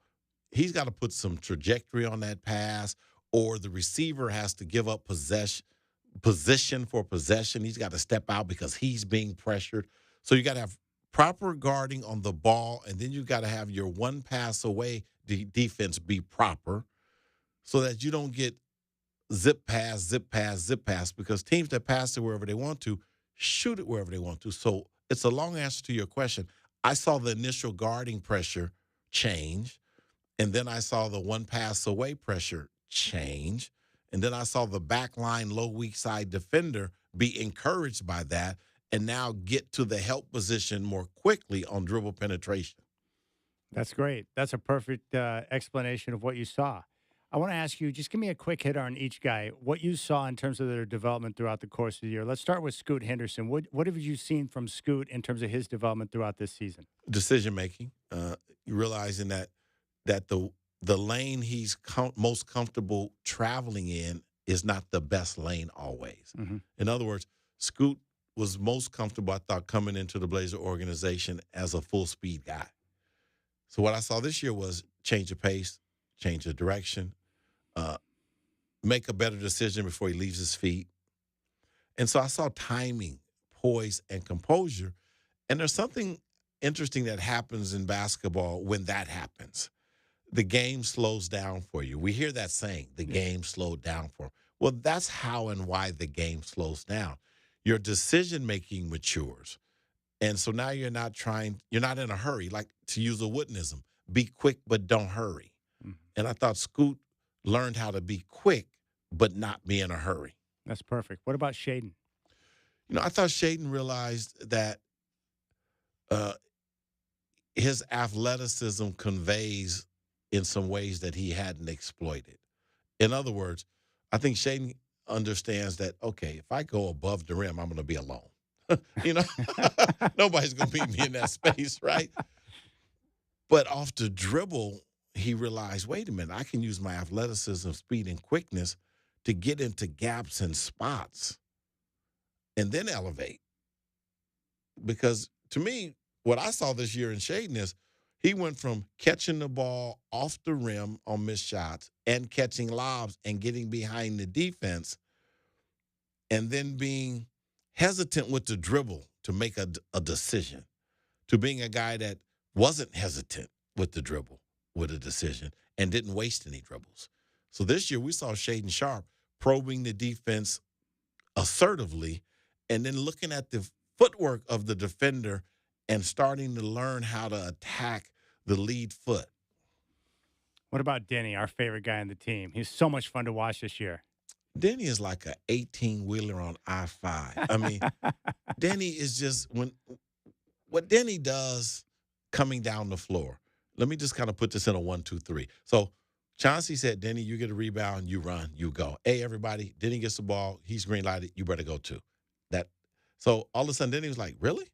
he's got to put some trajectory on that pass, or the receiver has to give up position for possession. He's got to step out because he's being pressured. So you got to have proper guarding on the ball, and then you got to have your one pass away defense be proper so that you don't get zip pass, zip pass, zip pass, because teams that pass it wherever they want to shoot it wherever they want to. So it's a long answer to your question. I saw the initial guarding pressure change, and then I saw the one pass away pressure change, and then I saw the backline low weak side defender be encouraged by that and now get to the help position more quickly on dribble penetration. That's great. That's a perfect explanation of what you saw. I want to ask you, just give me a quick hit on each guy, what you saw in terms of their development throughout the course of the year. Let's start with Scoot Henderson. What have you seen from Scoot in terms of his development throughout this season? Decision making, realizing that the lane he's most comfortable traveling in is not the best lane always. Mm-hmm. In other words, Scoot was most comfortable, I thought, coming into the Blazer organization as a full speed guy. So what I saw this year was change of pace, change of direction, make a better decision before he leaves his feet. And so I saw timing, poise, and composure. And there's something interesting that happens in basketball when that happens. The game slows down for you. We hear that saying, the game slowed down for him. Well, that's how and why the game slows down. Your decision-making matures. And so now you're not in a hurry, like to use a Woodenism, be quick but don't hurry. Mm-hmm. And I thought Scoot learned how to be quick but not be in a hurry. That's perfect. What about Shaden? I thought Shaden realized that his athleticism conveys in some ways that he hadn't exploited. In other words, I think Shaden understands that, okay, if I go above the rim, I'm going to be alone. Nobody's going to beat me in that space, right? But off the dribble, he realized, wait a minute, I can use my athleticism, speed, and quickness to get into gaps and spots and then elevate. Because to me, what I saw this year in Shaden is he went from catching the ball off the rim on missed shots and catching lobs and getting behind the defense and then being hesitant with the dribble to make a decision, to being a guy that wasn't hesitant with the dribble with a decision and didn't waste any dribbles. So this year we saw Shaden Sharp probing the defense assertively and then looking at the footwork of the defender and starting to learn how to attack the lead foot. What about Denny, our favorite guy on the team? He's so much fun to watch this year. Denny is like an 18-wheeler on I-5. I mean, Denny is just what Denny does coming down the floor. Let me just kind of put this in a 1, 2, 3. So Chauncey said, Denny, you get a rebound, you run, you go. Hey, everybody, Denny gets the ball, he's green lighted, you better go too. So all of a sudden, Denny was like, really?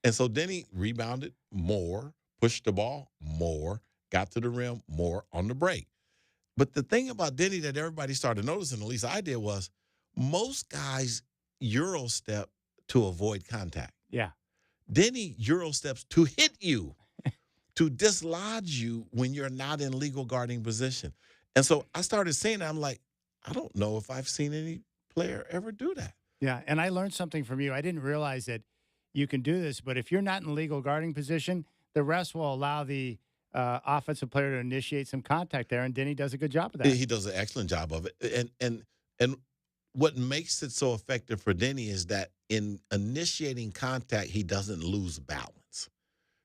And so Denny rebounded more, pushed the ball more, got to the rim more on the break. But the thing about Denny that everybody started noticing, at least I did, was most guys Euro step to avoid contact. Yeah. Denny Euro steps to hit you, to dislodge you when you're not in legal guarding position. And so I started seeing that. I'm like, I don't know if I've seen any player ever do that. Yeah, and I learned something from you. I didn't realize that you can do this, but if you're not in legal guarding position, the rest will allow the offensive player to initiate some contact there, and Denny does a good job of that. He does an excellent job of it. And what makes it so effective for Denny is that in initiating contact, he doesn't lose balance.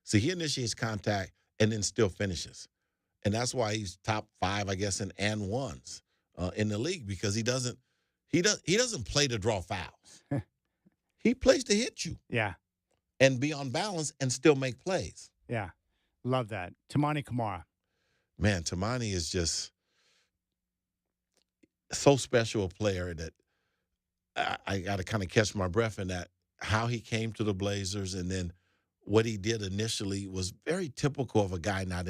So he initiates contact and then still finishes. And that's why he's top 5, I guess, in and ones in the league, because he doesn't play to draw fouls. He plays to hit you. Yeah. And be on balance and still make plays. Yeah. Love that. Tamani Kamara. Man, Tamani is just so special a player that I got to kind of catch my breath in that. How he came to the Blazers and then what he did initially was very typical of a guy not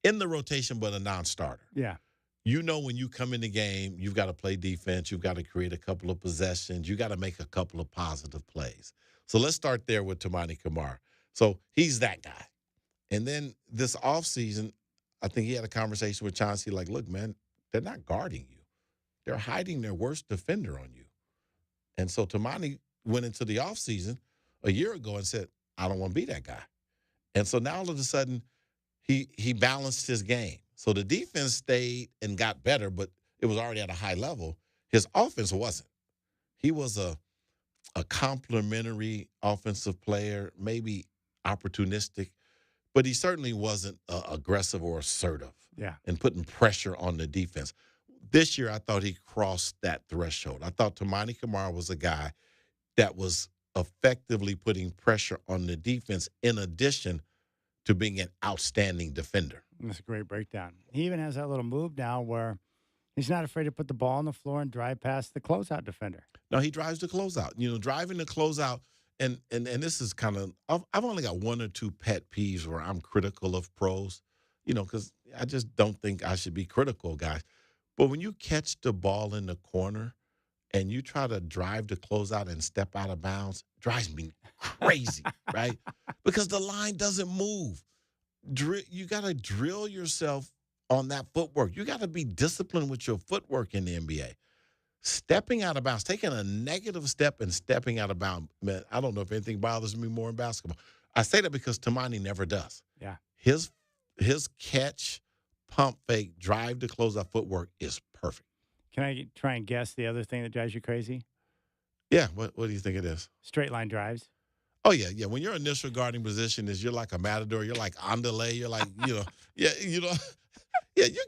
in the rotation, but a non-starter. Yeah. You know, when you come in the game, you've got to play defense. You've got to create a couple of possessions. You got to make a couple of positive plays. So let's start there with Tamani Kamara. So he's that guy. And then this offseason, I think he had a conversation with Chauncey like, look, man, they're not guarding you. They're hiding their worst defender on you. And so Tamani went into the offseason a year ago and said, I don't want to be that guy. And so now all of a sudden, he balanced his game. So the defense stayed and got better, but it was already at a high level. His offense wasn't. He was a complimentary offensive player, maybe opportunistic, but he certainly wasn't aggressive or assertive and putting pressure on the defense. This year, I thought he crossed that threshold. I thought Tamani Kamara was a guy that was effectively putting pressure on the defense in addition to being an outstanding defender. That's a great breakdown. He even has that little move now where he's not afraid to put the ball on the floor and drive past the closeout defender. No, he drives the closeout. You know, driving the closeout, and this is kind of, I've only got one or two pet peeves where I'm critical of pros, you know, because I just don't think I should be critical, guys. But when you catch the ball in the corner and you try to drive the closeout and step out of bounds, drives me crazy, right? Because the line doesn't move. You got to drill yourself on that footwork. You got to be disciplined with your footwork in the NBA. Stepping out of bounds, taking a negative step and stepping out of bounds, man, I don't know if anything bothers me more in basketball. I say that because Tamani never does. Yeah. His catch, pump fake, drive to close out footwork is perfect. Can I try and guess the other thing that drives you crazy? Yeah. What do you think it is? Straight line drives. Oh, yeah. When your initial guarding position is you're like a matador, you're like Andale, you're like, you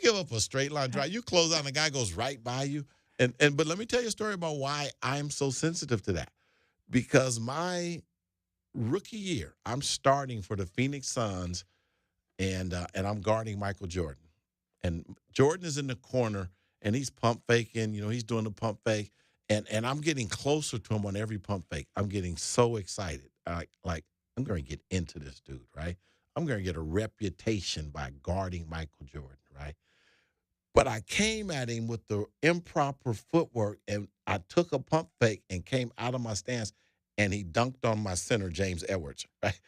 give up a straight line drive. You close out and the guy goes right by you. But let me tell you a story about why I'm so sensitive to that. Because my rookie year, I'm starting for the Phoenix Suns and I'm guarding Michael Jordan. And Jordan is in the corner and he's pump faking, he's doing the pump fake. And I'm getting closer to him on every pump fake. I'm getting so excited. Like I'm going to get into this dude, right? I'm going to get a reputation by guarding Michael Jordan, right? But I came at him with the improper footwork, and I took a pump fake and came out of my stance, and he dunked on my center, James Edwards, right?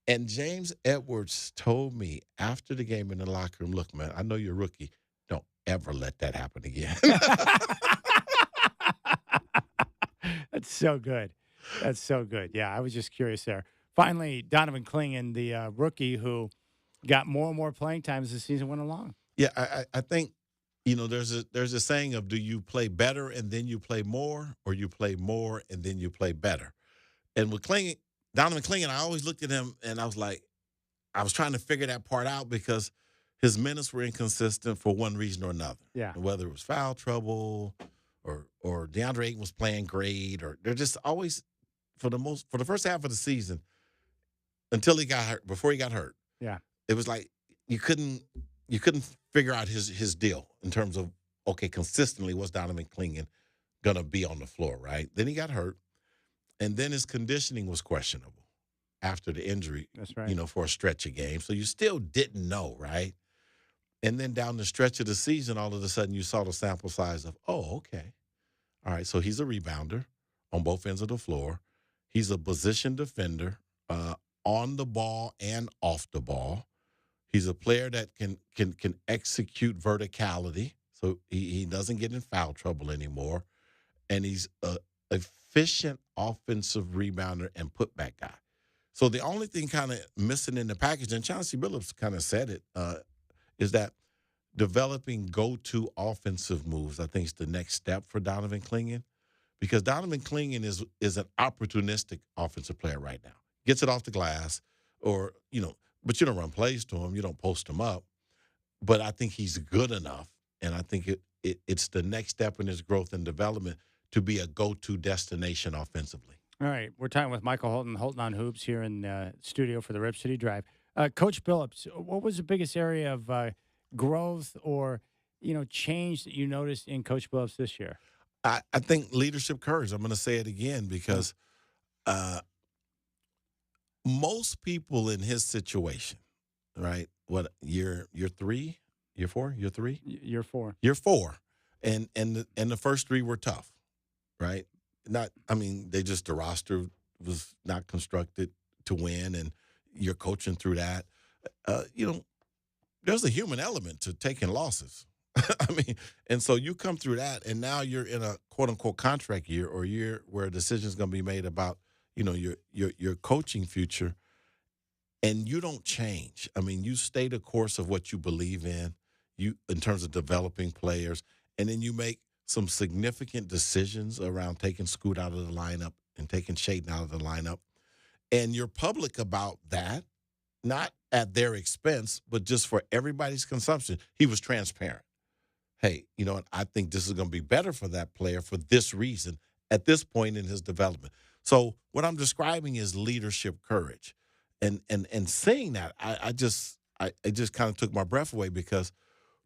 And James Edwards told me after the game in the locker room, look, man, I know you're a rookie. Don't ever let that happen again. That's so good. That's so good. Yeah, I was just curious there. Finally, Donovan Clingan, the rookie who got more and more playing time as the season went along. Yeah, I think, there's a saying of, do you play better and then you play more, or you play more and then you play better? And with Donovan Clingan, I always looked at him and I was like, I was trying to figure that part out because his minutes were inconsistent for one reason or another. Yeah. Whether it was foul trouble or DeAndre Ayton was playing great, or they're just always for the first half of the season until he got hurt, before he got hurt. Yeah. It was like you couldn't figure out his deal in terms of, okay, consistently what's Donovan Clingan going to be on the floor, right? Then he got hurt, and then his conditioning was questionable after the injury. That's right. For a stretch of games. So you still didn't know, right? And then down the stretch of the season, all of a sudden you saw the sample size of, oh, okay. All right, so he's a rebounder on both ends of the floor. He's a position defender on the ball and off the ball. He's a player that can execute verticality, so he doesn't get in foul trouble anymore. And he's an efficient offensive rebounder and putback guy. So the only thing kind of missing in the package, and Chauncey Billups kind of said it, is that developing go-to offensive moves, I think, is the next step for Donovan Clingan, because Donovan Clingan is an opportunistic offensive player right now. Gets it off the glass, or but you don't run plays to him, you don't post him up. But I think he's good enough, and I think it's the next step in his growth and development to be a go-to destination offensively. All right, we're talking with Michael Holton on Hoops here in the studio for the Rip City Drive. Coach Billups, what was the biggest area of growth or change that you noticed in Coach Billups this year? I think leadership courage. I'm going to say it again because most people in his situation, right, what year 3, year 4, year 3, Year 4. year 4, and the first 3 were tough, right? They just the roster was not constructed to win, and you're coaching through that. There's a human element to taking losses. And so you come through that, and now you're in a quote unquote contract year or year where a decision is going to be made about your coaching future, and you don't change. You stay the course of what you believe in terms of developing players, and then you make some significant decisions around taking Scoot out of the lineup and taking Shaden out of the lineup, and you're public about that, not at their expense, but just for everybody's consumption. He was transparent. Hey, you know what? I think this is going to be better for that player for this reason at this point in his development. So what I'm describing is leadership courage. And saying that, I just kind of took my breath away, because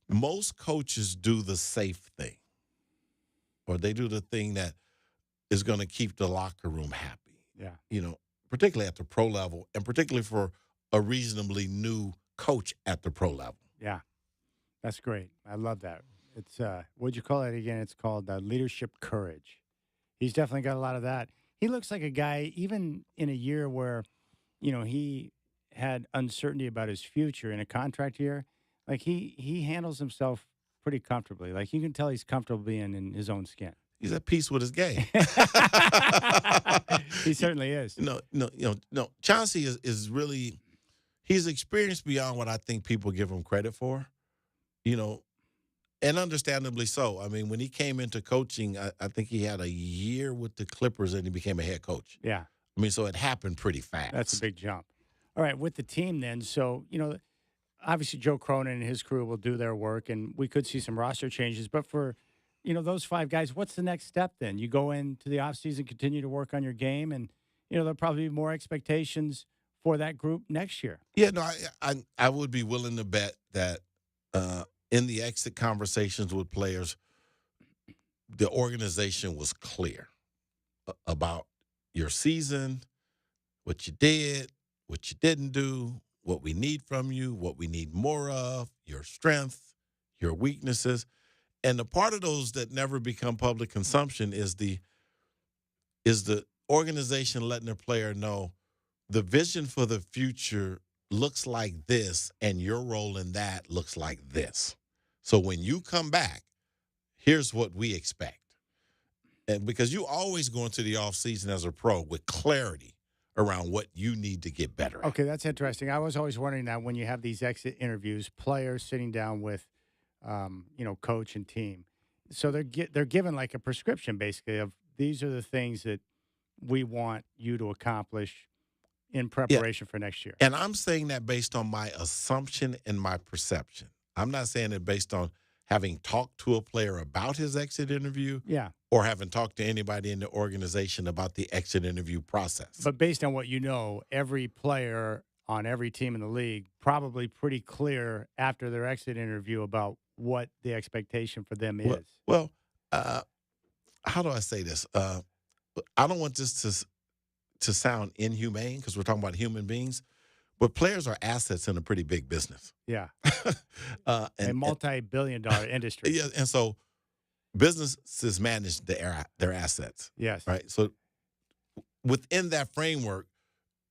most coaches do the safe thing, or they do the thing that is going to keep the locker room happy. Yeah. Particularly at the pro level, and particularly for a reasonably new coach at the pro level. Yeah. That's great. I love that. It's what'd you call it again? It's called leadership courage. He's definitely got a lot of that. He looks like a guy, even in a year where, he had uncertainty about his future in a contract year. Like he handles himself pretty comfortably. Like you can tell he's comfortable being in his own skin. He's at peace with his game. He certainly is. No. Chauncey is really, he's experienced beyond what I think people give him credit for. And understandably so. When he came into coaching, I think he had a year with the Clippers and he became a head coach. Yeah. So it happened pretty fast. That's a big jump. All right, with the team then, so, obviously Joe Cronin and his crew will do their work, and we could see some roster changes. But for, those 5 guys, what's the next step then? You go into the offseason, continue to work on your game, and, there'll probably be more expectations for that group next year. Yeah, no, I would be willing to bet that in the exit conversations with players, the organization was clear about your season, what you did, what you didn't do, what we need from you, what we need more of, your strength, your weaknesses. And the part of those that never become public consumption is the organization letting their player know the vision for the future looks like this, and your role in that looks like this. So when you come back, here's what we expect. And because you always go into the offseason as a pro with clarity around what you need to get better at. Okay, that's interesting. I was always wondering that when you have these exit interviews, players sitting down with, coach and team. So they're given like a prescription, basically, of these are the things that we want you to accomplish in preparation for next year. And I'm saying that based on my assumption and my perception. I'm not saying it based on having talked to a player about his exit interview, or having talked to anybody in the organization about the exit interview process. But based on what every player on every team in the league probably pretty clear after their exit interview about what the expectation for them is. Well, how do I say this? I don't want this to sound inhumane, because we're talking about human beings, but players are assets in a pretty big business. Yeah. A multi-billion-dollar industry. Yeah, and so businesses manage their assets. Yes. Right? So within that framework,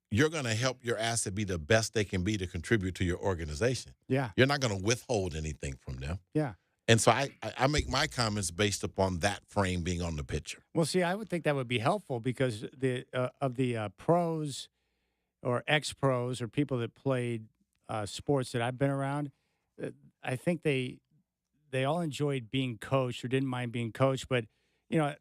you're going to help your asset be the best they can be to contribute to your organization. Yeah. You're not going to withhold anything from them. Yeah. And so I make my comments based upon that frame being on the picture. Well, see, I would think that would be helpful, because of the pros or ex-pros or people that played sports that I've been around, I think they all enjoyed being coached or didn't mind being coached, but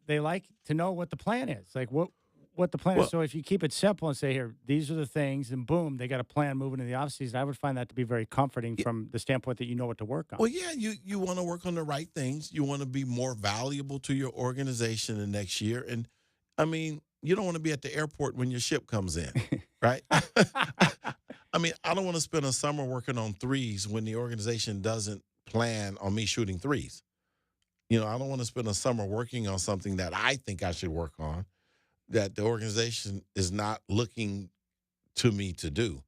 they like to know what the plan is, like what the plan is. So if you keep it simple and say, here, these are the things, and boom, they got a plan moving in the offseason, I would find that to be very comforting from the standpoint that you know what to work on. Well, yeah, you want to work on the right things. You want to be more valuable to your organization the next year. And, you don't want to be at the airport when your ship comes in, right? I don't want to spend a summer working on threes when the organization doesn't plan on me shooting threes. I don't want to spend a summer working on something that I think I should work on, that the organization is not looking to me to do.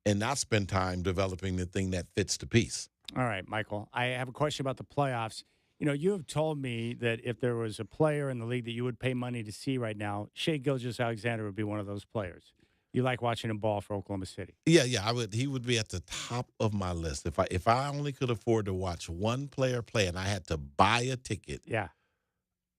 and not spend time developing the thing that fits the piece. All right, Michael, I have a question about the playoffs. You have told me that if there was a player in the league that you would pay money to see right now, Shea Gilgeous-Alexander would be one of those players. You like watching him ball for Oklahoma City. Yeah, I would. He would be at the top of my list if I only could afford to watch one player play and I had to buy a ticket. Yeah,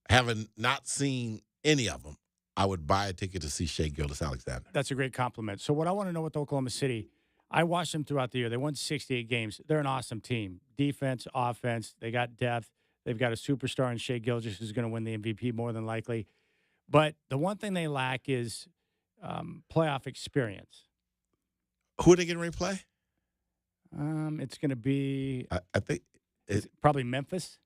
having not seen any of them, I would buy a ticket to see Shea Gilgeous-Alexander. that's a great compliment. So what I want to know with Oklahoma City, I watched them throughout the year. They won 68 games. They're an awesome team. Defense, offense. They got depth. They've got a superstar in Shea Gilgeous who's going to win the MVP more than likely. But the one thing they lack is playoff experience. Who are they getting ready to play? It's going to be, I think it's probably Memphis.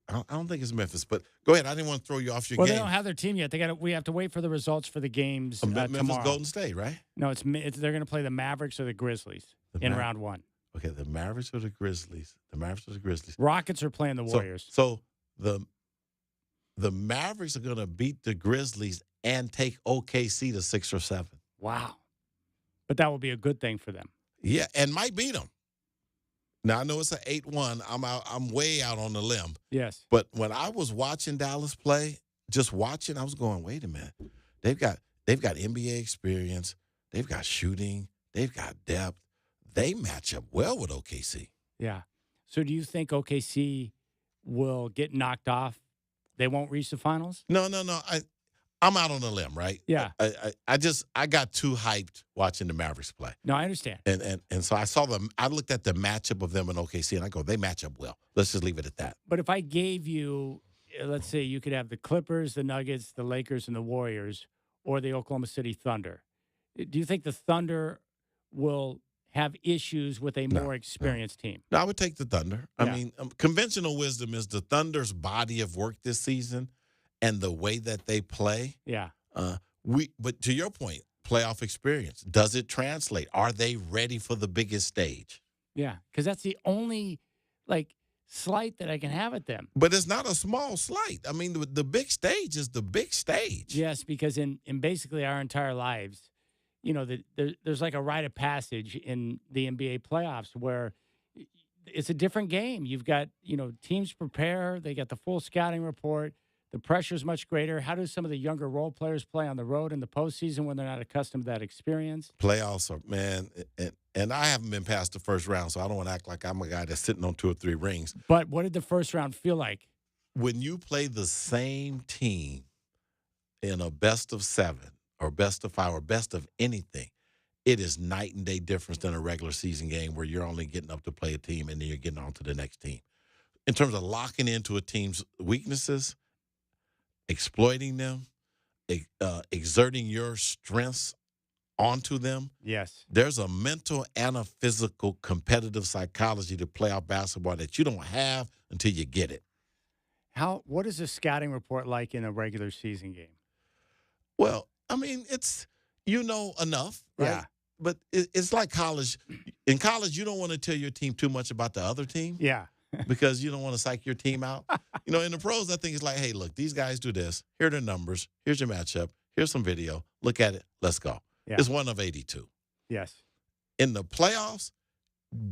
I don't think it's Memphis, but go ahead. I didn't want to throw you off your Well, game. they don't have their team yet. We have to wait for the results for the games Memphis tomorrow. Golden State, right? No, they're going to play the Mavericks or the Grizzlies in round one. Okay, the Mavericks or the Grizzlies? The Mavericks or the Grizzlies? Rockets are playing the Warriors. So the Mavericks are going to beat the Grizzlies and take OKC to 6 or 7. Wow. But that will be a good thing for them. Yeah, and might beat them. Now, I know it's an 8-1. I'm way out on the limb. Yes. But when I was watching Dallas play, just watching, I was going, wait a minute. They've got NBA experience. They've got shooting. They've got depth. They match up well with OKC. Yeah. So do you think OKC will get knocked off? They won't reach the finals? No. I'm out on a limb, right? Yeah. I got too hyped watching the Mavericks play. No, I understand. And so I looked at the matchup of them in OKC, and I go, they match up well. Let's just leave it at that. But if I gave you, let's say you could have the Clippers, the Nuggets, the Lakers, and the Warriors, or the Oklahoma City Thunder, do you think the Thunder will have issues with a more experienced team? No, I would take the Thunder. Yeah. I mean, conventional wisdom is the Thunder's body of work this season and the way that they play. Yeah. But to your point, playoff experience, does it translate? Are they ready for the biggest stage? Yeah, because that's the only, slight that I can have at them. But it's not a small slight. I mean, the big stage is the big stage. Yes, because in basically our entire lives, there's like a rite of passage in the NBA playoffs where it's a different game. You've got, teams prepare. They got the full scouting report. The pressure's much greater. How do some of the younger role players play on the road in the postseason when they're not accustomed to that experience? Playoffs are, man, and I haven't been past the first round, so I don't want to act like I'm a guy that's sitting on 2 or 3 rings. But what did the first round feel like? When you play the same team in a best of 7 or best of 5 or best of anything, it is night and day difference than a regular season game where you're only getting up to play a team and then you're getting on to the next team. In terms of locking into a team's weaknesses, exploiting them, exerting your strengths onto them. Yes. There's a mental and a physical competitive psychology to playoff basketball that you don't have until you get it. What is a scouting report like in a regular season game? Well, I mean, it's, enough, right? Yeah. But it's like college. In college, you don't want to tell your team too much about the other team. Yeah. Because you don't want to psych your team out. In the pros, I think it's like, hey, look, these guys do this. Here are their numbers. Here's your matchup. Here's some video. Look at it. Let's go. Yeah. It's 1 of 82. Yes. In the playoffs,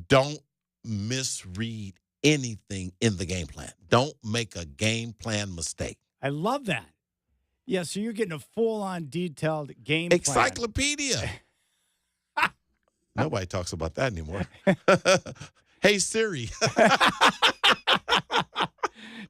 don't misread anything in the game plan. Don't make a game plan mistake. I love that. Yeah, so you're getting a full-on detailed game plan. Encyclopedia. Nobody talks about that anymore. Hey, Siri.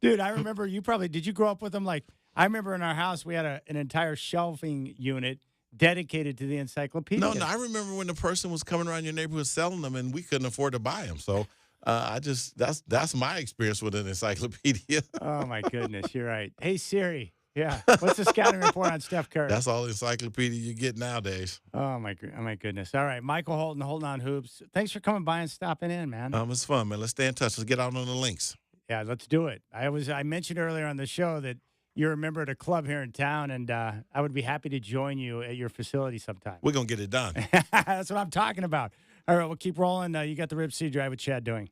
Dude, I remember did you grow up with them? I remember in our house, we had an entire shelving unit dedicated to the encyclopedia. No, I remember when the person was coming around your neighborhood selling them and we couldn't afford to buy them. So that's my experience with an encyclopedia. Oh, my goodness. You're right. Hey, Siri. Yeah. What's the scouting report on Steph Curry? That's all the encyclopedia you get nowadays. Oh, my goodness. All right. Michael Holton, Holding On Hoops. Thanks for coming by and stopping in, man. It's fun, man. Let's stay in touch. Let's get out on the links. Yeah, let's do it. I mentioned earlier on the show that you're a member of a club here in town, and I would be happy to join you at your facility sometime. We're going to get it done. That's what I'm talking about. All right, we'll keep rolling. You got the RipCityDrive with Chad doing.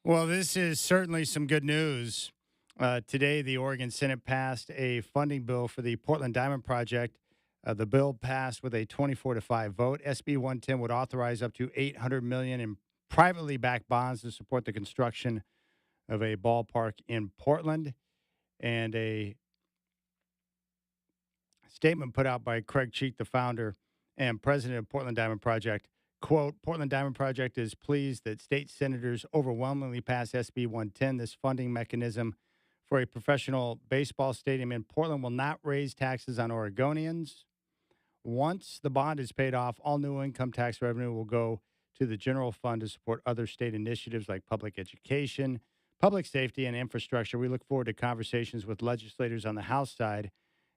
Well, this is certainly some good news. Today, the Oregon Senate passed a funding bill for the Portland Diamond Project. The bill passed with a 24-5 vote. SB 110 would authorize up to $800 million in privately backed bonds to support the construction of a ballpark in Portland. And a statement put out by Craig Cheek, the founder and president of Portland Diamond Project, quote, Portland Diamond Project is pleased that state senators overwhelmingly passed SB 110. This funding mechanism for a professional baseball stadium in Portland will not raise taxes on Oregonians. Once the bond is paid off, all new income tax revenue will go to the general fund to support other state initiatives like public education, public safety, and infrastructure. We look forward to conversations with legislators on the House side,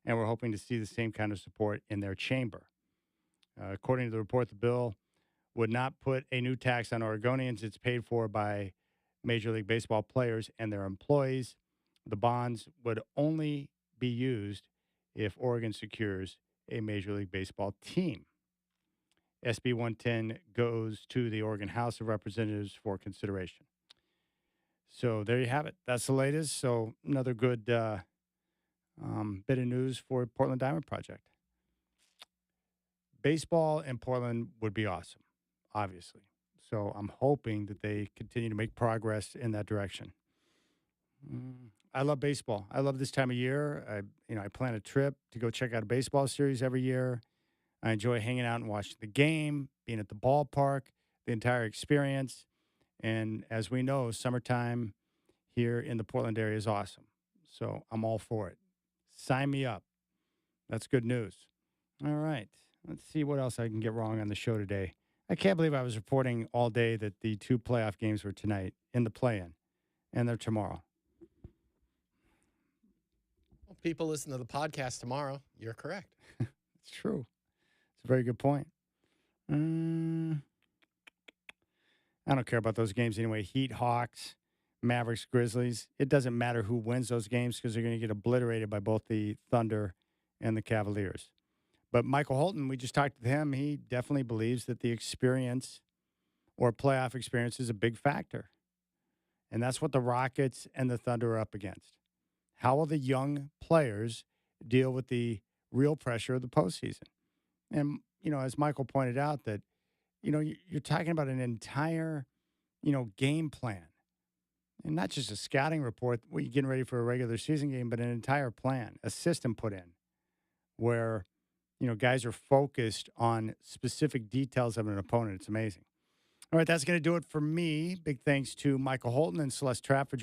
and we're hoping to see the same kind of support in their chamber. According to the report, the bill would not put a new tax on Oregonians. It's paid for by Major League Baseball players and their employees. The bonds would only be used if Oregon secures a Major League Baseball team. SB 110 goes to the Oregon House of Representatives for consideration. So there you have it. That's the latest. So another good bit of news for Portland Diamond Project. Baseball in Portland would be awesome, obviously. So I'm hoping that they continue to make progress in that direction. I love baseball. I love this time of year. I plan a trip to go check out a baseball series every year. I enjoy hanging out and watching the game, being at the ballpark, the entire experience. And as we know, summertime here in the Portland area is awesome. So I'm all for it. Sign me up. That's good news. All right. Let's see what else I can get wrong on the show today. I can't believe I was reporting all day that the 2 playoff games were tonight in the play-in, and they're tomorrow. Well, people listen to the podcast tomorrow. You're correct. It's true. It's a very good point. I don't care about those games anyway. Heat, Hawks, Mavericks, Grizzlies. It doesn't matter who wins those games because they're going to get obliterated by both the Thunder and the Cavaliers. But Michael Holton, we just talked to him. He definitely believes that the experience or playoff experience is a big factor. And that's what the Rockets and the Thunder are up against. How will the young players deal with the real pressure of the postseason? And, as Michael pointed out, that, you're talking about an entire, game plan. And not just a scouting report, what you're getting ready for a regular season game, but an entire plan, a system put in where, guys are focused on specific details of an opponent. It's amazing. All right, that's going to do it for me. Big thanks to Michael Holton and Celeste Trapp for